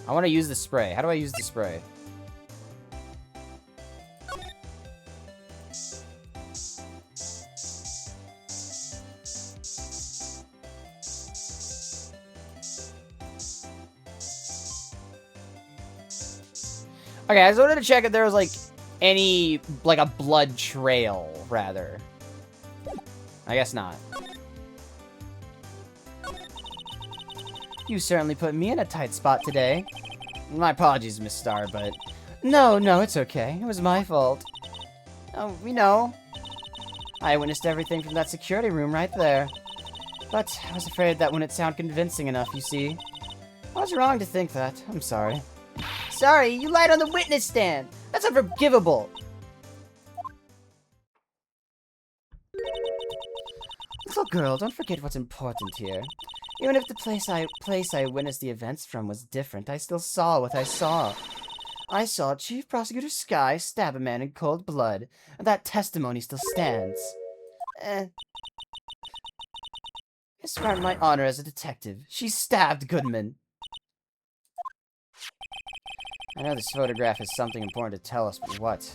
I want to use the spray. How do I use the spray? Okay, I just wanted to check if there was, like, any, like, a blood trail, rather. I guess not. You certainly put me in a tight spot today. My apologies, Miss Star, but... No, it's okay. It was my fault. Oh, we know. I witnessed everything from that security room right there. But I was afraid that wouldn't sound convincing enough, you see. I was wrong to think that. I'm sorry. Sorry, you lied on the witness stand. That's unforgivable. Little girl, don't forget what's important here. Even if the place I witnessed the events from was different, I still saw what I saw. I saw Chief Prosecutor Sky stab a man in cold blood, and that testimony still stands. I swear on my honor as a detective, she stabbed Goodman. I know this photograph has something important to tell us, but what?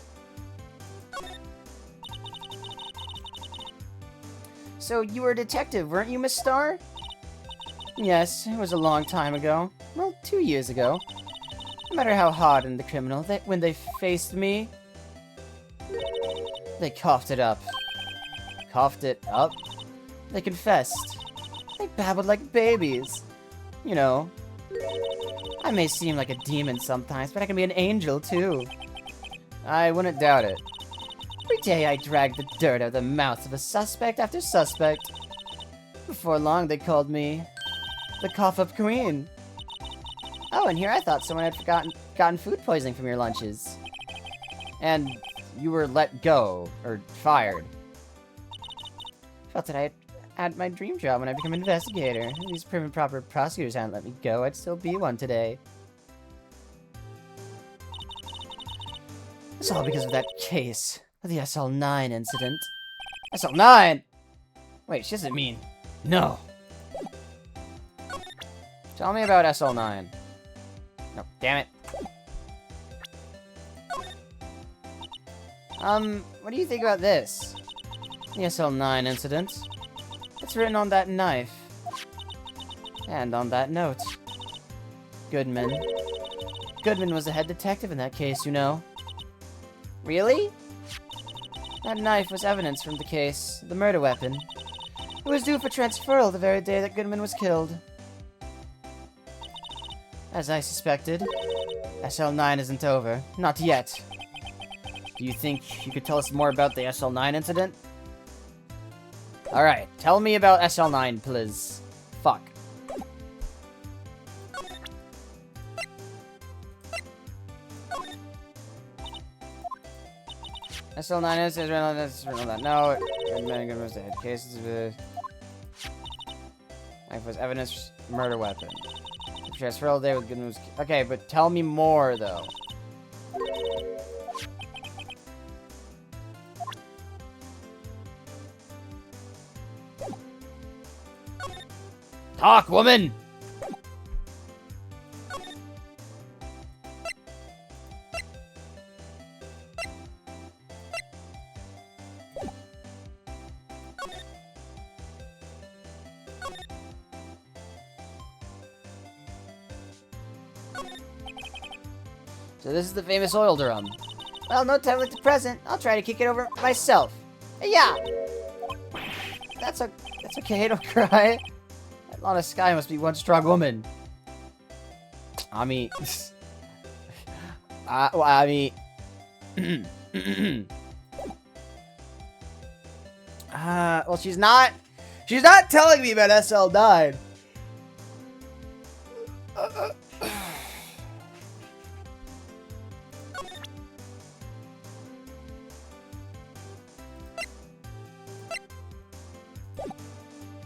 So you were a detective, weren't you, Miss Star? Yes, it was a long time ago. Well, 2 years ago. No matter how hardened the criminal, when they faced me, they coughed it up. Coughed it up? They confessed. They babbled like babies. You know, I may seem like a demon sometimes, but I can be an angel too. I wouldn't doubt it. Every day I dragged the dirt out of the mouths of a suspect after suspect. Before long, they called me the cough-up queen. Oh, and here I thought someone had gotten food poisoning from your lunches. And you were let go, or fired. Felt that I had my dream job when I became an investigator. If these prim and proper prosecutors hadn't let me go, I'd still be one today. It's all because of that case, the SL9 incident. SL9? Wait, she doesn't mean... No. Tell me about SL9. No, damn it. What do you think about this? The SL9 incident. It's written on that knife. And on that note. Goodman. Goodman was the head detective in that case, you know. Really? That knife was evidence from the case, the murder weapon. It was due for transferal the very day that Goodman was killed. As I suspected, SL9 isn't over. Not yet. Do you think you could tell us more about the SL9 incident? Alright, tell me about SL9, please. Fuck. SL9 is written on this, written on that note. Goodman was the head cases of the knife was evidence murder weapon. Transferal day with Goodman was... Okay, but tell me more, though. Talk, woman! So this is the famous oil drum. Well, no time like the present. I'll try to kick it over myself. Yeah. That's okay. Don't cry. Lana Sky must be one strong woman. I mean... well, I mean... well, she's not telling me about SL9.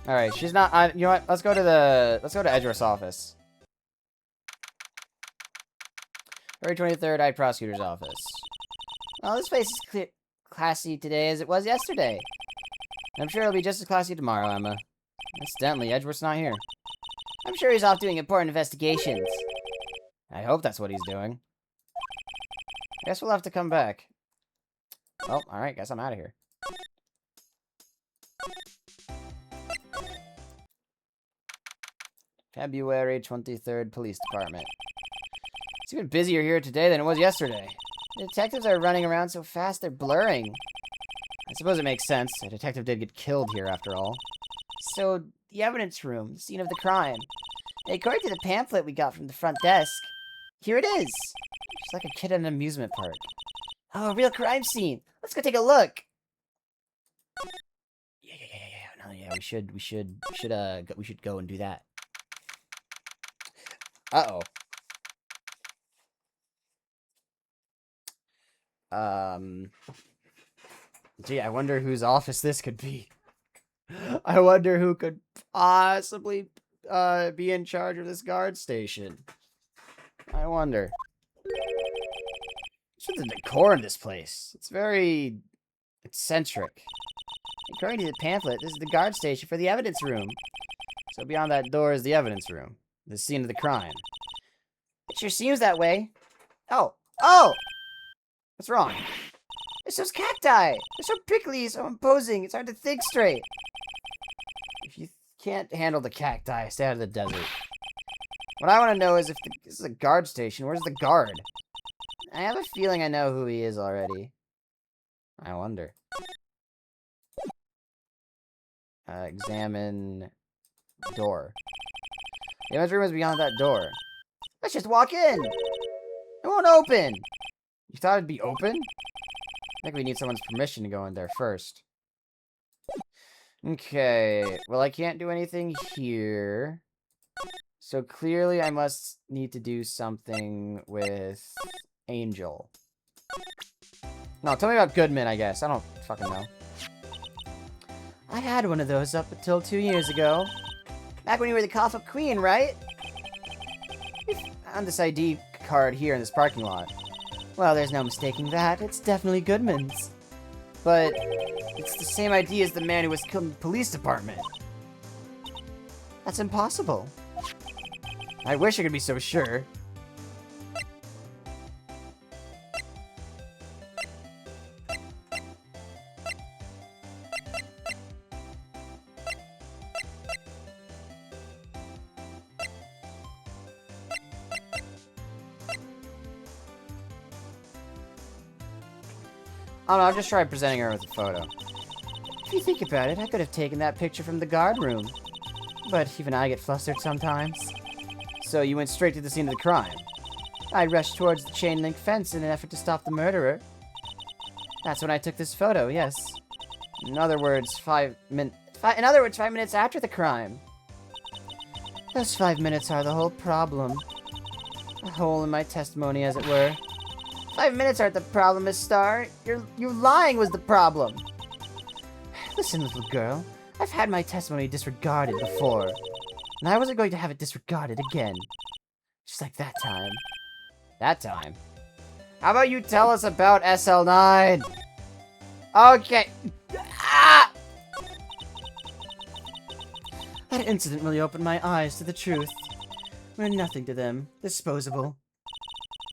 All right, she's not. You know what? Let's go to Edgeworth's office. February 23rd, High Prosecutor's office. Well, this place is classy today as it was yesterday. I'm sure it'll be just as classy tomorrow, Emma. Incidentally, Edgeworth's not here. I'm sure he's off doing important investigations. I hope that's what he's doing. Guess we'll have to come back. Well, alright, guess I'm out of here. February 23rd, Police Department. It's even busier here today than it was yesterday. The detectives are running around so fast they're blurring. I suppose it makes sense. A detective did get killed here, after all. So, the evidence room, the scene of the crime. According to the pamphlet we got from the front desk, here it is. She's like a kid at an amusement park. Oh, a real crime scene. Let's go take a look. Yeah. No, yeah, we should go and do that. Uh-oh. Gee, I wonder whose office this could be. I wonder who could possibly be in charge of this guard station. I wonder. What's with the decor in this place? It's very eccentric. According to the pamphlet, this is the guard station for the evidence room. So beyond that door is the evidence room. The scene of the crime. It sure seems that way. Oh! What's wrong? It's those cacti. They're so prickly, so imposing. It's hard to think straight. If you can't handle the cacti, stay out of the desert. What I want to know is if this is a guard station, where's the guard? I have a feeling I know who he is already. I wonder. Examine door. The evidence room is beyond that door. Let's just walk in. It won't open. You thought it'd be open? I think we need someone's permission to go in there first. Okay. Well, I can't do anything here. So clearly I must need to do something with Angel. No, tell me about Goodman, I guess. I don't fucking know. I had one of those up until 2 years ago. Back when you were the cough up queen, right? We found this ID card here in this parking lot. Well, there's no mistaking that. It's definitely Goodman's. But it's the same ID as the man who was killed in the police department. That's impossible. I wish I could be so sure. Oh no, I'll just try presenting her with a photo. If you think about it, I could have taken that picture from the guard room. But even I get flustered sometimes. So you went straight to the scene of the crime? I rushed towards the chain link fence in an effort to stop the murderer. That's when I took this photo, yes. In other words, 5 minutes after the crime. Those 5 minutes are the whole problem. A hole in my testimony, as it were. 5 minutes aren't the problem, Miss Starr. Your lying was the problem. Listen, little girl. I've had my testimony disregarded before. And I wasn't going to have it disregarded again. Just like that time. That time? How about you tell us about SL9? Okay. Ah! That incident really opened my eyes to the truth. We're nothing to them. Disposable.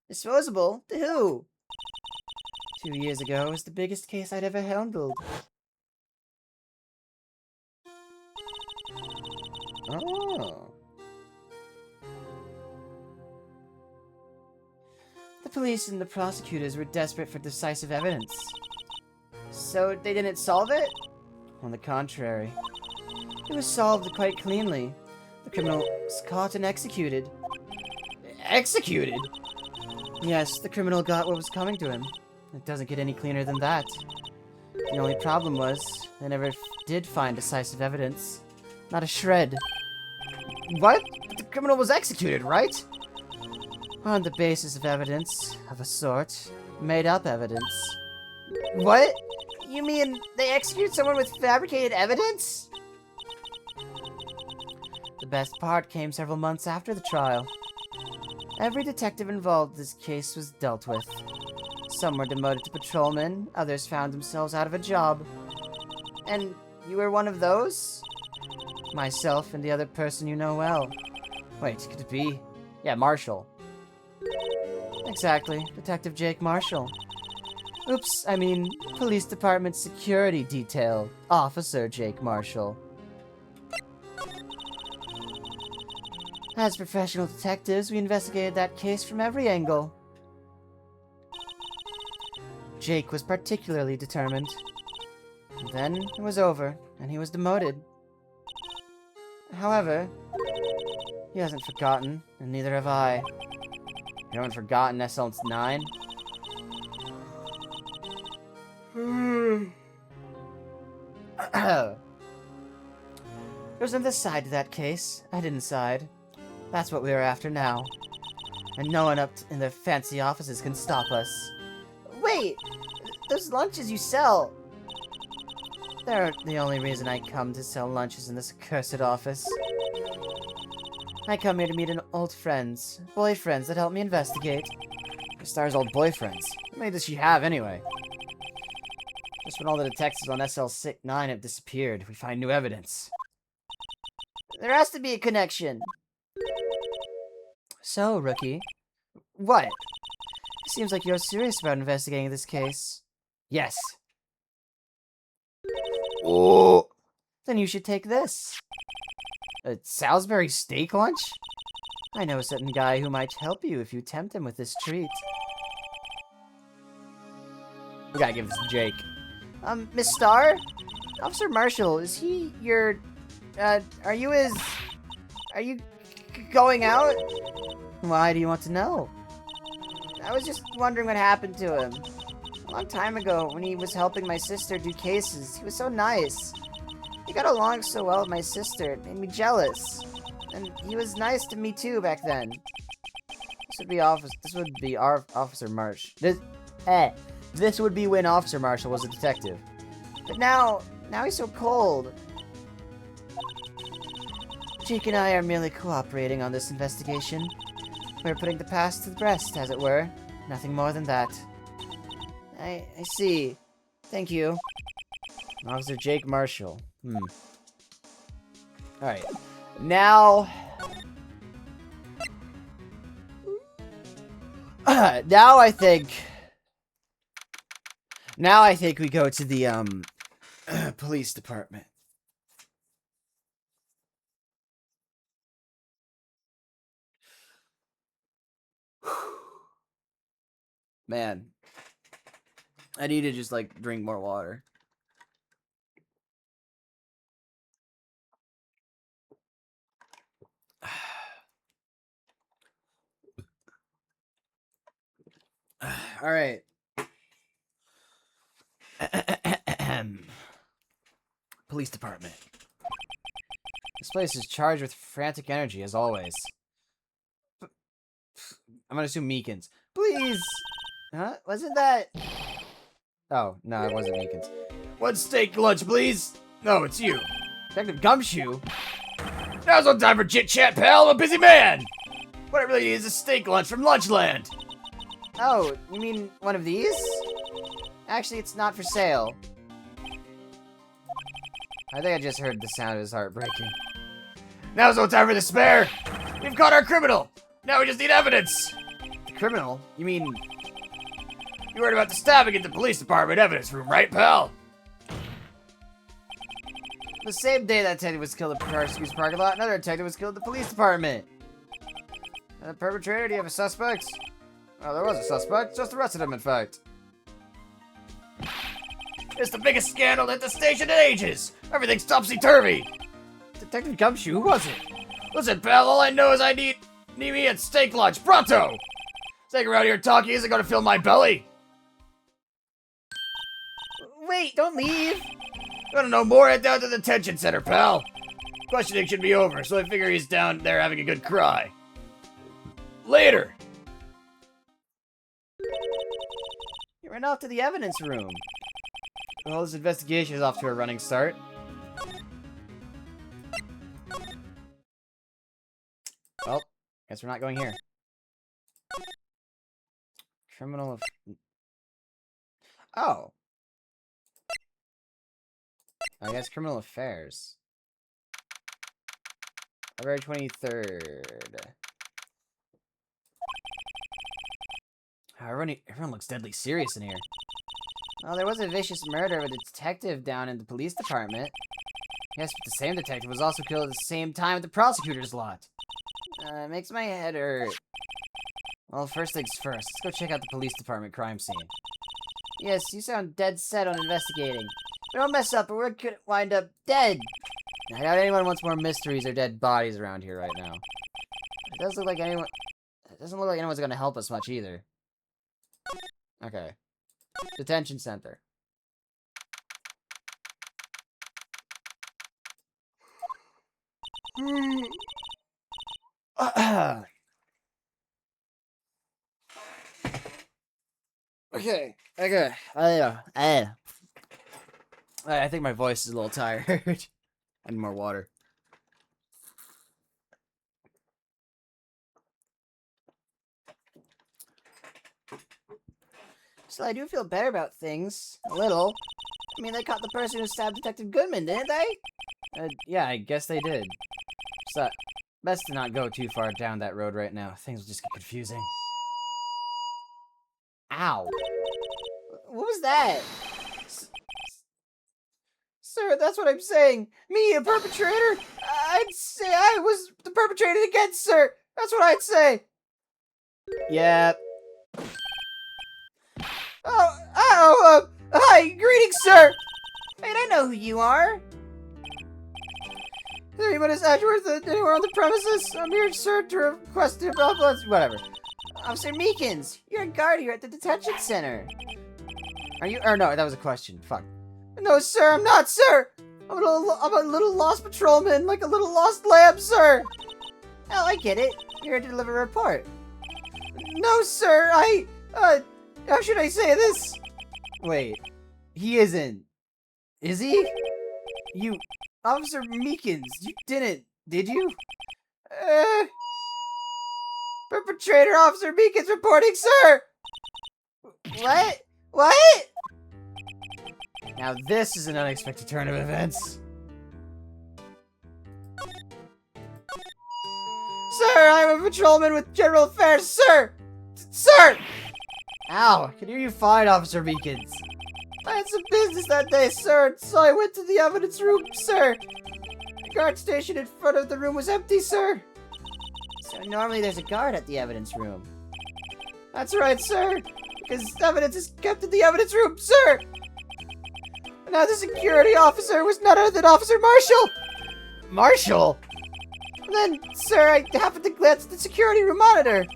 Disposable? To who? 2 years ago, it was the biggest case I'd ever handled. Oh. The police and the prosecutors were desperate for decisive evidence. So they didn't solve it? On the contrary. It was solved quite cleanly. The criminal was caught and executed. Executed? Yes, the criminal got what was coming to him. It doesn't get any cleaner than that. The only problem was, they never did find decisive evidence. Not a shred. What? But the criminal was executed, right? On the basis of evidence, of a sort. Made up evidence. What? You mean they executed someone with fabricated evidence? The best part came several months after the trial. Every detective involved in this case was dealt with. Some were demoted to patrolmen, others found themselves out of a job. And you were one of those? Myself and the other person you know well. Wait, could it be? Yeah, Marshall. Exactly, Detective Jake Marshall. Oops, I mean, Police Department Security Detail, Officer Jake Marshall. As professional detectives, we investigated that case from every angle. Jake was particularly determined. And then it was over, and he was demoted. However, he hasn't forgotten, and neither have I. You haven't forgotten SL9? There's another side to that case. I didn't side. That's what we are after now. And no one up in their fancy offices can stop us. Wait! Those lunches you sell! They're the only reason I come to sell lunches in this accursed office. I come here to meet old friends, boyfriends that help me investigate. Star's old boyfriends. How many does she have, anyway? Just when all the detectives on SL9 have disappeared, we find new evidence. There has to be a connection. So, Rookie. What? It seems like you're serious about investigating this case. Yes. Oh. Then you should take this. A Salisbury steak lunch? I know a certain guy who might help you if you tempt him with this treat. We gotta give this to Jake. Miss Starr? Officer Marshall, is he your... are you going out? Why do you want to know? I was just wondering what happened to him. A long time ago, when he was helping my sister do cases, he was so nice. He got along so well with my sister, it made me jealous. And he was nice to me too back then. This would be our Officer Marsh. This would be when Officer Marshall was a detective. But now he's so cold. Jake and I are merely cooperating on this investigation. We're putting the past to the rest, as it were. Nothing more than that. I see. Thank you. Officer Jake Marshall. Alright. Now... now I think we go to the, police department. Man. I need to just, like, drink more water. All right. Police department. This place is charged with frantic energy, as always. I'm gonna assume Meekins. Please! Huh? Wasn't that... Oh, no, it wasn't Meekins. One steak lunch, please. No, it's you. Detective Gumshoe? Now's no time for chit-chat, pal. I'm a busy man. What I really need is a steak lunch from Lunchland. Oh, you mean one of these? Actually, it's not for sale. I think I just heard the sound of his heart breaking. Now's no time for despair. We've caught our criminal. Now we just need evidence. The criminal? You mean... You heard about the stabbing at the police department evidence room, right, pal? The same day that detective was killed at the prosecutor's parking lot, another detective was killed at the police department. The perpetrator, do you have a suspect? Oh, there was a suspect. Just arrested him, in fact. It's the biggest scandal at the station in ages. Everything's topsy-turvy. Detective Gumshoe, who was it? Listen, pal, all I know is I need me at steak lunch, pronto! Staying around here talking isn't gonna fill my belly. Wait, don't leave. Wanna know more? Head down to the detention center, pal. Questioning should be over, so I figure he's down there having a good cry. Later! He ran off to the evidence room. Well, this investigation is off to a running start. Well, guess we're not going here. Criminal. Oh. I guess criminal affairs. February 23rd. Everyone looks deadly serious in here. Well, there was a vicious murder of a detective down in the police department. Yes, but the same detective was also killed at the same time at the prosecutor's lot. It makes my head hurt. Well, first things first, let's go check out the police department crime scene. Yes, you sound dead set on investigating. But don't mess up or we could wind up dead. I doubt anyone wants more mysteries or dead bodies around here right now. It doesn't look like anyone's gonna help us much either. Okay. Detention center. Okay. I think my voice is a little tired. I need more water. So I do feel better about things. A little. I mean, they caught the person who stabbed Detective Goodman, didn't they? Yeah, I guess they did. So, best to not go too far down that road right now. Things will just get confusing. Ow. What was that? Sir, that's what I'm saying. Me, a perpetrator? I'd say I was the perpetrator against, sir. That's what I'd say. Yeah. Hi, greetings, sir. Wait, I know who you are. Is anyone is Edgeworth anywhere on the premises? I'm here, sir, to request whatever. Officer Meekins, you're a guard here at the detention center. Are you? Or no, that was a question. Fuck. No, sir, I'm not, sir. I'm a little lost patrolman, like a little lost lamb, sir. Oh, I get it. You're here to deliver a report. No, sir, how should I say this? Wait, he isn't. Is he? You, Officer Meekins, you didn't, did you? Perpetrator Officer Meekins reporting, sir! What? What? Now this is an unexpected turn of events. Sir, I'm a patrolman with General Affairs, sir! Sir! Ow, I can hear you fine, Officer Meekins. I had some business that day, sir, so I went to the evidence room, sir. The guard station in front of the room was empty, sir. So normally there's a guard at the evidence room. That's right, sir. Because evidence is kept in the evidence room, sir. Now the security officer was none other than Officer Marshall. Marshall? And then, sir, I happened to glance at the security room monitor.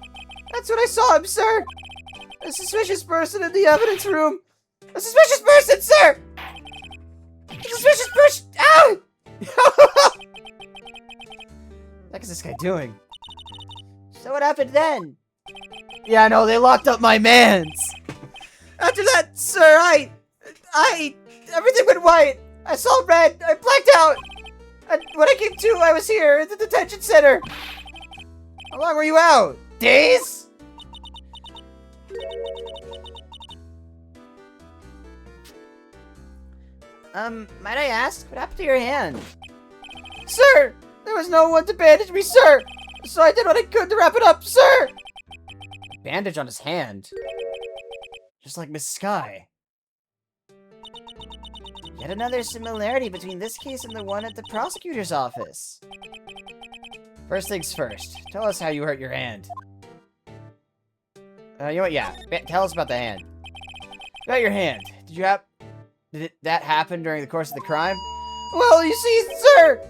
That's when I saw him, sir. A suspicious person in the evidence room. A suspicious person, sir! A suspicious person! Ow! What is this guy doing? So what happened then? Yeah, no, they locked up my mans. After that, sir, everything went white. I saw red. I blacked out. And when I came to, I was here at the detention center. How long were you out? Days? Might I ask, what happened to your hand? Sir! There was no one to bandage me, sir! So I did what I could to wrap it up, sir! A bandage on his hand? Just like Miss Sky. Yet another similarity between this case and the one at the prosecutor's office. First things first, tell us how you hurt your hand. You know what? Yeah. Tell us about the hand. About your hand. Did that happen during the course of the crime? Well, you see, sir,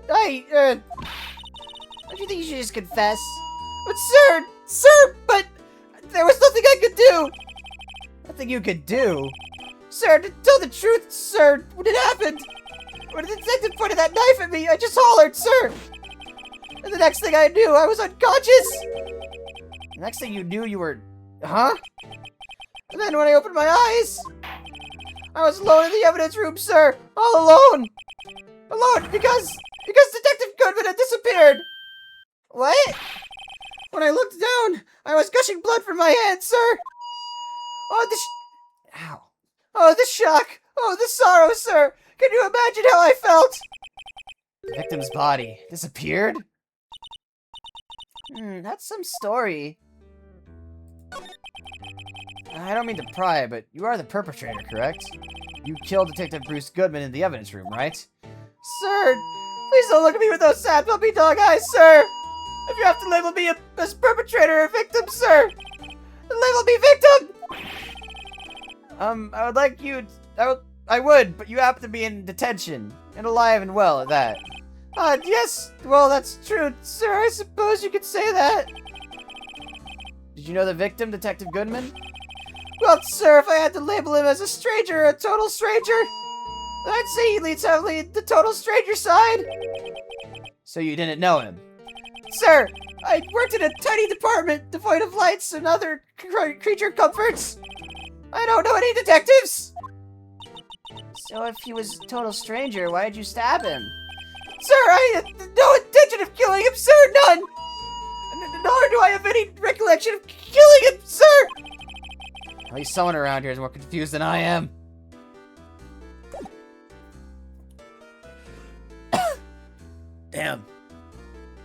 don't you think you should just confess? But but there was nothing I could do. Nothing you could do. Sir, to tell the truth, sir, when it happened, when the detective pointed that knife at me, I just hollered, sir. And the next thing I knew, I was unconscious. The next thing you knew, you were... Huh? And then when I opened my eyes, I was alone in the evidence room, sir. All alone. Alone because Detective Goodman had disappeared. What? When I looked down, I was gushing blood from my hand, sir. Ow. Oh, the shock. Oh, the sorrow, sir. Can you imagine how I felt? The victim's body disappeared? That's some story. I don't mean to pry, but you are the perpetrator, correct? You killed Detective Bruce Goodman in the evidence room, right? Sir, please don't look at me with those sad puppy dog eyes, sir. If you have to label me as perpetrator or victim, sir, label me victim. I would like you... I would, but you happen to be in detention. And alive and well at that. Yes, well, that's true, sir. I suppose you could say that. Did you know the victim, Detective Goodman? Well, sir, if I had to label him as a stranger, a total stranger, I'd say he leads heavily the total stranger side. So you didn't know him? Sir, I worked in a tiny department devoid of lights and other creature comforts. I don't know any detectives. So if he was a total stranger, why did you stab him? Sir, I had no intention of killing him, sir, none. Nor do I have any recollection of killing him, sir. At least someone around here is more confused than I am. Damn.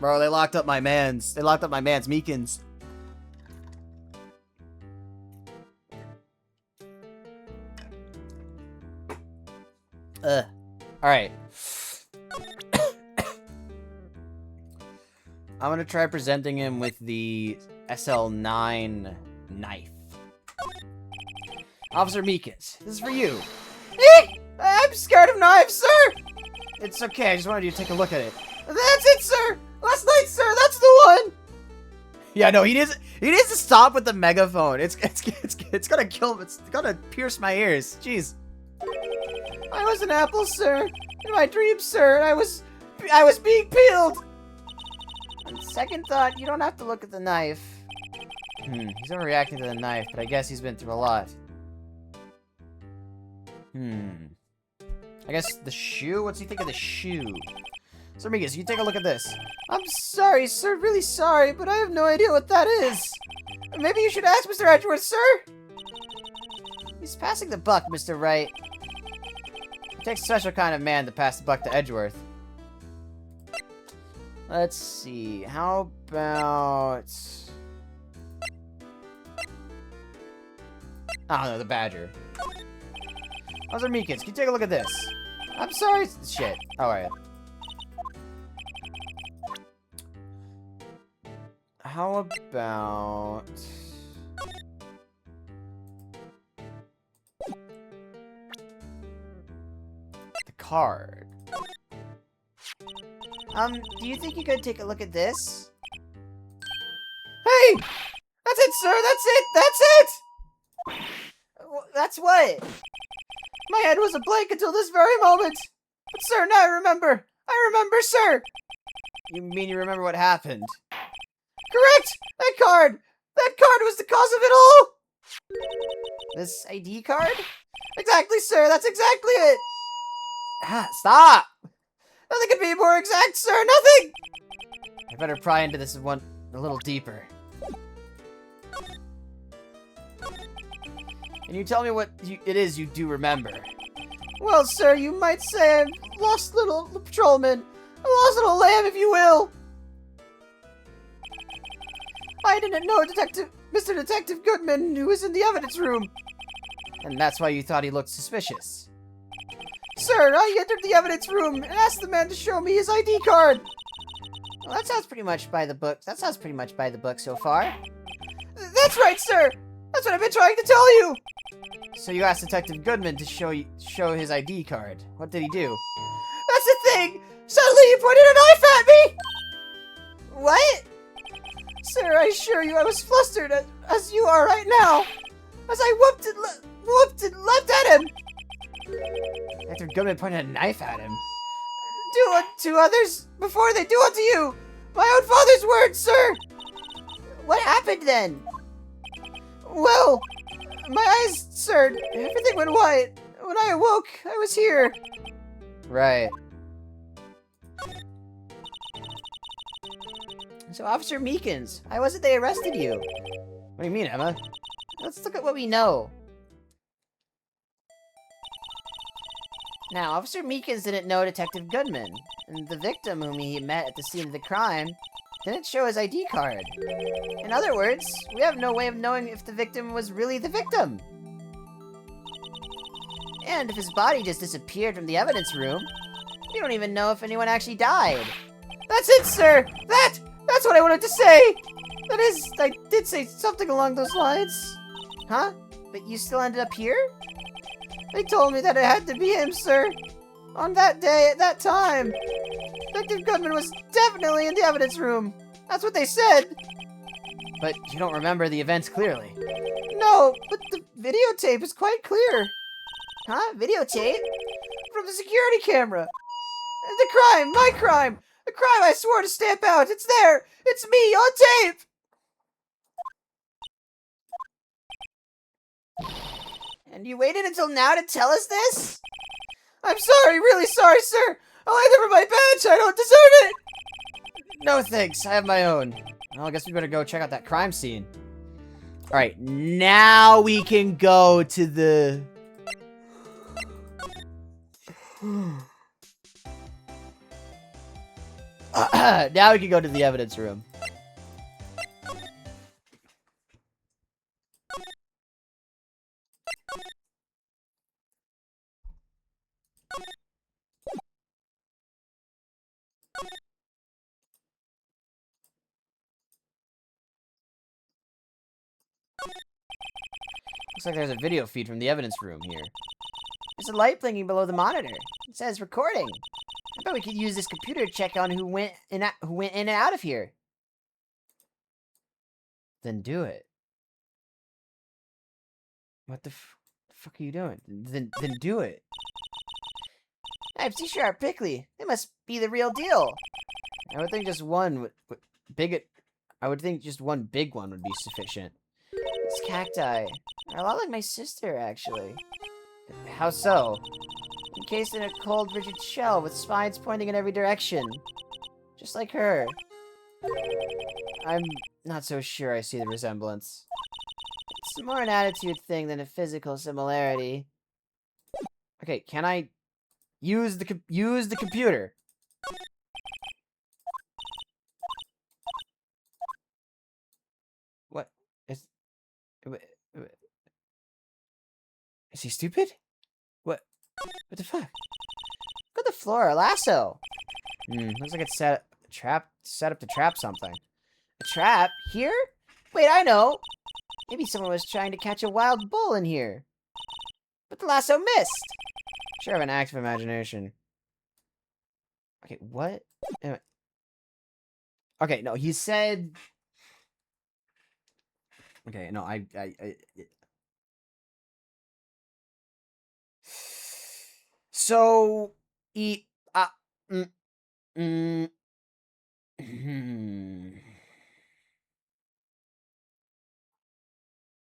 Bro, they locked up my mans. They locked up my mans, Meekins. Alright. I'm gonna try presenting him with the SL9 knife. Officer Meekins, this is for you. I'm scared of knives, sir. It's okay, I just wanted you to take a look at it. That's it, sir. Last night, sir, that's the one. Yeah, no, he needs to stop with the megaphone. It's gonna kill him. It's gonna pierce my ears. Jeez. I was an apple, sir. In my dreams, sir, I was being peeled. On second thought, you don't have to look at the knife. He's overreacting to the knife, but I guess he's been through a lot. I guess the shoe? What's he think of the shoe? Sir Meekins, you take a look at this. I'm sorry, sir, really sorry, but I have no idea what that is. Maybe you should ask Mr. Edgeworth, sir? He's passing the buck, Mr. Wright. It takes a special kind of man to pass the buck to Edgeworth. Let's see, how about... I don't know, the badger. Officer Meekins, can you take a look at this? I'm sorry, shit. Alright. How about... the card? Do you think you could take a look at this? Hey! That's it, sir! That's it! That's it! That's what? My head was a blank until this very moment. But sir, now I remember. I remember, sir. You mean you remember what happened? Correct! That card! That card was the cause of it all! This ID card? Exactly, sir. That's exactly it. Stop! Nothing could be more exact, sir. Nothing! I better pry into this one a little deeper. Can you tell me what it is you do remember? Well, sir, you might say I've lost little patrolman. A lost little lamb, if you will. I didn't know Mr. Detective Goodman, who was in the evidence room. And that's why you thought he looked suspicious. Sir, I entered the evidence room and asked the man to show me his ID card. Well, that sounds pretty much by the book. That sounds pretty much by the book so far. That That's right, sir! That's what I've been trying to tell you! So you asked Detective Goodman to show his ID card. What did he do? That's the thing! Suddenly he pointed a knife at me! What? Sir, I assure you I was flustered as you are right now. As I whooped and leapt at him. Detective Goodman pointed a knife at him. Do unto others before they do unto you! My own father's words, sir! What happened then? Well, my eyes, sir, everything went white. When I awoke, I was here. Right. So, Officer Meekins, why wasn't they arrested you? What do you mean, Emma? Let's look at what we know. Now, Officer Meekins didn't know Detective Goodman, and the victim whom he met at the scene of the crime didn't show his ID card. In other words, we have no way of knowing if the victim was really the victim. And if his body just disappeared from the evidence room, we don't even know if anyone actually died. That's it, sir! That's what I wanted to say! That is, I did say something along those lines. Huh? But you still ended up here? They told me that it had to be him, sir. On that day, at that time. Detective Goodman was definitely in the evidence room. That's what they said. But you don't remember the events clearly. No, but the videotape is quite clear. Huh? Videotape? From the security camera. The crime! My crime! The crime I swore to stamp out! It's there! It's me, on tape! And you waited until now to tell us this? I'm sorry, really sorry, sir! I'll hand over my badge! I don't deserve it! No thanks, I have my own. Well, I guess we better go check out that crime scene. Alright, now we can go to the... now we can go to the evidence room. Looks like there's a video feed from the evidence room here. There's a light blinking below the monitor. It says recording. I bet we could use this computer to check on who went in and out of here. Then do it. What the fuck are you doing? Then do it. I'm C-Sharp Pickley. They must be the real deal. I would think just one I would think just one big one would be sufficient. These cacti are a lot like my sister, actually. How so? Encased in a cold, rigid shell with spines pointing in every direction. Just like her. I'm not so sure I see the resemblance. It's more an attitude thing than a physical similarity. Okay, can I use the computer? What is he stupid? What the fuck? Look at the floor, a lasso. Looks like it's set up to trap something. A trap? Here? Wait, I know. Maybe someone was trying to catch a wild bull in here. But the lasso missed. Sure have an active imagination. Okay, what? Okay, no, he said... Okay, no, So,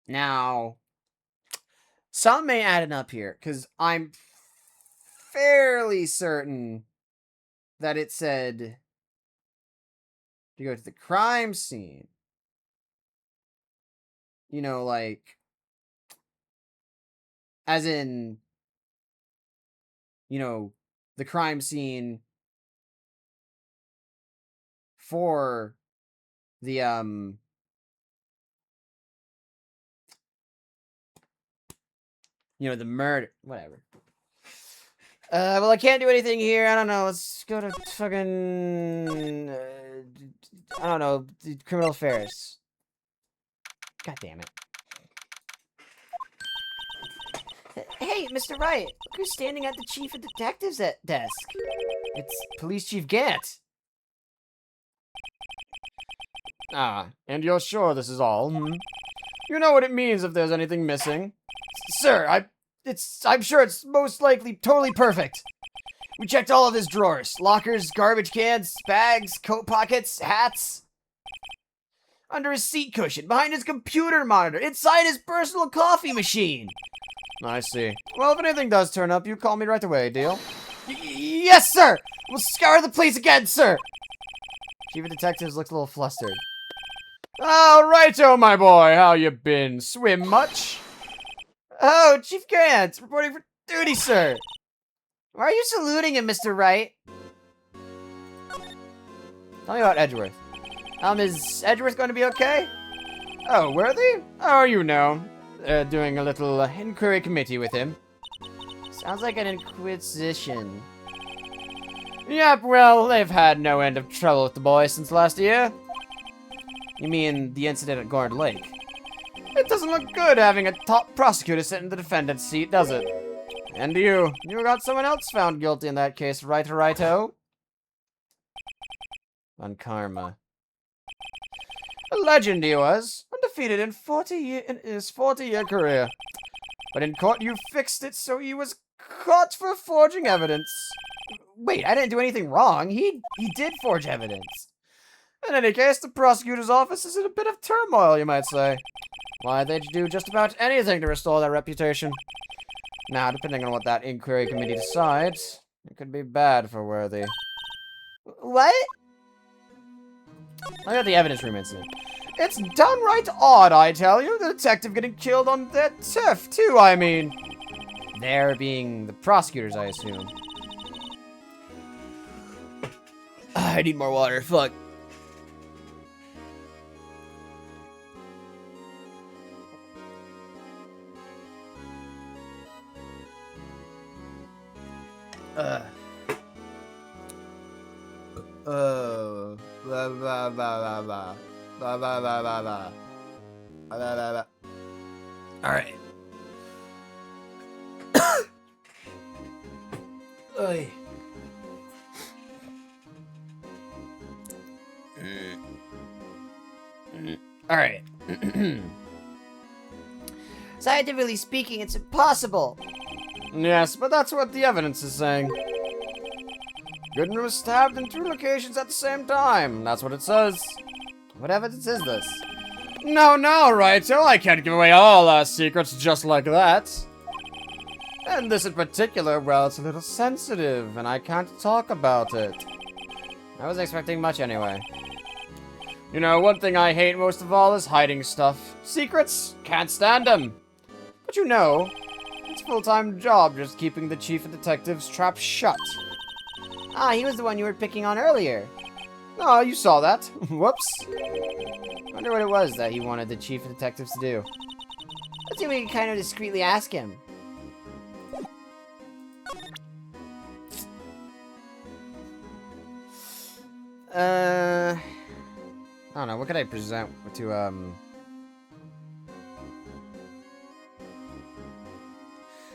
Now, some may add it up here, because I'm fairly certain that it said to go to the crime scene. You know, like, as in, you know, the crime scene for the, you know, the murder, whatever. Well, I can't do anything here. I don't know. Let's go to fucking, I don't know, criminal affairs. God damn it. Hey, Mr. Wright, look who's standing at the chief of detectives desk. It's Police Chief Gant. Ah, and you're sure this is all, hmm? You know what it means if there's anything missing? Sir, I'm sure it's most likely totally perfect. We checked all of his drawers, lockers, garbage cans, bags, coat pockets, hats. Under his seat cushion, behind his computer monitor, inside his personal coffee machine. I see. Well, if anything does turn up, you call me right away, deal? Yes, sir! We'll scour the place again, sir! Chief of Detectives looks a little flustered. All righto, my boy. How you been? Swim much? Oh, Chief Gant, reporting for duty, sir. Why are you saluting him, Mr. Wright? Tell me about Edgeworth. Is Edgeworth going to be okay? Oh, Worthy? Oh, you know. Doing a little inquiry committee with him. Sounds like an inquisition. Yep, well, they've had no end of trouble with the boy since last year. You mean the incident at Guard Lake? It doesn't look good having a top prosecutor sit in the defendant's seat, does it? And you got someone else found guilty in that case, righto? On karma. A legend he was, undefeated in his 40-year career. But in court you fixed it so he was caught for forging evidence. Wait, I didn't do anything wrong. He did forge evidence. In any case, the prosecutor's office is in a bit of turmoil, you might say. Why, they'd do just about anything to restore their reputation. Now, depending on what that inquiry committee decides, it could be bad for Worthy. What? I got the evidence room incident. It's downright odd, I tell you. The detective getting killed on their turf, too, I mean. There being the prosecutors, I assume. I need more water, fuck. Blah, blah, blah, blah, blah. Blah, blah, blah, blah, blah. Blah, blah, blah, blah. Alright. Oy. Alright. Scientifically speaking, it's impossible. Yes, but that's what the evidence is saying. Goodman was stabbed in 2 locations at the same time. That's what it says. What evidence is this? No, Righto, I can't give away all our secrets just like that. And this in particular, well, it's a little sensitive, and I can't talk about it. I wasn't expecting much anyway. You know, one thing I hate most of all is hiding stuff. Secrets? Can't stand them. But you know, it's a full-time job just keeping the chief of detectives trap shut. Ah, he was the one you were picking on earlier. Oh, you saw that. Whoops. Wonder what it was that he wanted the chief of detectives to do. Let's see if we can kind of discreetly ask him. I don't know, what could I present to,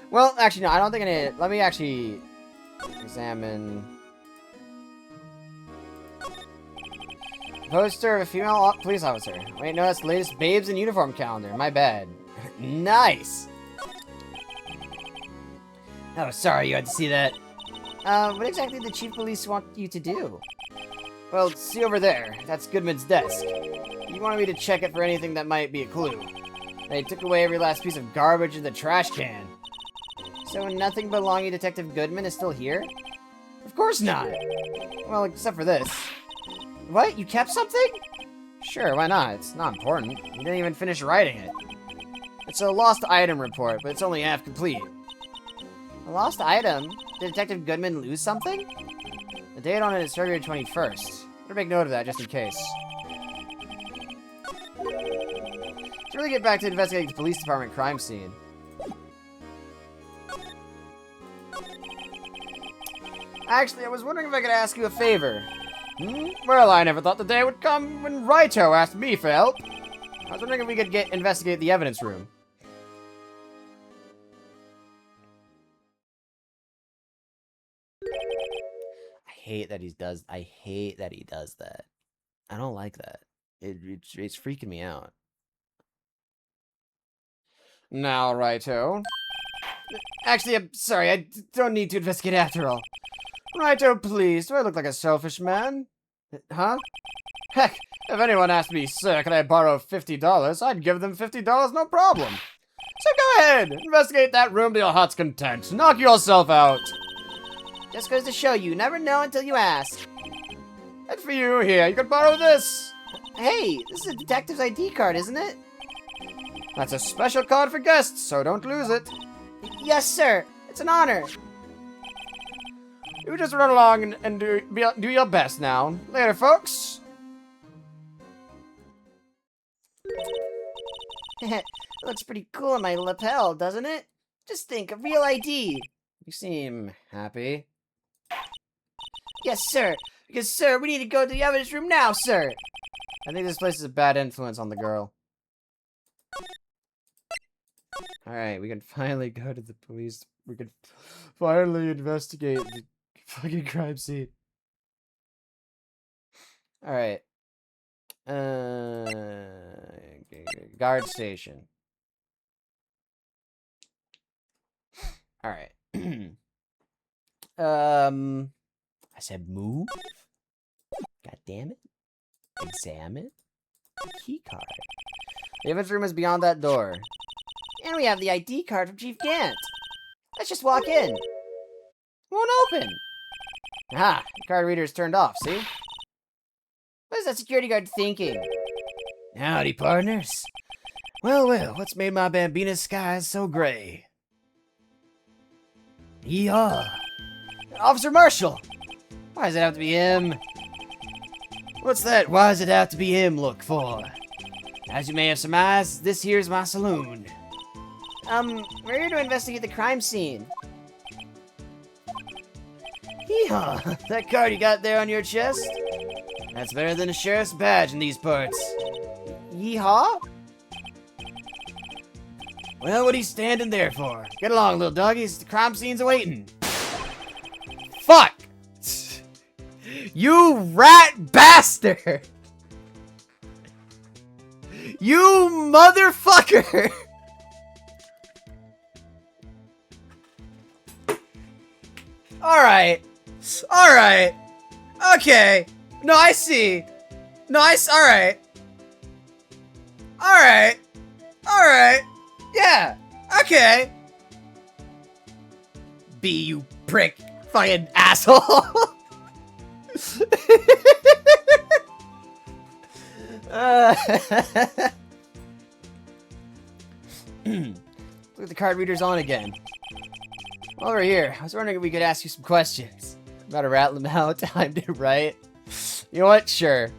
Well, actually, no, I don't think I need it. Let me actually examine... Poster of a female police officer. Wait, no, that's the latest Babes in Uniform calendar. My bad. Nice! Oh, sorry you had to see that. What exactly did Chief Police want you to do? Well, see over there. That's Goodman's desk. He wanted me to check it for anything that might be a clue. They took away every last piece of garbage in the trash can. So nothing belonging to Detective Goodman is still here? Of course not! Well, except for this. What? You kept something? Sure, why not? It's not important. You didn't even finish writing it. It's a lost item report, but it's only half complete. A lost item? Did Detective Goodman lose something? The date on it is February 21st. Better make note of that, just in case. Should really get back to investigating the police department crime scene. Actually, I was wondering if I could ask you a favor. Well, I never thought the day would come when Righto asked me for help. I was wondering if we could investigate the evidence room. I hate that he does that. I don't like that. It's freaking me out. Now, righto. Actually, I'm sorry, I don't need to investigate after all. Righto, please. Do I look like a selfish man? Huh? Heck, if anyone asked me, sir, can I borrow $50, I'd give them $50, no problem. So go ahead, investigate that room to your heart's content. Knock yourself out. Just goes to show you never know until you ask. And for you here, you can borrow this. Hey, this is a detective's ID card, isn't it? That's a special card for guests, so don't lose it. Yes, sir. It's an honor. You just run along and do your best now. Later, folks. Looks pretty cool on my lapel, doesn't it? Just think, a real ID. You seem happy. Yes, sir. Because, sir, we need to go to the evidence room now, sir. I think this place is a bad influence on the girl. Alright, we can finally go to the police. We can finally investigate the fucking crime scene. Alright. Guard station. Alright. I said move? God damn it. Examine? Key card. The evidence room is beyond that door. And we have the ID card from Chief Gant. Let's just walk in. Won't open. Aha, the card reader is turned off, see? What is that security guard thinking? Howdy, partners. Well, well, what's made my Bambina's skies so gray? Yeehaw. Officer Marshall! Why does it have to be him? What's that why does it have to be him look for? As you may have surmised, this here's my saloon. We're here to investigate the crime scene. Yeehaw, that card you got there on your chest? That's better than a sheriff's badge in these parts. Yeehaw? Well, what are you standing there for? Get along, little doggies. The crime scene's awaiting. Fuck! You rat bastard! You motherfucker! Alright. Alright. Okay. No, I see. No, alright. Alright. Alright. Yeah. Okay. B, you prick. Fucking asshole. Look at the card readers on again. While we're here, I was wondering if we could ask you some questions. About to rattle them out, timed it right. You know what? Sure.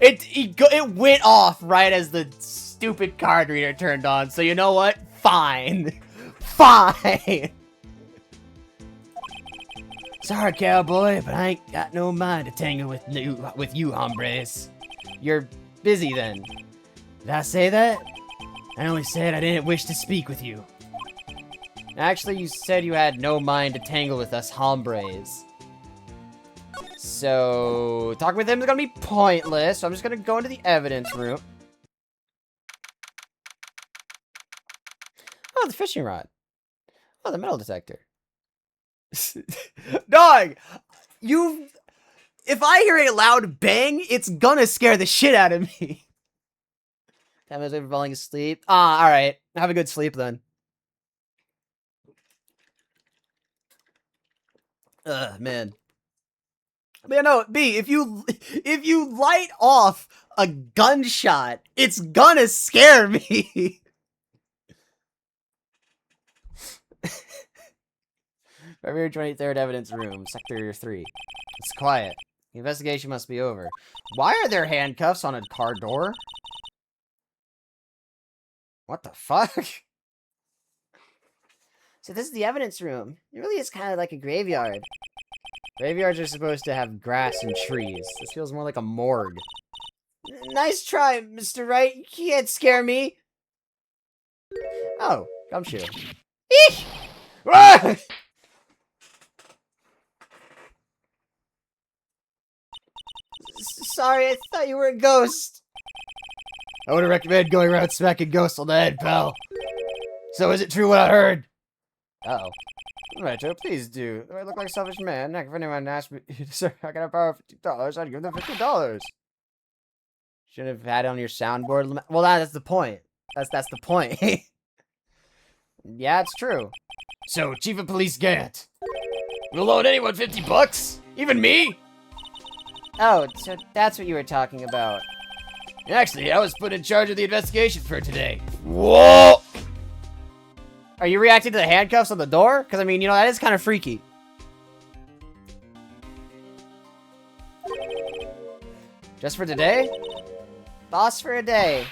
It went off right as the stupid card reader turned on, so you know what? Fine. Fine. Sorry, cowboy, but I ain't got no mind to tangle with you hombres. You're busy then. Did I say that? I only said I didn't wish to speak with you. Actually, you said you had no mind to tangle with us hombres. So, talking with him is gonna be pointless, so I'm just gonna go into the evidence room. Oh, the fishing rod. Oh, the metal detector. Dog! If I hear a loud bang, it's gonna scare the shit out of me. Time is over falling asleep. Ah, alright. Have a good sleep then. Ugh, man. But yeah, no, B, if you light off a gunshot, it's gonna scare me. February 23rd evidence room, sector 3. It's quiet. The investigation must be over. Why are there handcuffs on a car door? What the fuck? So this is the evidence room. It really is kind of like a graveyard. Graveyards are supposed to have grass and trees. This feels more like a morgue. Nice try, Mr. Wright. You can't scare me. Oh, gumshoe. Eesh! Ah! Sorry, I thought you were a ghost. I would recommend going around smacking ghosts on the head, pal. So is it true what I heard? Uh-oh. Retro, please do. I look like a selfish man. Heck, if anyone asked me, sir, I got a borrow $50, I'd give them $50. Should have had it on your soundboard. Well, that's the point. That's the point. Yeah, it's true. So, Chief of Police Gant. Will loan anyone $50? Even me? Oh, so that's what you were talking about. Actually, I was put in charge of the investigation for today. Whoa! Are you reacting to the handcuffs on the door? Because, I mean, you know, that is kind of freaky. Just for today? Boss for a day.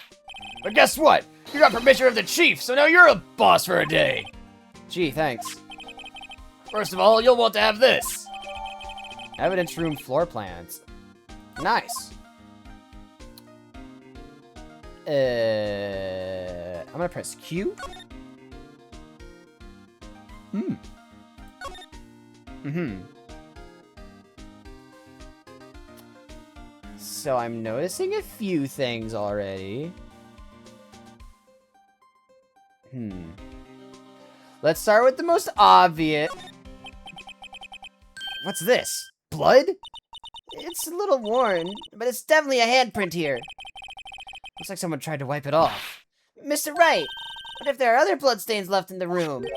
But guess what? You got permission from the chief, so now you're a boss for a day. Gee, thanks. First of all, you'll want to have this. Evidence room floor plans. Nice. I'm gonna press Q. So I'm noticing a few things already. Let's start with the most obvious. What's this? Blood? It's a little worn, but it's definitely a handprint here. Looks like someone tried to wipe it off. Mr. Wright, what if there are other bloodstains left in the room? We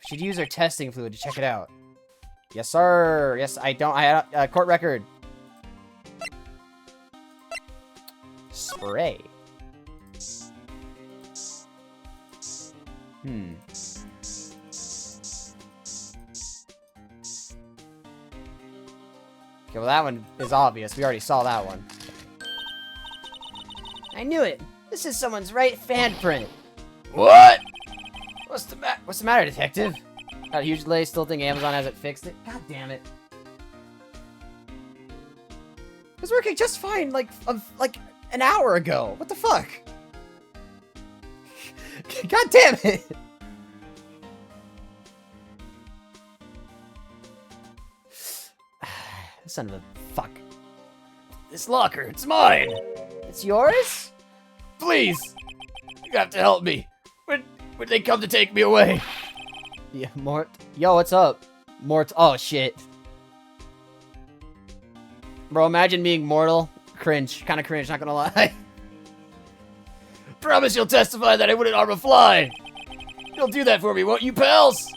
should use our testing fluid to check it out. Yes, sir. Yes, I don't. Court record. Spray. Okay, well that one is obvious. We already saw that one. I knew it. This is someone's right fan print. What? What's the matter, detective? Got a huge delay, still think Amazon hasn't fixed it. God damn it. It was working just fine, like an hour ago. What the fuck? God damn it! Son of a fuck. This locker, it's mine. It's yours? Please, you have to help me. When they come to take me away. Yeah, Mort. Yo, what's up? Mort. Oh, shit. Bro, imagine being mortal. Cringe. Kind of cringe, not gonna lie. Promise you'll testify that I wouldn't harm a fly. You'll do that for me, won't you, pals?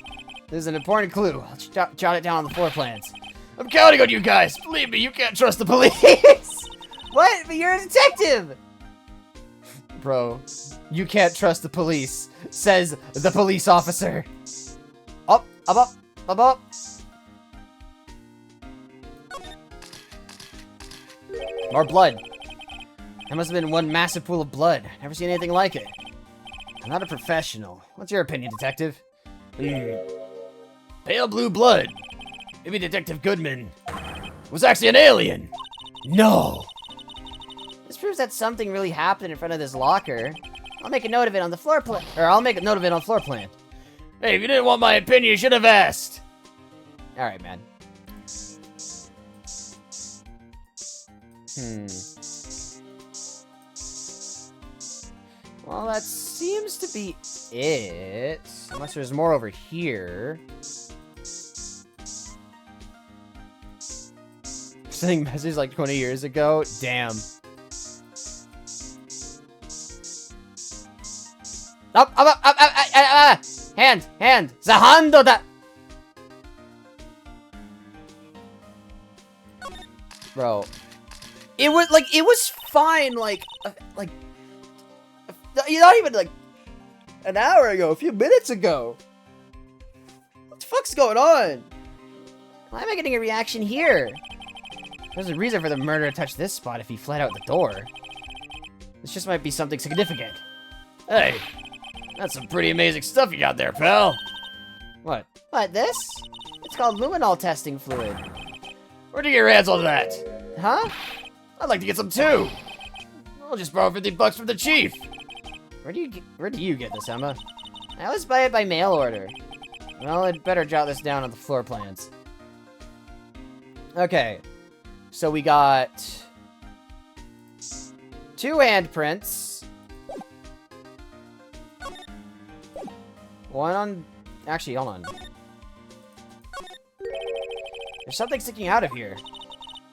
This is an important clue. I'll jot it down on the floor plans. I'm counting on you guys. Believe me, you can't trust the police. What? But you're a detective! Bro, you can't trust the police, says the police officer. Up, up, up, up, up. More blood. That must have been one massive pool of blood. Never seen anything like it. I'm not a professional. What's your opinion, detective? Pale blue blood. Maybe Detective Goodman was actually an alien. No. This proves that something really happened in front of this locker. I'll make a note of it on the floor plan. Or I'll make a note of it on floor plan. Hey, if you didn't want my opinion, you should have asked. Alright, man. Well, that seems to be it. Unless there's more over here. Sending messages like 20 years ago? Damn. Up, up, up, up, hand, Zahando da. Bro. It was fine, not even, an hour ago, a few minutes ago. What the fuck's going on? Why am I getting a reaction here? There's a reason for the murderer to touch this spot if he fled out the door. This just might be something significant. Hey, that's some pretty amazing stuff you got there, pal. What? What, this? It's called luminol testing fluid. Where'd you get your hands on that? Huh? I'd like to get some too. I'll just borrow 50 bucks from the chief. Where do you get this, Emma? I always buy it by mail order. Well, I'd better jot this down on the floor plans. Okay. So we got 2 handprints. One on... Actually, hold on. There's something sticking out of here.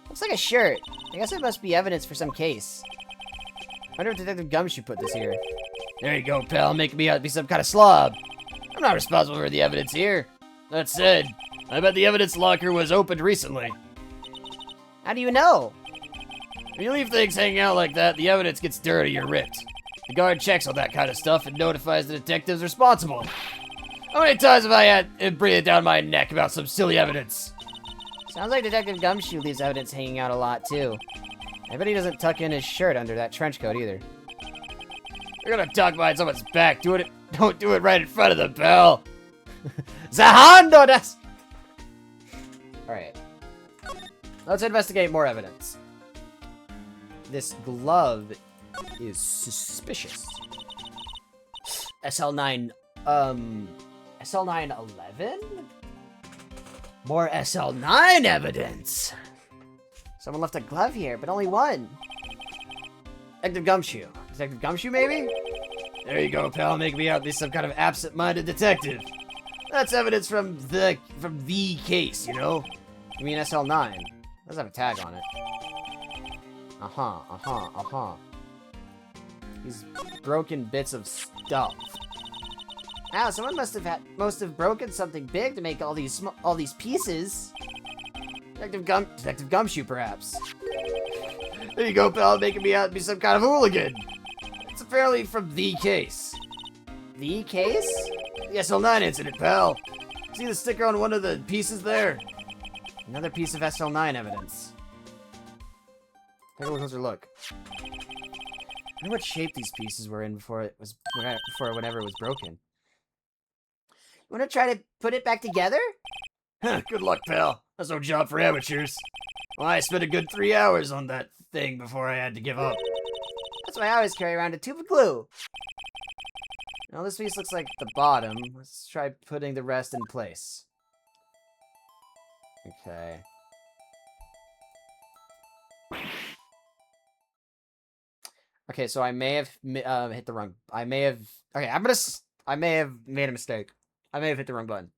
Looks like a shirt. I guess it must be evidence for some case. I wonder if Detective Gumshoe put this here. There you go, pal, making me out to be some kind of slob. I'm not responsible for the evidence here. That said, I bet the evidence locker was opened recently. How do you know? When you leave things hanging out like that, the evidence gets dirty or ripped. The guard checks all that kind of stuff and notifies the detectives responsible. How many times have I had him breathe down my neck about some silly evidence? Sounds like Detective Gumshoe leaves evidence hanging out a lot, too. I bet he doesn't tuck in his shirt under that trench coat, either. You're gonna talk behind someone's back. Don't do it right in front of them, pal. Zahando das! Alright. Let's investigate more evidence. This glove is suspicious. SL9, SL911? More SL9 evidence! Someone left a glove here, but only one. Detective Gumshoe. Detective Gumshoe, maybe? There you go, pal, making me out to be some kind of absent-minded detective. That's evidence from the case, you know? You mean SL9? Does have a tag on it. These broken bits of stuff. Wow, someone must have broken something big to make all these pieces. Detective Gumshoe, perhaps. There you go, pal, making me out to be some kind of hooligan. It's apparently from the case. The case? The SL9 incident, pal. See the sticker on one of the pieces there? Another piece of SL9 evidence. Take a closer look. I wonder what shape these pieces were in before whenever it was broken. You want to try to put it back together? Good luck, pal. That's no job for amateurs. Well, I spent a good 3 hours on that thing before I had to give up. That's why I always carry around a tube of glue. Now this piece looks like the bottom. Let's try putting the rest in place. Okay. Okay, so I may have hit the wrong... Okay, I may have made a mistake. I may have hit the wrong button.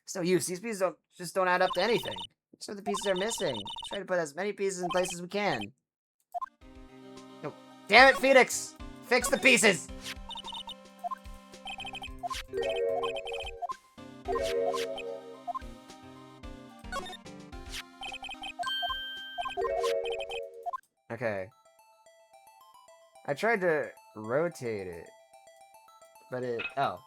It's no use. These pieces just don't add up to anything. So the pieces are missing. Let's try to put as many pieces in place as we can. No. Damn it, Phoenix! Fix the pieces! Okay. I tried to rotate it, but oh.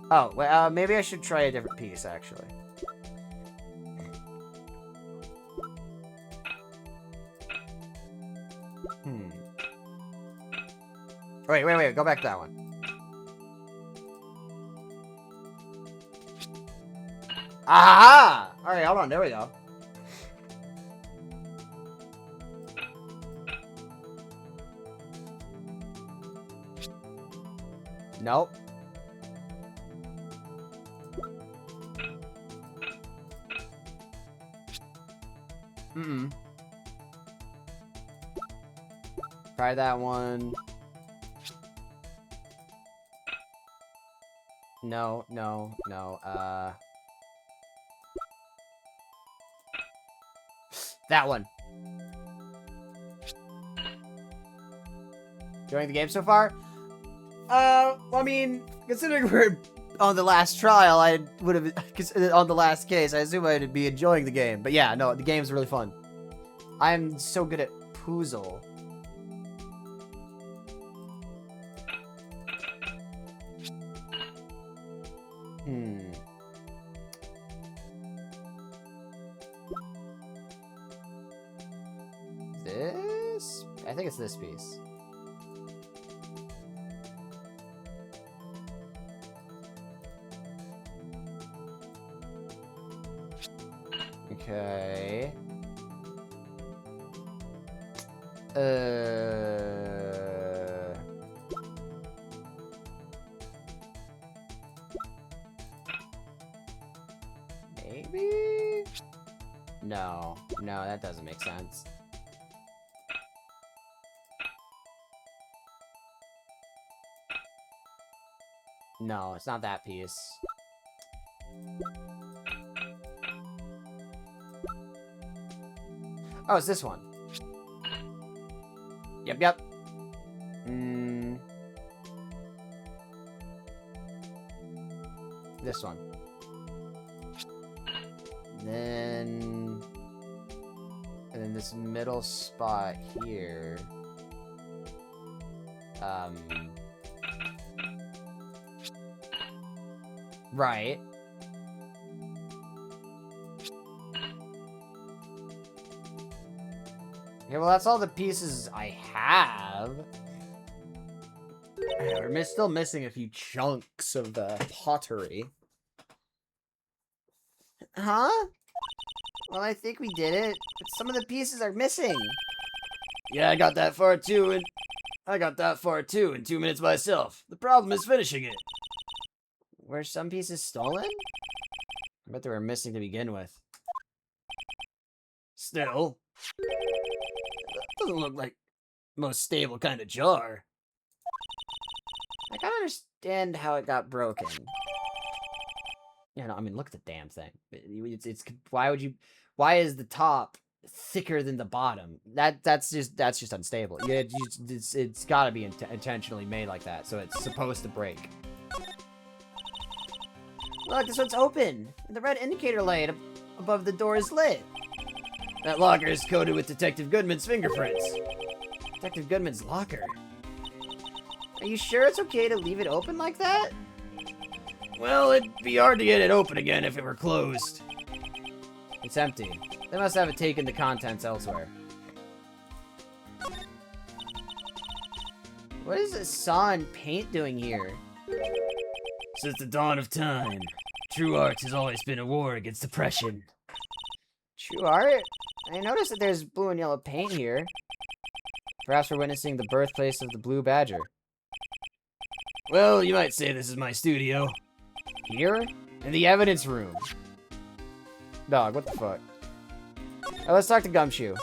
Oh, well, maybe I should try a different piece, actually. Wait, go back to that one. Aha! Alright, hold on, there we go. Nope. Try that one. No. That one. Enjoying the game so far? Well, I mean, considering we're on the last trial, I would have, on the last case, I assume I'd be enjoying the game. But yeah, no, the game's really fun. I'm so good at puzzle. think it's this piece. Okay. Maybe? No, that doesn't make sense. No, it's not that piece. Oh, it's this one. Yep. This one. And then this middle spot here. Right. Okay, well, that's all the pieces I have. We're still missing a few chunks of pottery. Huh? Well, I think we did it, but some of the pieces are missing. Yeah, I got that far too in 2 minutes myself. The problem is finishing it. Were some pieces stolen? I bet they were missing to begin with. Still, doesn't look like the most stable kind of jar. I can't understand how it got broken. Yeah, no, I mean, look at the damn thing. It's why is the top thicker than the bottom? That's just unstable. Yeah, it's got to be intentionally made like that, so it's supposed to break. Look, this one's open. The red indicator light above the door is lit. That locker is coated with Detective Goodman's fingerprints. Detective Goodman's locker. Are you sure it's okay to leave it open like that? Well, it'd be hard to get it open again if it were closed. It's empty. They must have taken the contents elsewhere. What is this saw and paint doing here? Since the dawn of time, true art has always been a war against oppression. True art? I noticed that there's blue and yellow paint here. Perhaps we're witnessing the birthplace of the Blue Badger. Well, you might say this is my studio. Here? In the evidence room. Dog, what the fuck? Alright, let's talk to Gumshoe.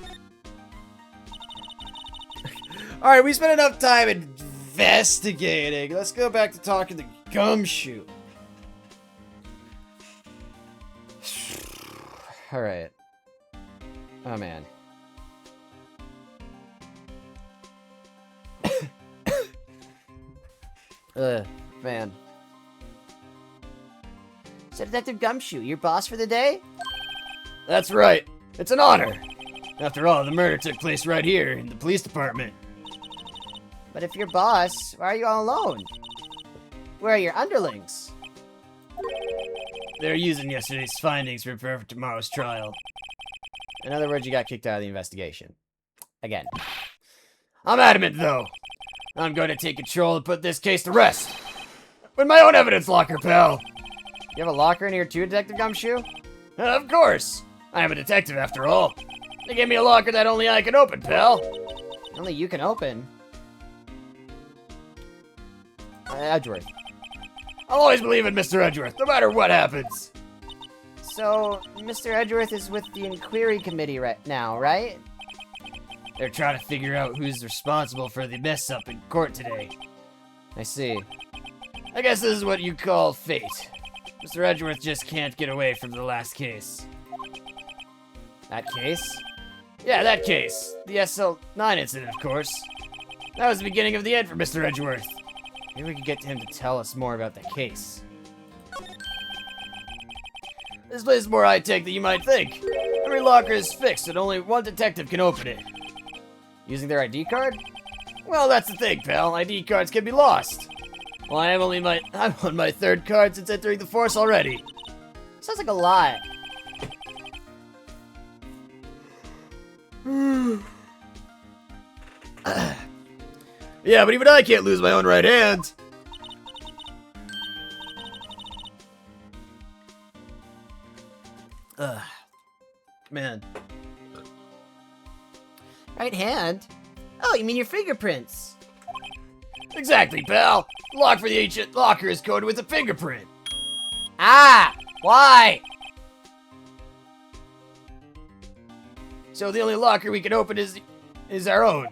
Alright, we spent enough time investigating. Let's go back to talking to Gumshoe. Alright. Oh, man. Man. So, Detective Gumshoe, your boss for the day? That's right. It's an honor. After all, the murder took place right here in the police department. But if you're boss, why are you all alone? Where are your underlings? They're using yesterday's findings to prepare for tomorrow's trial. In other words, you got kicked out of the investigation. Again. I'm adamant, though. I'm going to take control and put this case to rest. With my own evidence locker, pal. You have a locker in here too, Detective Gumshoe? Of course. I am a detective, after all. They gave me a locker that only I can open, pal. Only you can open. Edgeworth. I'll always believe in Mr. Edgeworth, no matter what happens. So, Mr. Edgeworth is with the inquiry committee right now, right? They're trying to figure out who's responsible for the mess-up in court today. I see. I guess this is what you call fate. Mr. Edgeworth just can't get away from the last case. That case? Yeah, that case. The SL9 incident, of course. That was the beginning of the end for Mr. Edgeworth. Maybe we could get him to tell us more about that case. This place is more high-tech than you might think. Every locker is fixed and only one detective can open it. Using their ID card? Well, that's the thing, pal. ID cards can be lost. Well, I'm on my third card since entering the force already. Sounds like a lot. Yeah, but even I can't lose my own right hand. Ugh. Man. Right hand? Oh, you mean your fingerprints? Exactly, pal. The lock for the ancient locker is coded with a fingerprint. Ah! Why? So the only locker we can open is our own.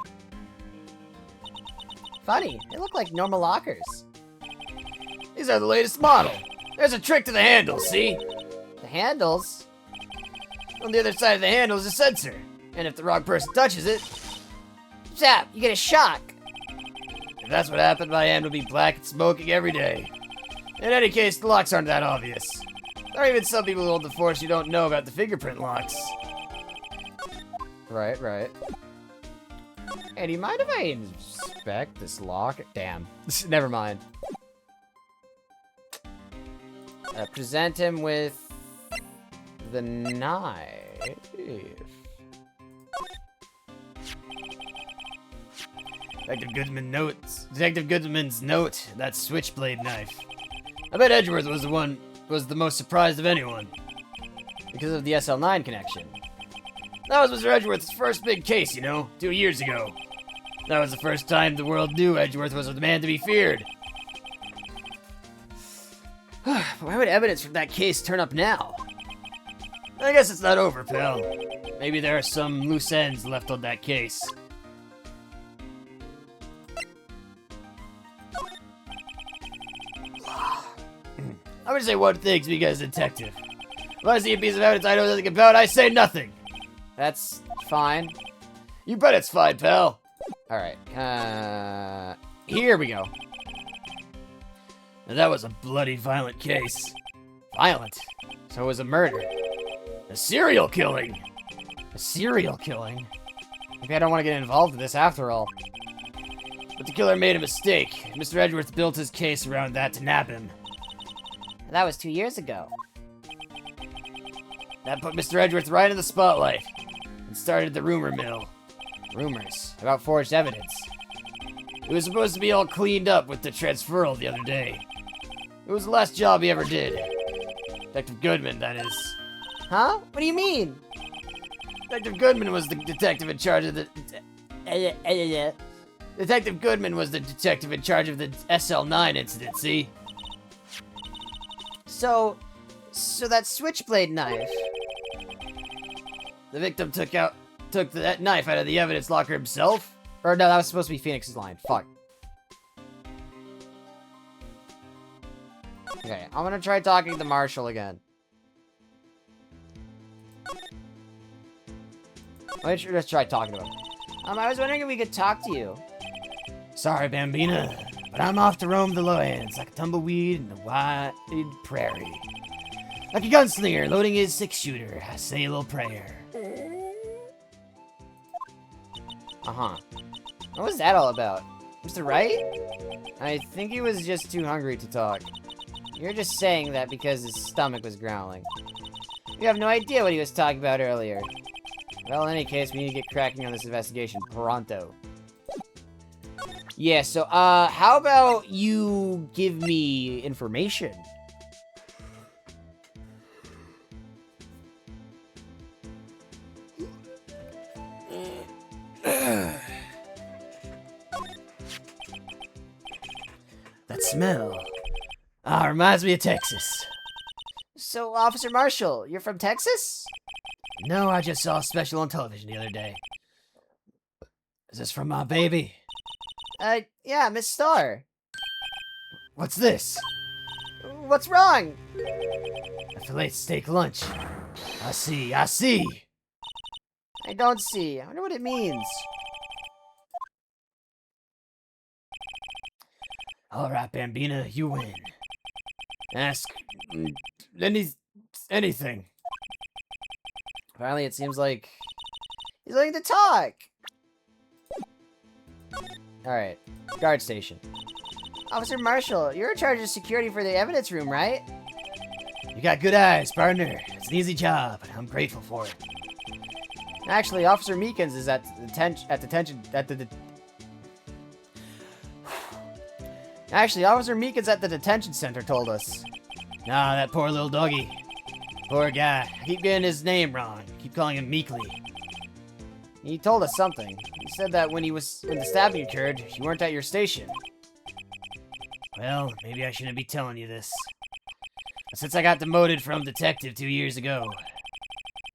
Funny, they look like normal lockers. These are the latest model. There's a trick to the handles, see? The handles? On the other side of the handle is a sensor. And if the wrong person touches it, Zap, you get a shock. if that's what happened, my hand would be black and smoking every day. In any case, the locks aren't that obvious. There are even some people who hold the force who don't know about the fingerprint locks. Right. Hey, do you mind if I inspect this lock? Damn. Never mind. Present him with the knife. Detective Goodman's note, that switchblade knife. I bet Edgeworth was the most surprised of anyone. Because of the SL9 connection. That was Mr. Edgeworth's first big case, 2 years ago. That was the first time the world knew Edgeworth was a man to be feared. Why would evidence from that case turn up now? I guess it's not over, pal. Maybe there are some loose ends left on that case. I'm gonna say one thing to you guys, detective. If I see a piece of evidence I know nothing about, I say nothing. That's fine. You bet it's fine, pal. Alright, here we go. Now that was a bloody violent case. Violent. So it was a murder. A serial killing. A serial killing? Maybe I don't want to get involved in this after all. But the killer made a mistake. Mr. Edgeworth built his case around that to nab him. That was 2 years ago. That put Mr. Edgeworth right in the spotlight and started the rumor mill. Rumors about forged evidence. It was supposed to be all cleaned up with the transferal the other day. It was the last job he ever did. Detective Goodman, that is. Huh? What do you mean? Detective Goodman was the detective in charge of the... Detective Goodman was the detective in charge of the SL9 incident, see? So that switchblade knife. The victim took that knife out of the evidence locker himself. Or no, that was supposed to be Phoenix's line. Fuck. Okay, I'm gonna try talking to Marshall again. Let's just try talking to him. I was wondering if we could talk to you. Sorry, Bambina, but I'm off to roam the lowlands like a tumbleweed in the wide prairie. Like a gunslinger loading his 6-shooter, I say a little prayer. Uh-huh. What was that all about? Mr. Wright? I think he was just too hungry to talk. You're just saying that because his stomach was growling. You have no idea what he was talking about earlier. Well, in any case, we need to get cracking on this investigation pronto. Yeah, so, how about you give me information? That smell. Reminds me of Texas. So, Officer Marshall, you're from Texas? No, I just saw a special on television the other day. Is this from my baby? Yeah, Miss Starr. What's this? What's wrong? A filet steak lunch. I see. I don't see. I wonder what it means. Alright, Bambina, you win. Ask anything. Finally, it seems like... He's willing to talk. Alright, guard station. Officer Marshall, you're in charge of security for the evidence room, right? You got good eyes, partner. It's an easy job, and I'm grateful for it. Actually, Officer Meekins is at detention. Actually, Officer Meekins at the detention center told us. Nah, that poor little doggy. Poor guy. I keep getting his name wrong. Keep calling him Meekly. He told us something. He said that when the stabbing occurred, you weren't at your station. Well, maybe I shouldn't be telling you this. Since I got demoted from detective 2 years ago.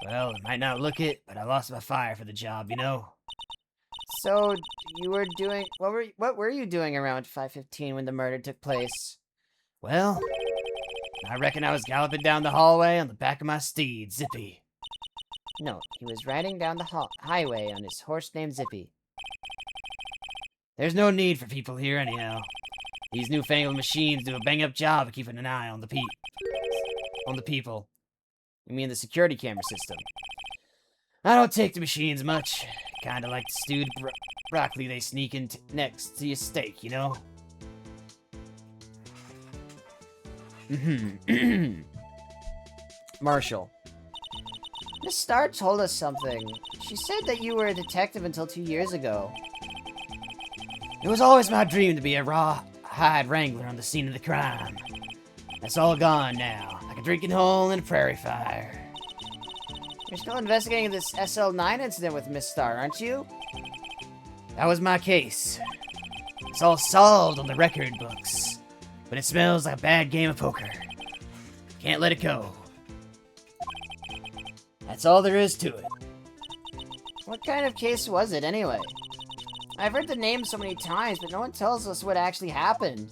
Well, it might not look it, but I lost my fire for the job, you know? So, you were doing... What were you doing around 5:15 when the murder took place? Well, I reckon I was galloping down the hallway on the back of my steed, Zippy. No, he was riding down the highway on his horse named Zippy. There's no need for people here anyhow. These newfangled machines do a bang-up job of keeping an eye on the people. You mean the security camera system? I don't take the machines much. Kinda like the stewed broccoli they sneak in next to your steak, you know? Marshall. Miss Starr told us something. She said that you were a detective until 2 years ago. It was always my dream to be a rawhide wrangler on the scene of the crime. That's all gone now, like a drinking hole in a prairie fire. You're still investigating this SL9 incident with Miss Starr, aren't you? That was my case. It's all solved on the record books, but it smells like a bad game of poker. Can't let it go. That's all there is to it. What kind of case was it, anyway? I've heard the name so many times, but no one tells us what actually happened.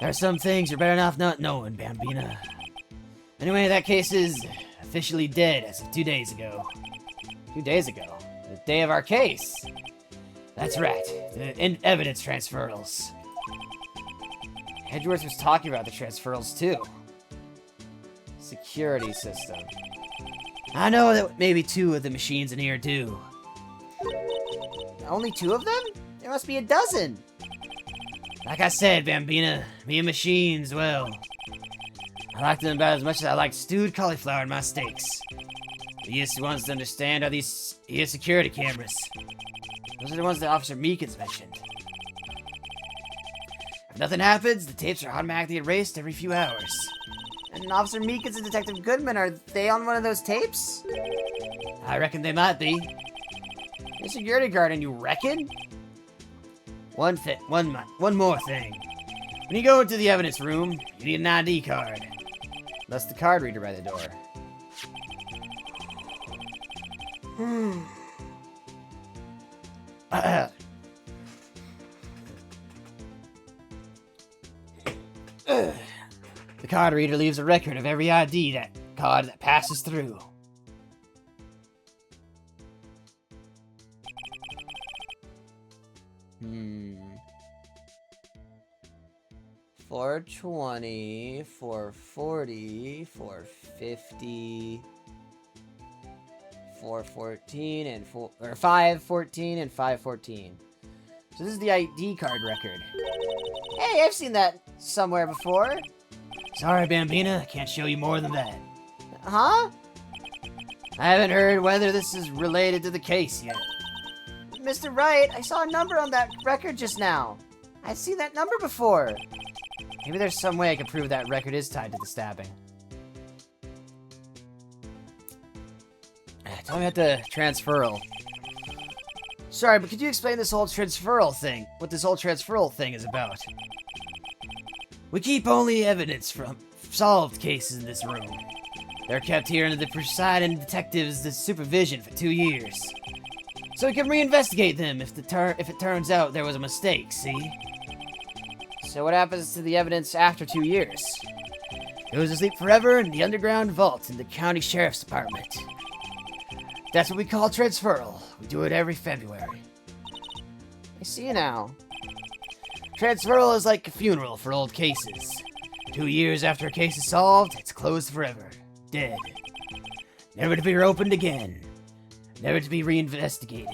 There are some things you're better off not knowing, Bambina. Anyway, that case is officially dead as of 2 days ago. 2 days ago? The day of our case? That's right. The evidence transferals. Edgeworth was talking about the transferals, too. Security system. I know that maybe 2 of the machines in here do. Only 2 of them? There must be a dozen. Like I said, Bambina, me and machines, well, I like them about as much as I like stewed cauliflower in my steaks. The easiest ones to understand are these here security cameras. Those are the ones that Officer Meekins mentioned. If nothing happens, the tapes are automatically erased every few hours. And Officer Meekins and Detective Goodman, are they on one of those tapes? I reckon they might be. You're a security guard and you reckon? One more thing. When you go into the evidence room, you need an ID card. That's the card reader by the door. The card reader leaves a record of every ID card that passes through. Hmm. 420, 440, 450, 414, and 514 and 514. So this is the ID card record. Hey, I've seen that somewhere before. Sorry, Bambina, I can't show you more than that. Huh? I haven't heard whether this is related to the case yet. Mr. Wright, I saw a number on that record just now. I've seen that number before. Maybe there's some way I can prove that record is tied to the stabbing. Tell me about the transferal. Sorry, but could you explain this whole transferal thing? What this whole transferal thing is about? We keep only evidence from solved cases in this room. They're kept here under the presiding detective's supervision for 2 years. So we can reinvestigate them if it turns out there was a mistake, see? So what happens to the evidence after 2 years? It goes to sleep forever in the underground vault in the county sheriff's department. That's what we call transferal. We do it every February. I see now. Transferal is like a funeral for old cases. 2 years after a case is solved, it's closed forever. Dead. Never to be reopened again. Never to be reinvestigated.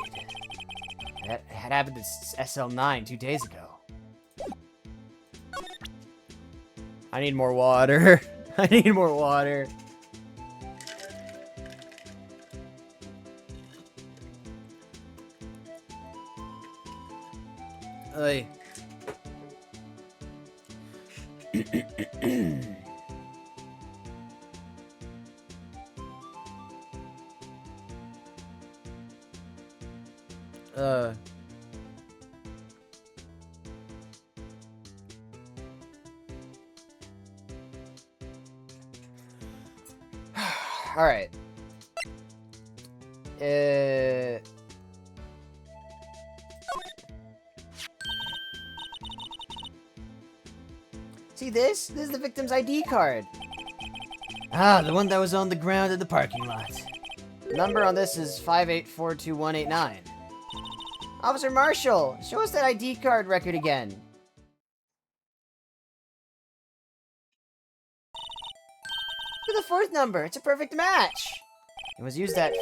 That had happened to SL9 2 days ago. I need more water. I need more water. Oi. uh. All right. See this? This is the victim's ID card. Ah, the one that was on the ground in the parking lot. The number on this is 5842189. Officer Marshall, show us that ID card record again. Look at the fourth number. It's a perfect match. It was used at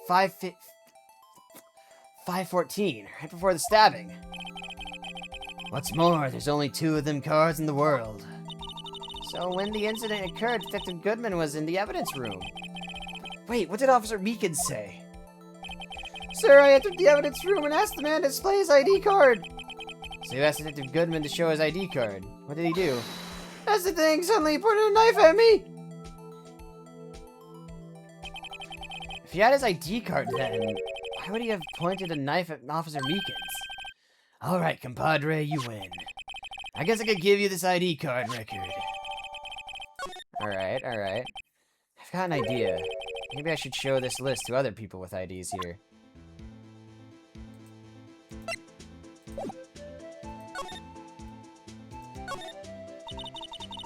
514, right before the stabbing. What's more, there's only 2 of them cards in the world. So when the incident occurred, Detective Goodman was in the evidence room. Wait, what did Officer Meekins say? Sir, I entered the evidence room and asked the man to display his ID card. So you asked Detective Goodman to show his ID card. What did he do? That's the thing, suddenly he pointed a knife at me! If he had his ID card then, why would he have pointed a knife at Officer Meekins? Alright, compadre, you win. I guess I could give you this ID card record. Alright. I've got an idea. Maybe I should show this list to other people with IDs here.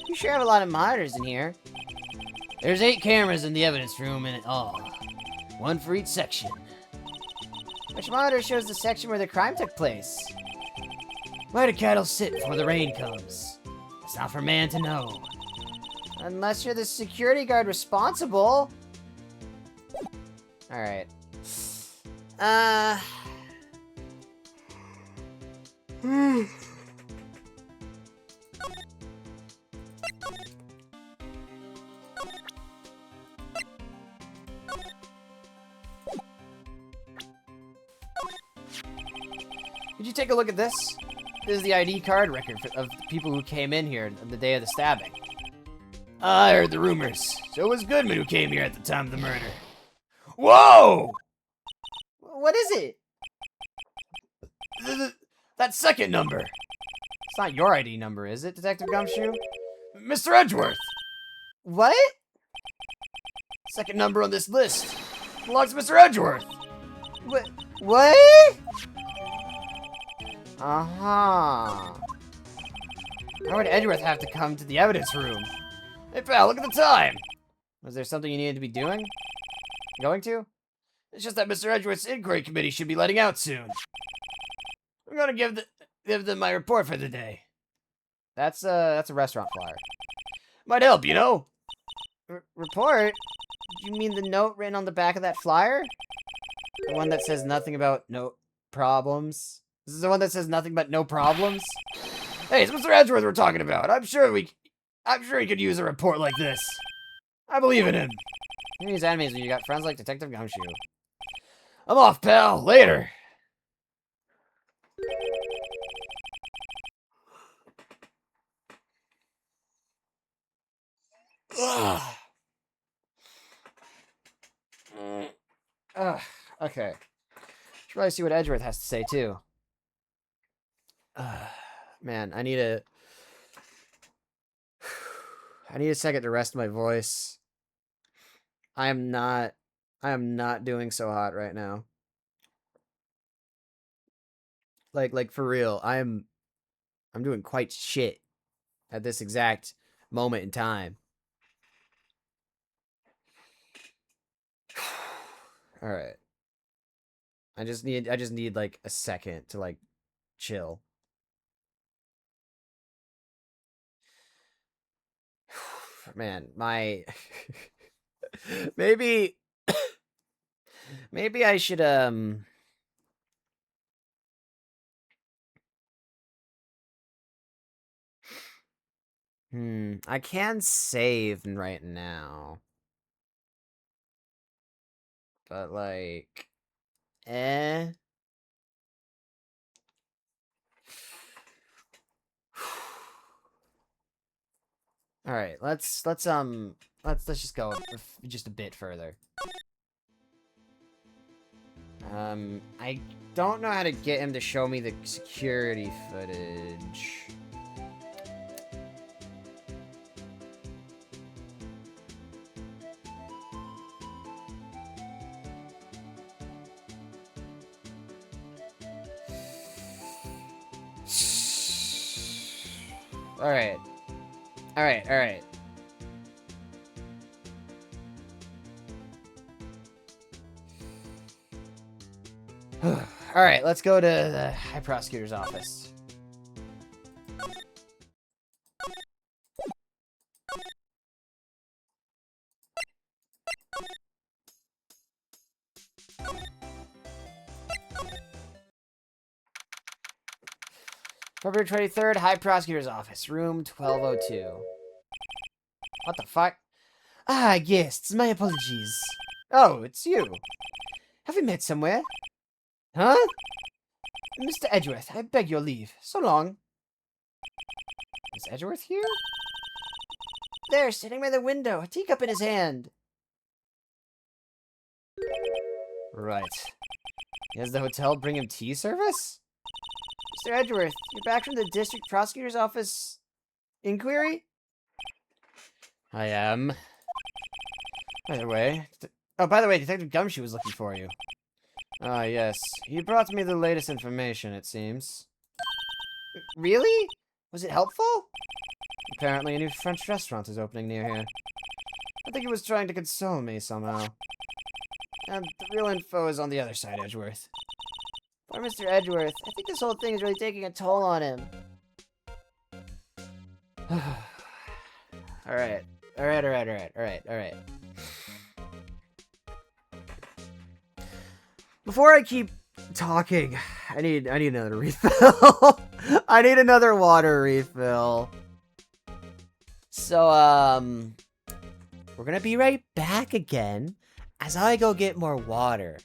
You sure have a lot of monitors in here. There's 8 cameras in the evidence room in all. 1 for each section. Which monitor shows the section where the crime took place? Where do cattle sit before the rain comes? It's not for man to know. Unless you're the security guard responsible. Alright. Did you take a look at this? This is the ID card record of the people who came in here on the day of the stabbing. I heard the rumors. So it was Goodman who came here at the time of the murder. Whoa! What is it? That second number. It's not your ID number, is it, Detective Gumshoe? Mr. Edgeworth. What? Second number on this list belongs to Mr. Edgeworth. What? Uh-huh. Why would Edgeworth have to come to the evidence room? Hey, pal, look at the time. Was there something you needed to be doing? Going to? It's just that Mr. Edgeworth's inquiry committee should be letting out soon. I'm gonna give them my report for the day. That's a restaurant flyer. Might help, you know? Report? You mean the note written on the back of that flyer? The one that says nothing about no problems? This is the one that says nothing but no problems? Hey, it's Mr. Edgeworth we're talking about. I'm sure he could use a report like this. I believe in him. You use enemies when you got friends like Detective Gumshoe. I'm off, pal. Later. Okay. Should probably see what Edgeworth has to say, too. Man, I need a second to rest my voice. I am not doing so hot right now. Like for real, I'm doing quite shit at this exact moment in time. All right. I just need like a second to like chill. Man, my maybe I should I can save right now. But like Alright, let's just go just a bit further. I don't know how to get him to show me the security footage. Alright. Alright, alright. Alright, let's go to the High Prosecutor's office. February 23rd, High Prosecutor's office, room 1202. What the fuck? Ah, yes, my apologies. Oh, it's you. Have we met somewhere? Huh? Mr. Edgeworth, I beg your leave. So long. Is Edgeworth here? There, sitting by the window, a teacup in his hand. Right. Has the hotel bring him tea service? Mr. Edgeworth, you're back from the district prosecutor's office inquiry? I am. By the way... by the way, Detective Gumshoe was looking for you. Ah, yes. He brought me the latest information, it seems. Really? Was it helpful? Apparently a new French restaurant is opening near here. I think he was trying to console me somehow. And the real info is on the other side, Edgeworth. Poor Mr. Edgeworth. I think this whole thing is really taking a toll on him. Alright. Alright. Before I keep talking, I need another refill. I need another water refill. So, we're gonna be right back again as I go get more water.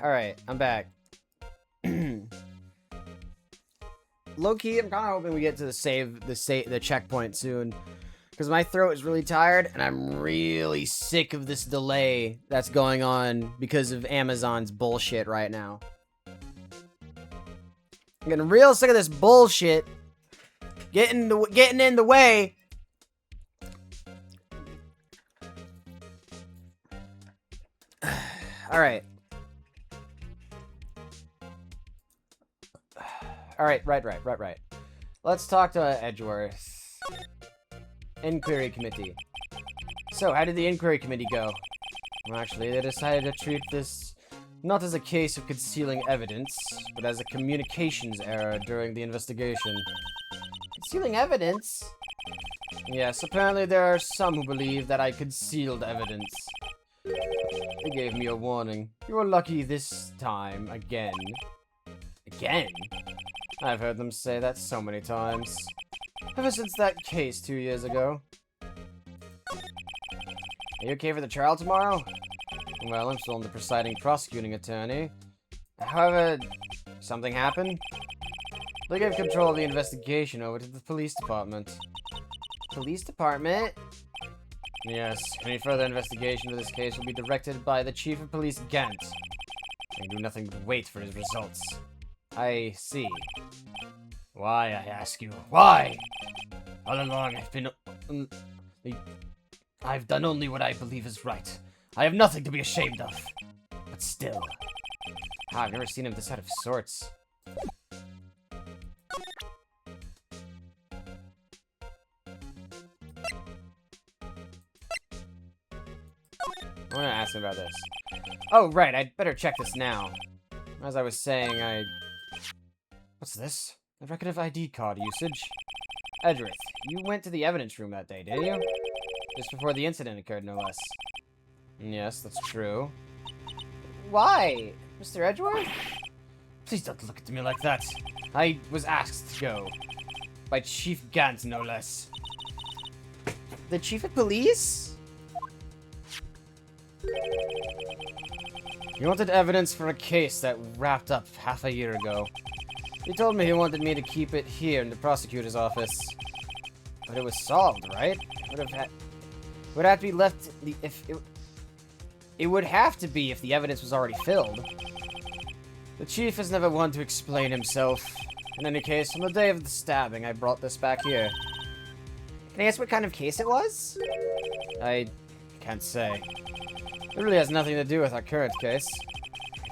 Alright, I'm back. Low-key, I'm kind of hoping we get to the checkpoint soon. Because my throat is really tired, and I'm really sick of this delay that's going on because of Amazon's bullshit right now. I'm getting real sick of this bullshit. Getting in the way. Alright. Alright, right. Let's talk to Edgeworth. Inquiry Committee. So, how did the Inquiry Committee go? Well, actually, they decided to treat this not as a case of concealing evidence, but as a communications error during the investigation. Concealing evidence? Yes, apparently there are some who believe that I concealed evidence. They gave me a warning. You were lucky this time, again. Again? I've heard them say that so many times. Ever since that case 2 years ago. Are you okay for the trial tomorrow? Well, I'm still the presiding prosecuting attorney. However, something happened? They gave control of the investigation over to the police department. Police department? Yes, any further investigation of this case will be directed by the Chief of Police Gant. I do nothing but wait for his results. I see. Why, I ask you? Why? All along, I've done only what I believe is right. I have nothing to be ashamed of. But still. I've never seen him this out of sorts. I want to ask him about this. Oh, right, I'd better check this now. As I was saying, What's this? A record of ID card usage? Edgeworth, you went to the evidence room that day, didn't you? Just before the incident occurred, no less. Yes, that's true. Why? Mr. Edgeworth? Please don't look at me like that. I was asked to go. By Chief Gant, no less. The Chief of Police? He wanted evidence for a case that wrapped up half a year ago. He told me he wanted me to keep it here in the prosecutor's office. But it was solved, right? Would have to be left it would have to be if the evidence was already filled. The chief is never one to explain himself. In any case, on the day of the stabbing, I brought this back here. Can I ask what kind of case it was? I can't say. It really has nothing to do with our current case.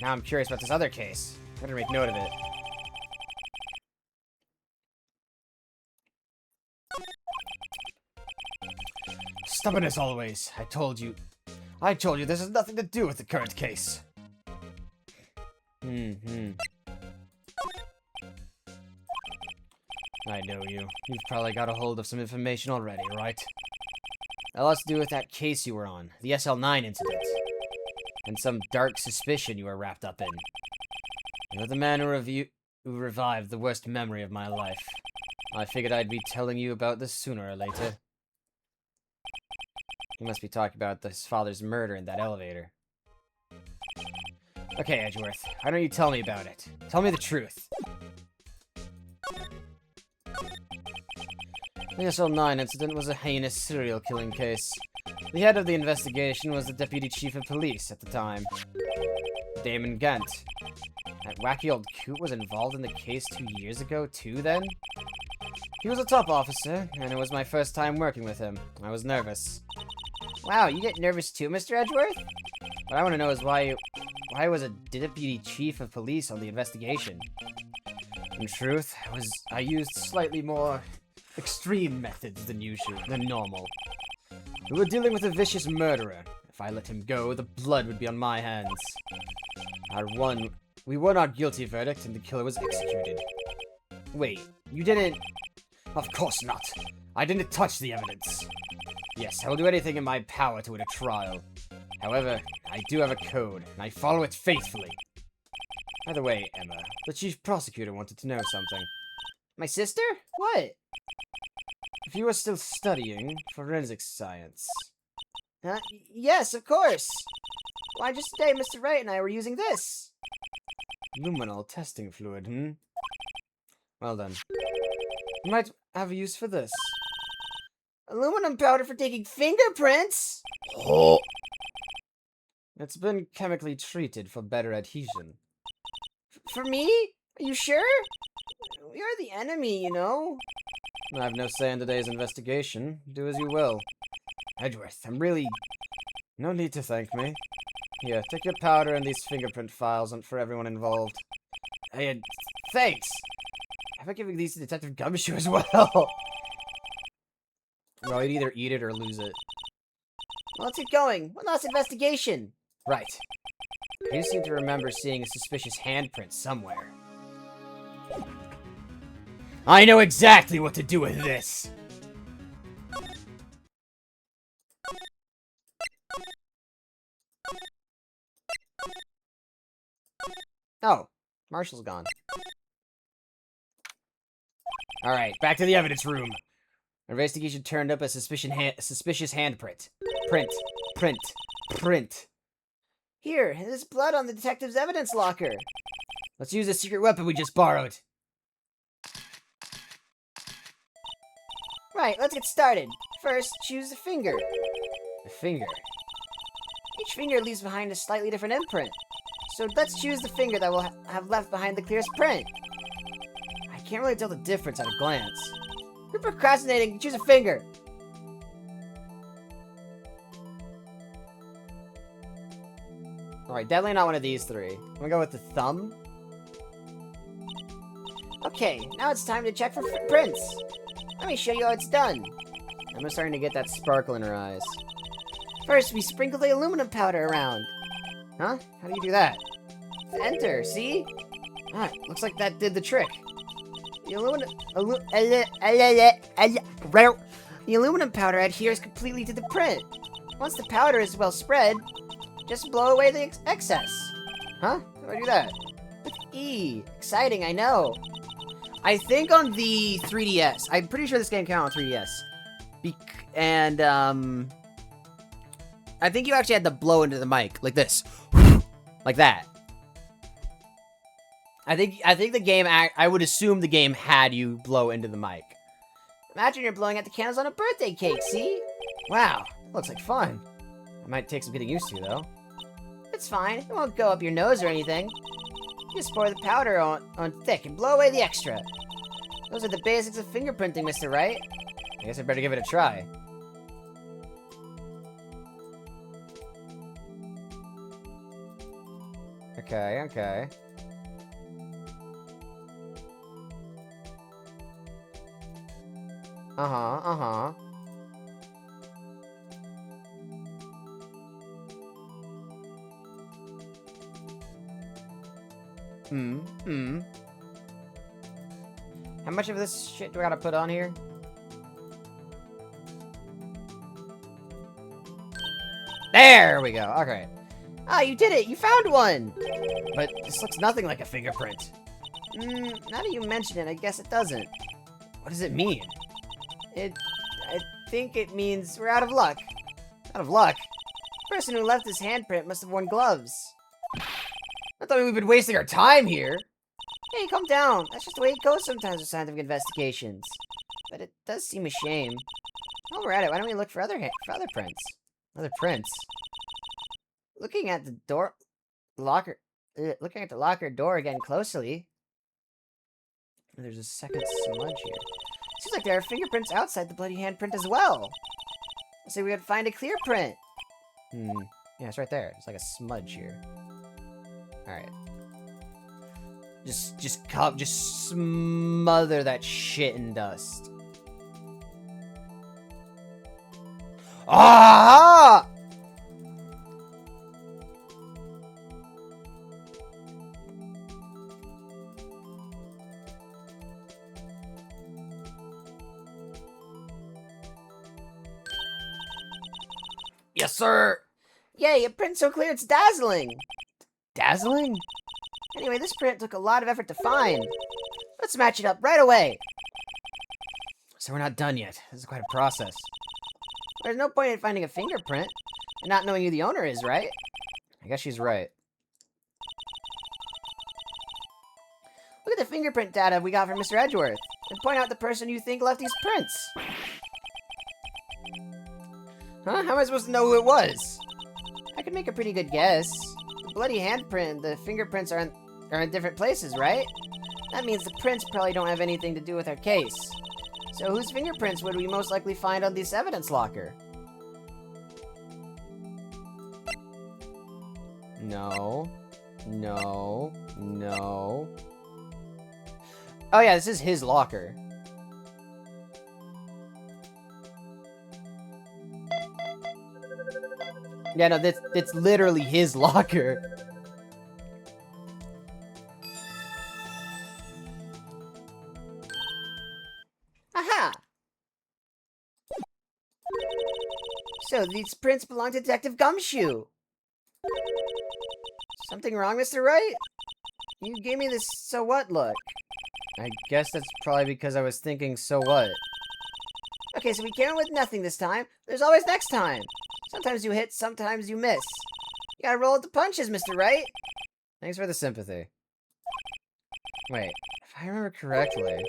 Now I'm curious about this other case. Better make note of it. Stubborn as always. I told you this has nothing to do with the current case. I know you. You've probably got a hold of some information already, right? That has to do with that case you were on, the SL9 incident. And some dark suspicion you were wrapped up in. You're the man who revived the worst memory of my life. I figured I'd be telling you about this sooner or later. You must be talking about his father's murder in that elevator. Okay, Edgeworth, why don't you tell me about it? Tell me the truth. The SL9 incident was a heinous serial killing case. The head of the investigation was the Deputy Chief of Police at the time, Damon Gant. That wacky old coot was involved in the case 2 years ago, too, then? He was a top officer, and it was my first time working with him. I was nervous. Wow, you get nervous too, Mr. Edgeworth? What I want to know is why was a Deputy Chief of Police on the investigation? In truth, I used slightly more extreme methods than normal. We were dealing with a vicious murderer. If I let him go, the blood would be on my hands. We won our guilty verdict and the killer was executed. Wait, you didn't... Of course not. I didn't touch the evidence. Yes, I will do anything in my power to win a trial. However, I do have a code, and I follow it faithfully. By the way, Emma, the chief prosecutor wanted to know something. My sister? What? If you are still studying forensic science. Yes, of course. Why, just today, Mr. Wright and I were using this. Luminol testing fluid, Well then. You might have a use for this. Aluminum powder for taking fingerprints? Oh. It's been chemically treated for better adhesion. For me? Are you sure? We are the enemy, you know. I have no say in today's investigation. Do as you will. Edgeworth, I'm really... No need to thank me. Here, take your powder and these fingerprint files and for everyone involved. Hey, thanks! How about giving these to Detective Gumshoe as well? Well, you'd either eat it or lose it. Well, let's get going. One last investigation. Right. I do seem to remember seeing a suspicious handprint somewhere. I know exactly what to do with this. Oh, Marshall's gone. Alright, back to the evidence room. Investigation turned up a suspicious handprint. Print. Here, there's blood on the detective's evidence locker. Let's use the secret weapon we just borrowed. Right, let's get started. First, choose a finger. A finger. Each finger leaves behind a slightly different imprint. So let's choose the finger that will have left behind the clearest print. I can't really tell the difference at a glance. You're procrastinating. Choose a finger. Alright, definitely not one of these three. I'm gonna go with the thumb. Okay, now it's time to check for prints. Let me show you how it's done. I'm starting to get that sparkle in her eyes. First, we sprinkle the aluminum powder around. Huh? How do you do that? Enter, see? Ah, looks like that did the trick. The aluminum powder adheres completely to the print. Once the powder is well spread, just blow away the excess. Huh? How do I do that? With E. Exciting, I know. I think on the 3DS. I'm pretty sure this game came out on 3DS. I think you actually had to blow into the mic like this, like that. I think the game. I would assume the game had you blow into the mic. Imagine you're blowing out the candles on a birthday cake. See? Wow, looks like fun. I might take some getting used to though. It's fine. It won't go up your nose or anything. Just pour the powder on thick and blow away the extra. Those are the basics of fingerprinting, Mr. Wright. I guess I better give it a try. Okay. Uh-huh. How much of this shit do I gotta put on here? There we go. Okay. Ah, you did it! You found one! But this looks nothing like a fingerprint. Now that you mention it, I guess it doesn't. What does it mean? I think it means we're out of luck. Out of luck? The person who left this handprint must have worn gloves. I thought we'd been wasting our time here. Hey, calm down. That's just the way it goes sometimes with scientific investigations. But it does seem a shame. While we're at it, why don't we look for other prints? Other prints? Looking at the locker door again closely. There's a second smudge here. Seems like there are fingerprints outside the bloody handprint as well. So we would find a clear print. Yeah, it's right there. It's like a smudge here. Alright. Just smother that shit in dust. Ah! Yes, sir. Yay, a print so clear it's dazzling. Dazzling? Anyway, this print took a lot of effort to find. Let's match it up right away. So we're not done yet. This is quite a process. There's no point in finding a fingerprint and not knowing who the owner is, right? I guess she's right. Look at the fingerprint data we got from Mr. Edgeworth, and point out the person you think left these prints. Huh? How am I supposed to know who it was? I could make a pretty good guess. The bloody handprint and the fingerprints are in different places, right? That means the prints probably don't have anything to do with our case. So whose fingerprints would we most likely find on this evidence locker? No. No. No. Oh yeah, this is his locker. Yeah, no, it's literally his locker. Aha! So these prints belong to Detective Gumshoe. Something wrong, Mr. Wright? You gave me this so what look. I guess that's probably because I was thinking, so what? Okay, so we came in with nothing this time. There's always next time. Sometimes you hit, sometimes you miss. You gotta roll with the punches, Mr. Wright. Thanks for the sympathy. Wait, if I remember correctly,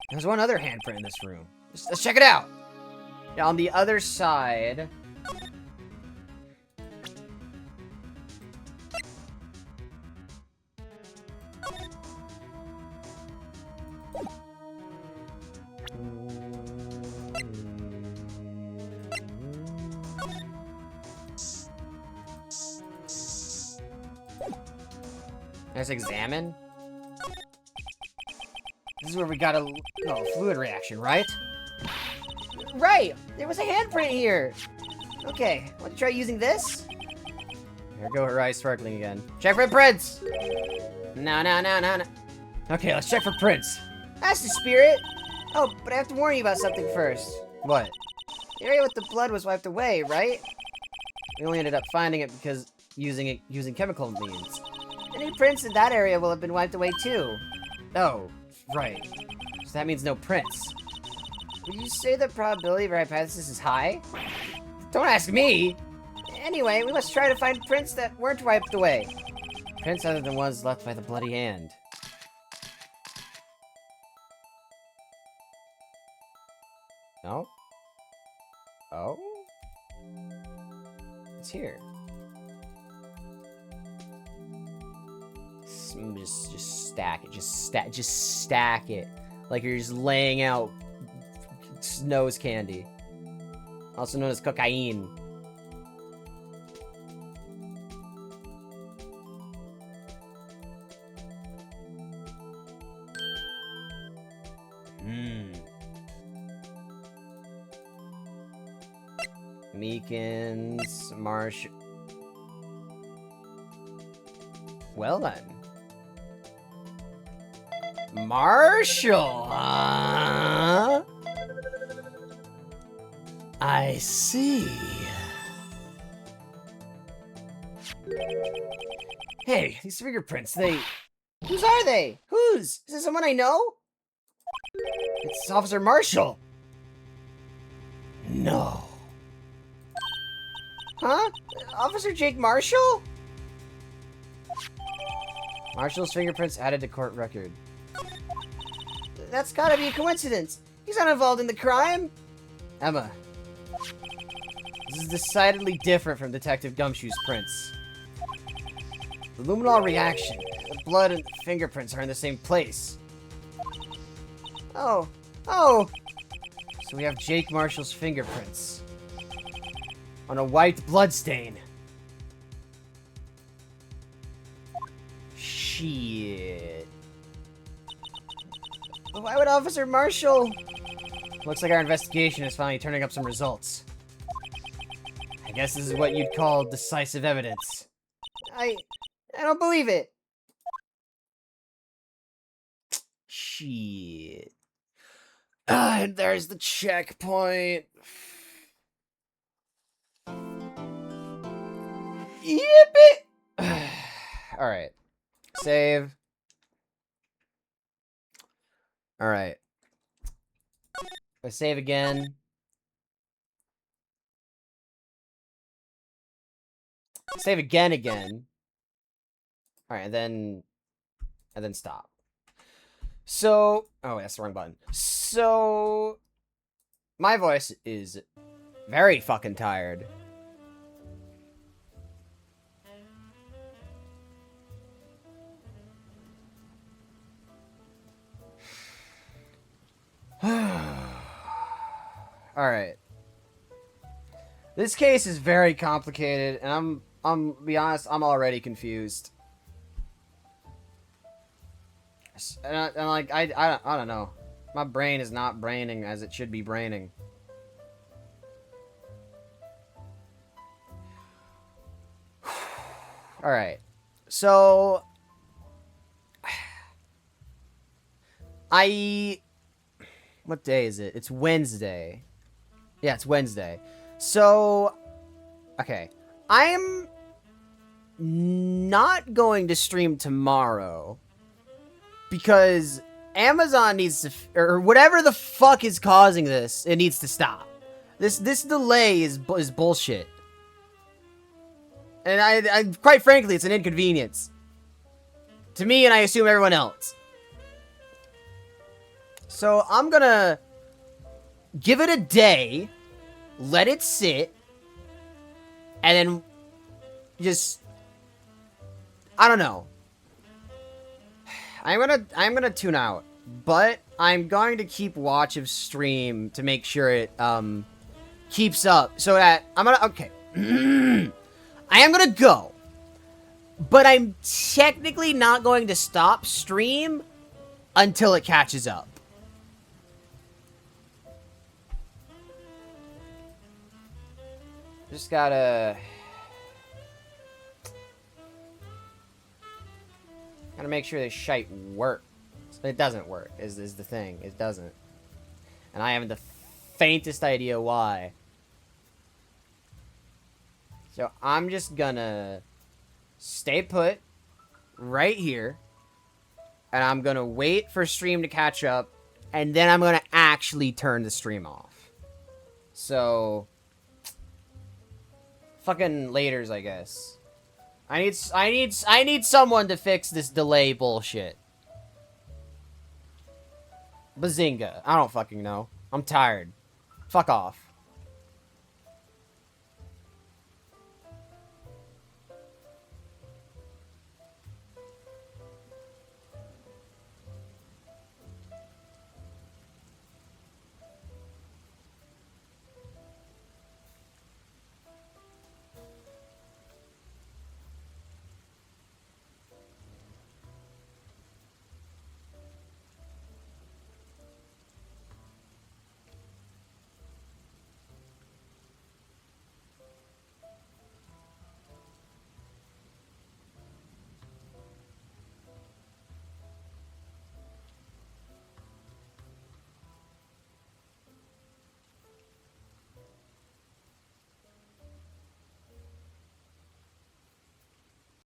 there's one other handprint in this room. Let's check it out! Yeah, on the other side... Let's examine. This is where we got a fluid reaction, right? Right! There was a handprint here! Okay, want to try using this? Here go her eyes sparkling again. Check for prints! No. Okay, let's check for prints. That's the spirit! Oh, but I have to warn you about something first. What? The area with the blood was wiped away, right? We only ended up finding it because using chemical means. Any prints in that area will have been wiped away too. Oh, right. So that means no prints. Would you say the probability of our hypothesis is high? Don't ask me! Anyway, we must try to find prints that weren't wiped away. Prints other than ones left by the bloody hand. No? Oh? It's here. Just stack it. Just stack it. Like you're just laying out nose candy. Also known as cocaine. Meekins, Marsh. Well then. Marshall, huh? I see. Hey, these fingerprints, Whose are they? Whose? Is it someone I know? It's Officer Marshall. No. Huh? Officer Jake Marshall? Marshall's fingerprints added to court record. That's gotta be a coincidence. He's not involved in the crime. Emma, this is decidedly different from Detective Gumshoe's prints. The luminol reaction, the blood and the fingerprints are in the same place. Oh. So we have Jake Marshall's fingerprints on a white bloodstain. Shit. But why would Officer Marshall... Looks like our investigation is finally turning up some results. I guess this is what you'd call decisive evidence. I don't believe it. Shit. And there's the checkpoint. Yippee! Alright. Save. Alright. I save again. Save again. Alright, and then stop. So, oh, that's the wrong button. So, my voice is very fucking tired. Alright. This case is very complicated, and I'm be honest, I'm already confused. And like, I don't know. My brain is not braining as it should be braining. Alright. So... What day is it? It's Wednesday. Yeah, it's Wednesday. So... Okay. I'm not going to stream tomorrow. Because Amazon needs to... Or whatever the fuck is causing this, it needs to stop. This delay is bullshit. And I quite frankly, it's an inconvenience. To me, and I assume everyone else. So, I'm gonna give it a day, let it sit, and then just... I don't know. I'm gonna tune out, but I'm going to keep watch of stream to make sure it, keeps up, so that okay. I am gonna go, but I'm technically not going to stop stream until it catches up. Just gotta make sure this shite works. It doesn't work, is the thing. It doesn't. And I haven't the faintest idea why. So I'm just gonna stay put right here. And I'm gonna wait for stream to catch up. And then I'm gonna actually turn the stream off. So... Fucking laters, I guess. I need someone to fix this delay bullshit. Bazinga. I don't fucking know. I'm tired. Fuck off.